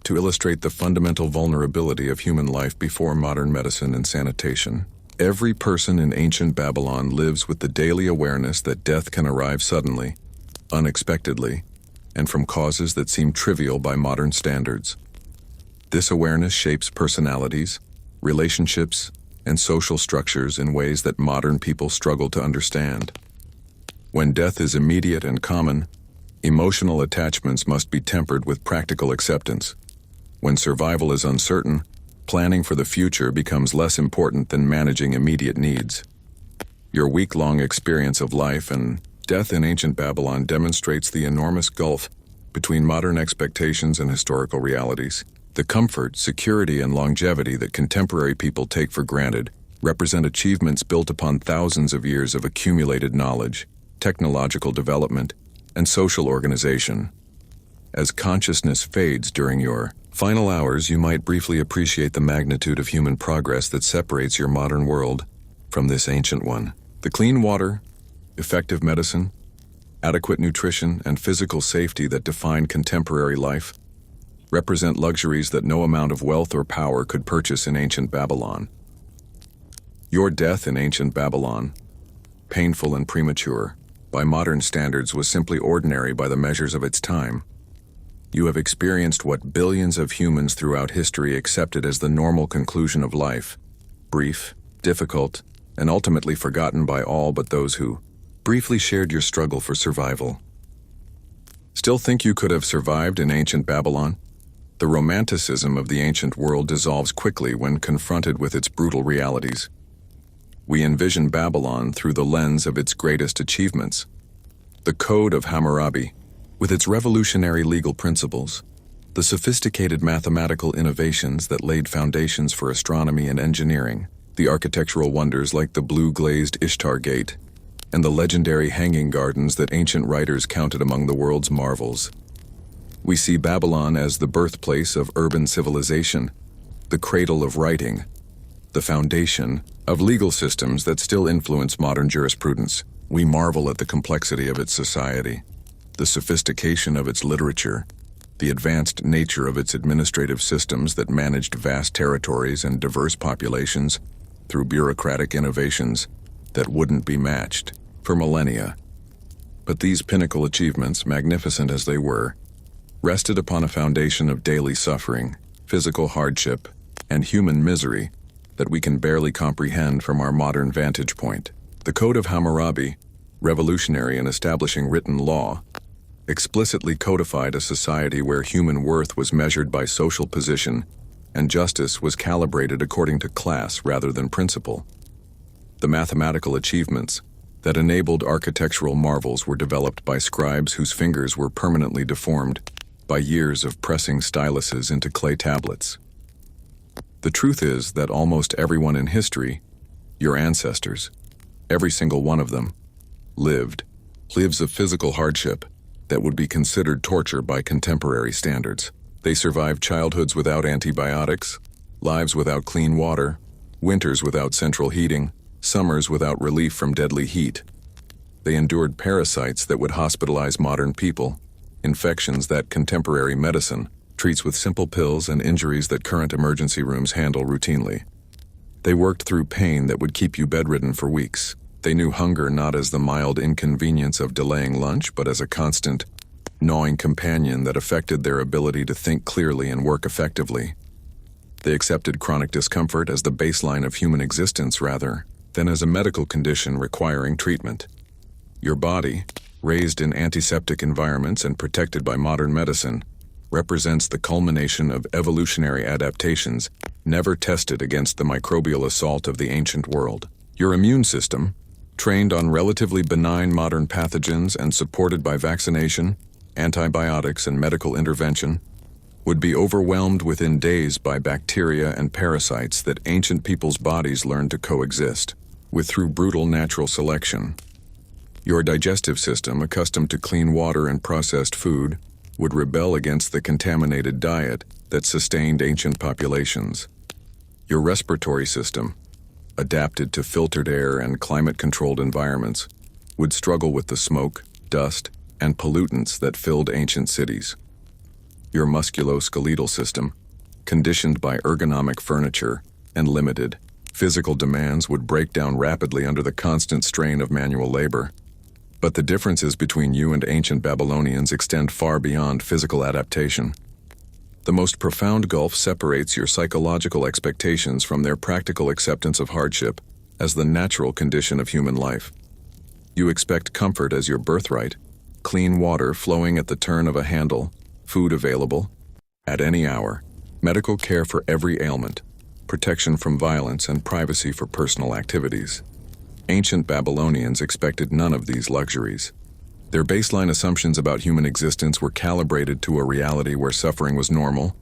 Speaker 1: To illustrate the fundamental vulnerability of human life before modern medicine and sanitation, every person in ancient Babylon lives with the daily awareness that death can arrive suddenly, unexpectedly, and from causes that seem trivial by modern standards. This awareness shapes personalities, relationships, and social structures in ways that modern people struggle to understand. When death is immediate and common, emotional attachments must be tempered with practical acceptance. When survival is uncertain, planning for the future becomes less important than managing immediate needs. Your week-long experience of life and death in ancient Babylon demonstrates the enormous gulf between modern expectations and historical realities. The comfort, security, and longevity that contemporary people take for granted represent achievements built upon thousands of years of accumulated knowledge, technological development, and social organization. As consciousness fades during your final hours, you might briefly appreciate the magnitude of human progress that separates your modern world from this ancient one. The clean water, effective medicine, adequate nutrition, and physical safety that define contemporary life represent luxuries that no amount of wealth or power could purchase in ancient Babylon. Your death in ancient Babylon, painful and premature, by modern standards was simply ordinary by the measures of its time. You have experienced what billions of humans throughout history accepted as the normal conclusion of life, brief, difficult, and ultimately forgotten by all but those who briefly shared your struggle for survival. Still think you could have survived in ancient Babylon? The romanticism of the ancient world dissolves quickly when confronted with its brutal realities. We envision Babylon through the lens of its greatest achievements. The Code of Hammurabi, with its revolutionary legal principles, the sophisticated mathematical innovations that laid foundations for astronomy and engineering, the architectural wonders like the blue-glazed Ishtar Gate, and the legendary hanging gardens that ancient writers counted among the world's marvels. We see Babylon as the birthplace of urban civilization, the cradle of writing, the foundation of legal systems that still influence modern jurisprudence. We marvel at the complexity of its society, the sophistication of its literature, the advanced nature of its administrative systems that managed vast territories and diverse populations through bureaucratic innovations that wouldn't be matched for millennia. But these pinnacle achievements, magnificent as they were, rested upon a foundation of daily suffering, physical hardship, and human misery that we can barely comprehend from our modern vantage point. The Code of Hammurabi, revolutionary in establishing written law, explicitly codified a society where human worth was measured by social position and justice was calibrated according to class rather than principle. The mathematical achievements that enabled architectural marvels were developed by scribes whose fingers were permanently deformed by years of pressing styluses into clay tablets. The truth is that almost everyone in history, your ancestors, every single one of them, lives a physical hardship that would be considered torture by contemporary standards. They survived childhoods without antibiotics, lives without clean water, winters without central heating, summers without relief from deadly heat. They endured parasites that would hospitalize modern people, infections that contemporary medicine treats with simple pills, and injuries that current emergency rooms handle routinely. They worked through pain that would keep you bedridden for weeks. They knew hunger not as the mild inconvenience of delaying lunch, but as a constant, gnawing companion that affected their ability to think clearly and work effectively. They accepted chronic discomfort as the baseline of human existence rather than as a medical condition requiring treatment. Your body, raised in antiseptic environments and protected by modern medicine, represents the culmination of evolutionary adaptations never tested against the microbial assault of the ancient world. Your immune system, trained on relatively benign modern pathogens and supported by vaccination, antibiotics, and medical intervention, would be overwhelmed within days by bacteria and parasites that ancient people's bodies learned to coexist with through brutal natural selection. Your digestive system, accustomed to clean water and processed food, would rebel against the contaminated diet that sustained ancient populations. Your respiratory system, adapted to filtered air and climate-controlled environments, would struggle with the smoke, dust, and pollutants that filled ancient cities. Your musculoskeletal system, conditioned by ergonomic furniture and limited physical demands, would break down rapidly under the constant strain of manual labor. But the differences between you and ancient Babylonians extend far beyond physical adaptation. The most profound gulf separates your psychological expectations from their practical acceptance of hardship as the natural condition of human life. You expect comfort as your birthright, clean water flowing at the turn of a handle, food available at any hour, medical care for every ailment, protection from violence, and privacy for personal activities. Ancient Babylonians expected none of these luxuries. Their baseline assumptions about human existence were calibrated to a reality where suffering was normal,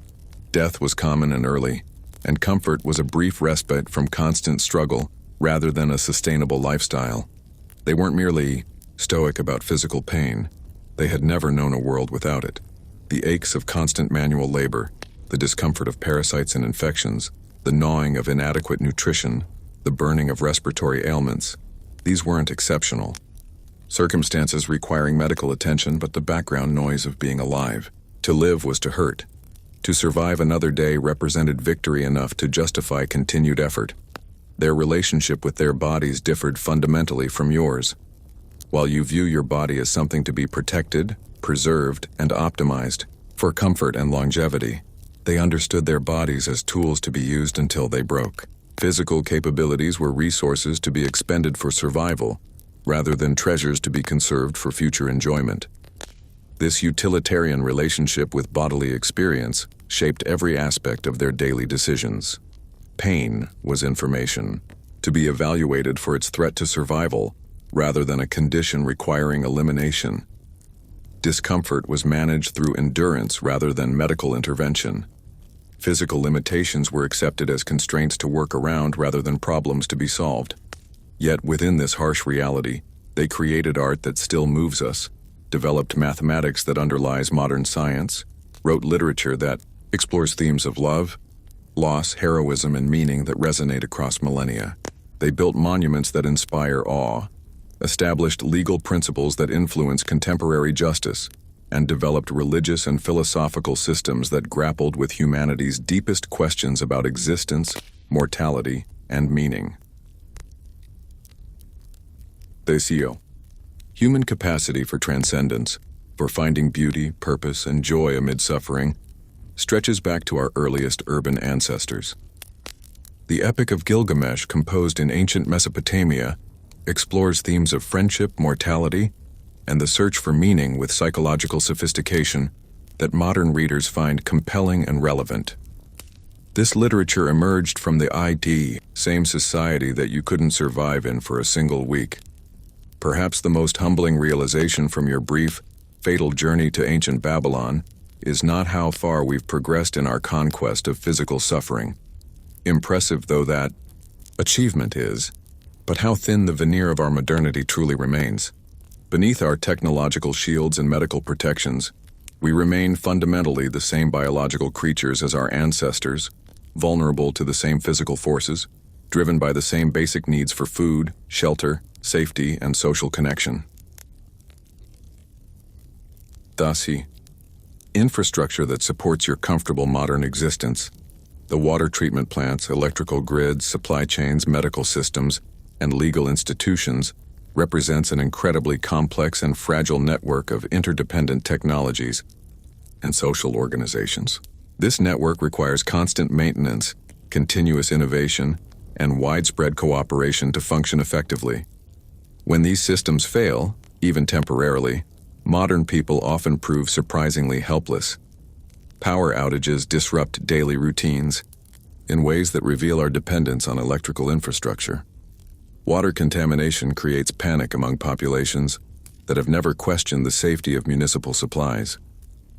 Speaker 1: death was common and early, and comfort was a brief respite from constant struggle rather than a sustainable lifestyle. They weren't merely stoic about physical pain. They had never known a world without it. The aches of constant manual labor, the discomfort of parasites and infections, the gnawing of inadequate nutrition, the burning of respiratory ailments, these weren't exceptional. Circumstances requiring medical attention, but the background noise of being alive. To live was to hurt. To survive another day represented victory enough to justify continued effort. Their relationship with their bodies differed fundamentally from yours. While you view your body as something to be protected, preserved, and optimized for comfort and longevity, they understood their bodies as tools to be used until they broke. Physical capabilities were resources to be expended for survival, rather than treasures to be conserved for future enjoyment. This utilitarian relationship with bodily experience shaped every aspect of their daily decisions. Pain was information, to be evaluated for its threat to survival, rather than a condition requiring elimination. Discomfort was managed through endurance rather than medical intervention. Physical limitations were accepted as constraints to work around rather than problems to be solved. Yet within this harsh reality, they created art that still moves us, developed mathematics that underlies modern science, wrote literature that explores themes of love, loss, heroism, and meaning that resonate across millennia. They built monuments that inspire awe, established legal principles that influence contemporary justice, and developed religious and philosophical systems that grappled with humanity's deepest questions about existence, mortality, and meaning. Deseo. Human capacity for transcendence, for finding beauty, purpose, and joy amid suffering, stretches back to our earliest urban ancestors. The Epic of Gilgamesh, composed in ancient Mesopotamia, explores themes of friendship, mortality, and the search for meaning with psychological sophistication that modern readers find compelling and relevant. This literature emerged from the same society that you couldn't survive in for a single week. Perhaps the most humbling realization from your brief, fatal journey to ancient Babylon is not how far we've progressed in our conquest of physical suffering. Impressive though that achievement is, but how thin the veneer of our modernity truly remains. Beneath our technological shields and medical protections, we remain fundamentally the same biological creatures as our ancestors, vulnerable to the same physical forces, driven by the same basic needs for food, shelter, safety, and social connection. Dasi. Infrastructure that supports your comfortable modern existence. The water treatment plants, electrical grids, supply chains, medical systems, and legal institutions represents an incredibly complex and fragile network of interdependent technologies and social organizations. This network requires constant maintenance, continuous innovation, and widespread cooperation to function effectively. When these systems fail, even temporarily, modern people often prove surprisingly helpless. Power outages disrupt daily routines in ways that reveal our dependence on electrical infrastructure. Water contamination creates panic among populations that have never questioned the safety of municipal supplies.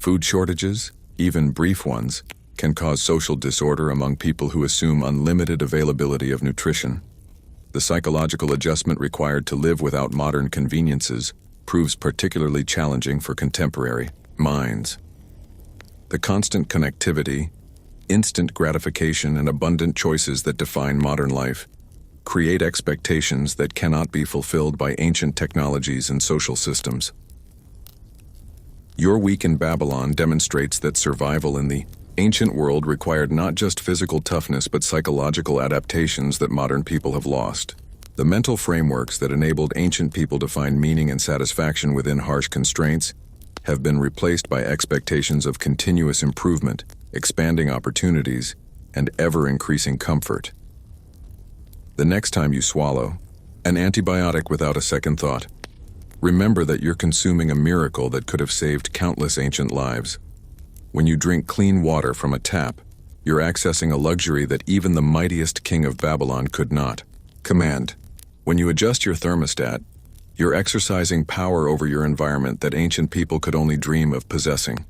Speaker 1: Food shortages, even brief ones, can cause social disorder among people who assume unlimited availability of nutrition. The psychological adjustment required to live without modern conveniences proves particularly challenging for contemporary minds. The constant connectivity, instant gratification, and abundant choices that define modern life create expectations that cannot be fulfilled by ancient technologies and social systems. Your week in Babylon demonstrates that survival in the ancient world required not just physical toughness but psychological adaptations that modern people have lost. The mental frameworks that enabled ancient people to find meaning and satisfaction within harsh constraints have been replaced by expectations of continuous improvement, expanding opportunities, and ever-increasing comfort. The next time you swallow an antibiotic without a second thought, Remember that you're consuming a miracle that could have saved countless ancient lives. When you drink clean water from a tap, you're accessing a luxury that even the mightiest king of Babylon could not command. When you adjust your thermostat, you're exercising power over your environment that ancient people could only dream of possessing.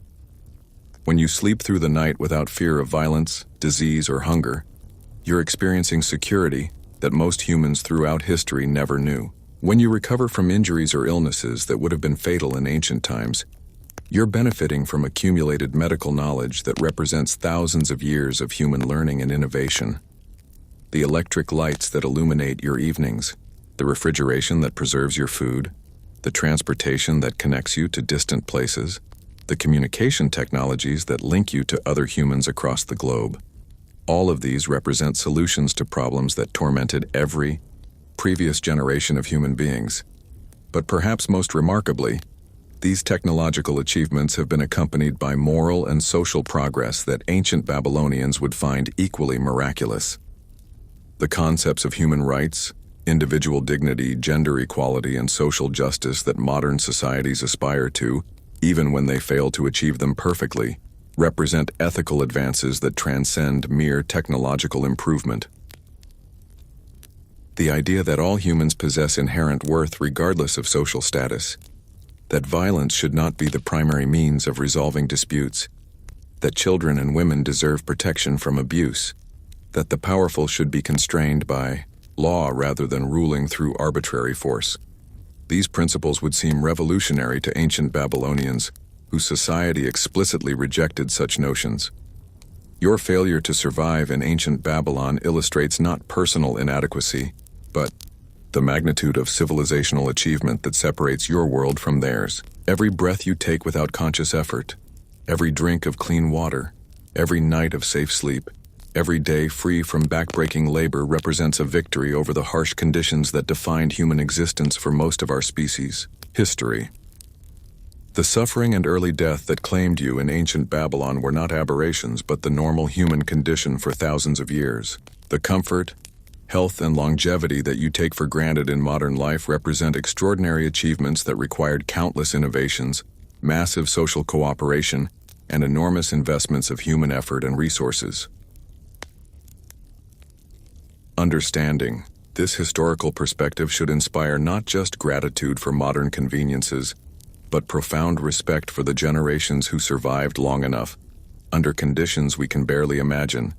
Speaker 1: When you sleep through the night without fear of violence, disease, or hunger, you're experiencing security that most humans throughout history never knew. When you recover from injuries or illnesses that would have been fatal in ancient times, you're benefiting from accumulated medical knowledge that represents thousands of years of human learning and innovation. The electric lights that illuminate your evenings, the refrigeration that preserves your food, the transportation that connects you to distant places, the communication technologies that link you to other humans across the globe. All of these represent solutions to problems that tormented every previous generation of human beings. But perhaps most remarkably, these technological achievements have been accompanied by moral and social progress that ancient Babylonians would find equally miraculous. The concepts of human rights, individual dignity, gender equality, and social justice that modern societies aspire to, even when they fail to achieve them perfectly, represent ethical advances that transcend mere technological improvement. The idea that all humans possess inherent worth regardless of social status, that violence should not be the primary means of resolving disputes, that children and women deserve protection from abuse, that the powerful should be constrained by law rather than ruling through arbitrary force. These principles would seem revolutionary to ancient Babylonians, whose society explicitly rejected such notions. Your failure to survive in ancient Babylon illustrates not personal inadequacy, but the magnitude of civilizational achievement that separates your world from theirs. Every breath you take without conscious effort, every drink of clean water, every night of safe sleep, every day free from backbreaking labor represents a victory over the harsh conditions that defined human existence for most of our species. History. The suffering and early death that claimed you in ancient Babylon were not aberrations but the normal human condition for thousands of years. The comfort, health, and longevity that you take for granted in modern life represent extraordinary achievements that required countless innovations, massive social cooperation, and enormous investments of human effort and resources. Understanding this historical perspective should inspire not just gratitude for modern conveniences, but profound respect for the generations who survived long enough, under conditions we can barely imagine,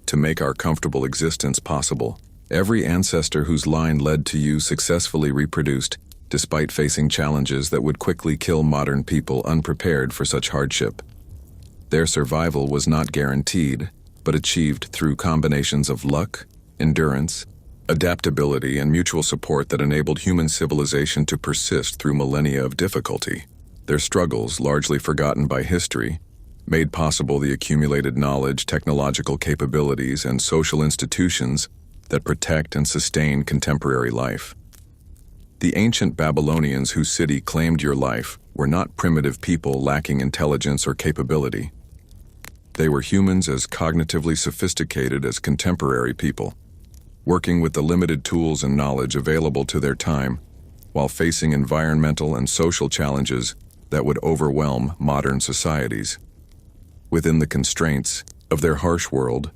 Speaker 1: to make our comfortable existence possible. Every ancestor whose line led to you successfully reproduced, despite facing challenges that would quickly kill modern people unprepared for such hardship. Their survival was not guaranteed, but achieved through combinations of luck, endurance, adaptability, and mutual support that enabled human civilization to persist through millennia of difficulty. Their struggles, largely forgotten by history, made possible the accumulated knowledge, technological capabilities, and social institutions that protect and sustain contemporary life. The ancient Babylonians whose city claimed your life were not primitive people lacking intelligence or capability. They were humans as cognitively sophisticated as contemporary people, working with the limited tools and knowledge available to their time, while facing environmental and social challenges that would overwhelm modern societies. Within the constraints of their harsh world,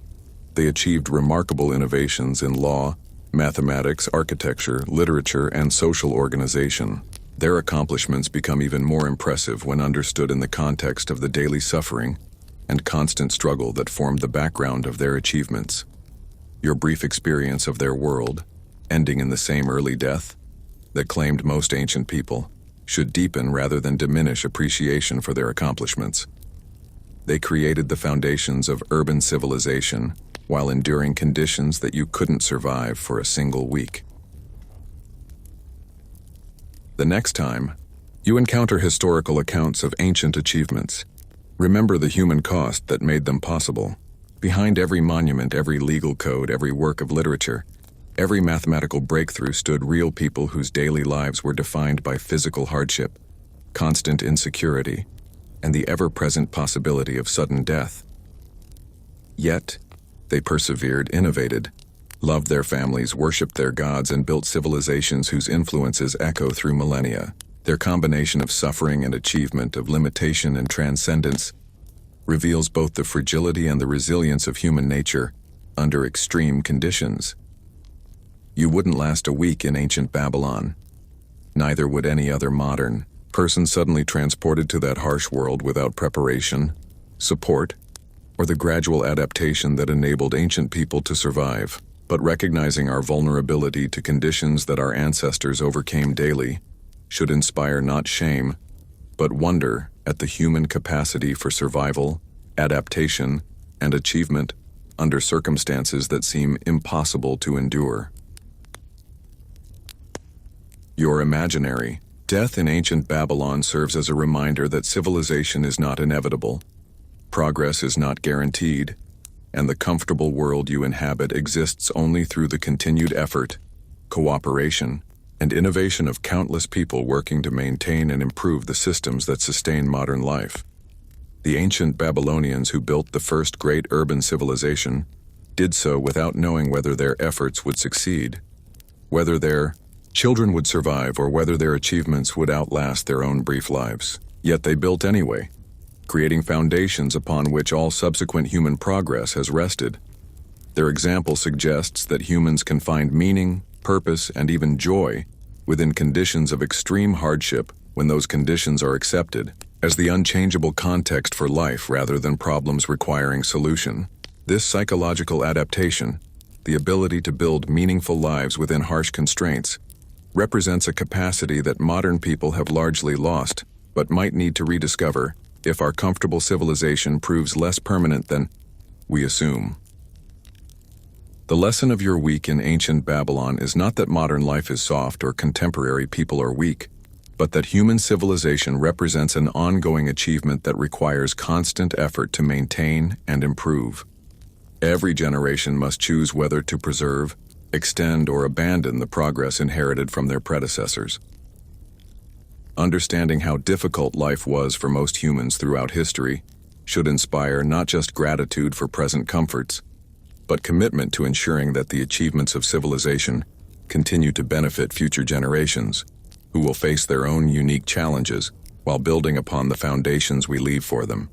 Speaker 1: they achieved remarkable innovations in law, mathematics, architecture, literature, and social organization. Their accomplishments become even more impressive when understood in the context of the daily suffering and constant struggle that formed the background of their achievements. Your brief experience of their world, ending in the same early death that claimed most ancient people, should deepen rather than diminish appreciation for their accomplishments. They created the foundations of urban civilization while enduring conditions that you couldn't survive for a single week. The next time you encounter historical accounts of ancient achievements, remember the human cost that made them possible. Behind every monument, every legal code, every work of literature, every mathematical breakthrough stood real people whose daily lives were defined by physical hardship, constant insecurity, and the ever-present possibility of sudden death. Yet, they persevered, innovated, loved their families, worshipped their gods, and built civilizations whose influences echo through millennia. Their combination of suffering and achievement, of limitation and transcendence, reveals both the fragility and the resilience of human nature under extreme conditions. You wouldn't last a week in ancient Babylon. Neither would any other modern person suddenly transported to that harsh world without preparation, support, or the gradual adaptation that enabled ancient people to survive. But recognizing our vulnerability to conditions that our ancestors overcame daily should inspire not shame, but wonder at the human capacity for survival, adaptation, and achievement under circumstances that seem impossible to endure. Your imaginary death in ancient Babylon serves as a reminder that civilization is not inevitable, progress is not guaranteed, and the comfortable world you inhabit exists only through the continued effort, cooperation, and innovation of countless people working to maintain and improve the systems that sustain modern life. The ancient Babylonians who built the first great urban civilization did so without knowing whether their efforts would succeed, whether their children would survive, or whether their achievements would outlast their own brief lives. Yet they built anyway, creating foundations upon which all subsequent human progress has rested. Their example suggests that humans can find meaning, purpose, and even joy within conditions of extreme hardship when those conditions are accepted as the unchangeable context for life rather than problems requiring solution. This psychological adaptation, the ability to build meaningful lives within harsh constraints, represents a capacity that modern people have largely lost, but might need to rediscover if our comfortable civilization proves less permanent than we assume. The lesson of your week in ancient Babylon is not that modern life is soft or contemporary people are weak, but that human civilization represents an ongoing achievement that requires constant effort to maintain and improve. Every generation must choose whether to preserve, extend, or abandon the progress inherited from their predecessors. Understanding how difficult life was for most humans throughout history should inspire not just gratitude for present comforts, but commitment to ensuring that the achievements of civilization continue to benefit future generations, who will face their own unique challenges while building upon the foundations we leave for them.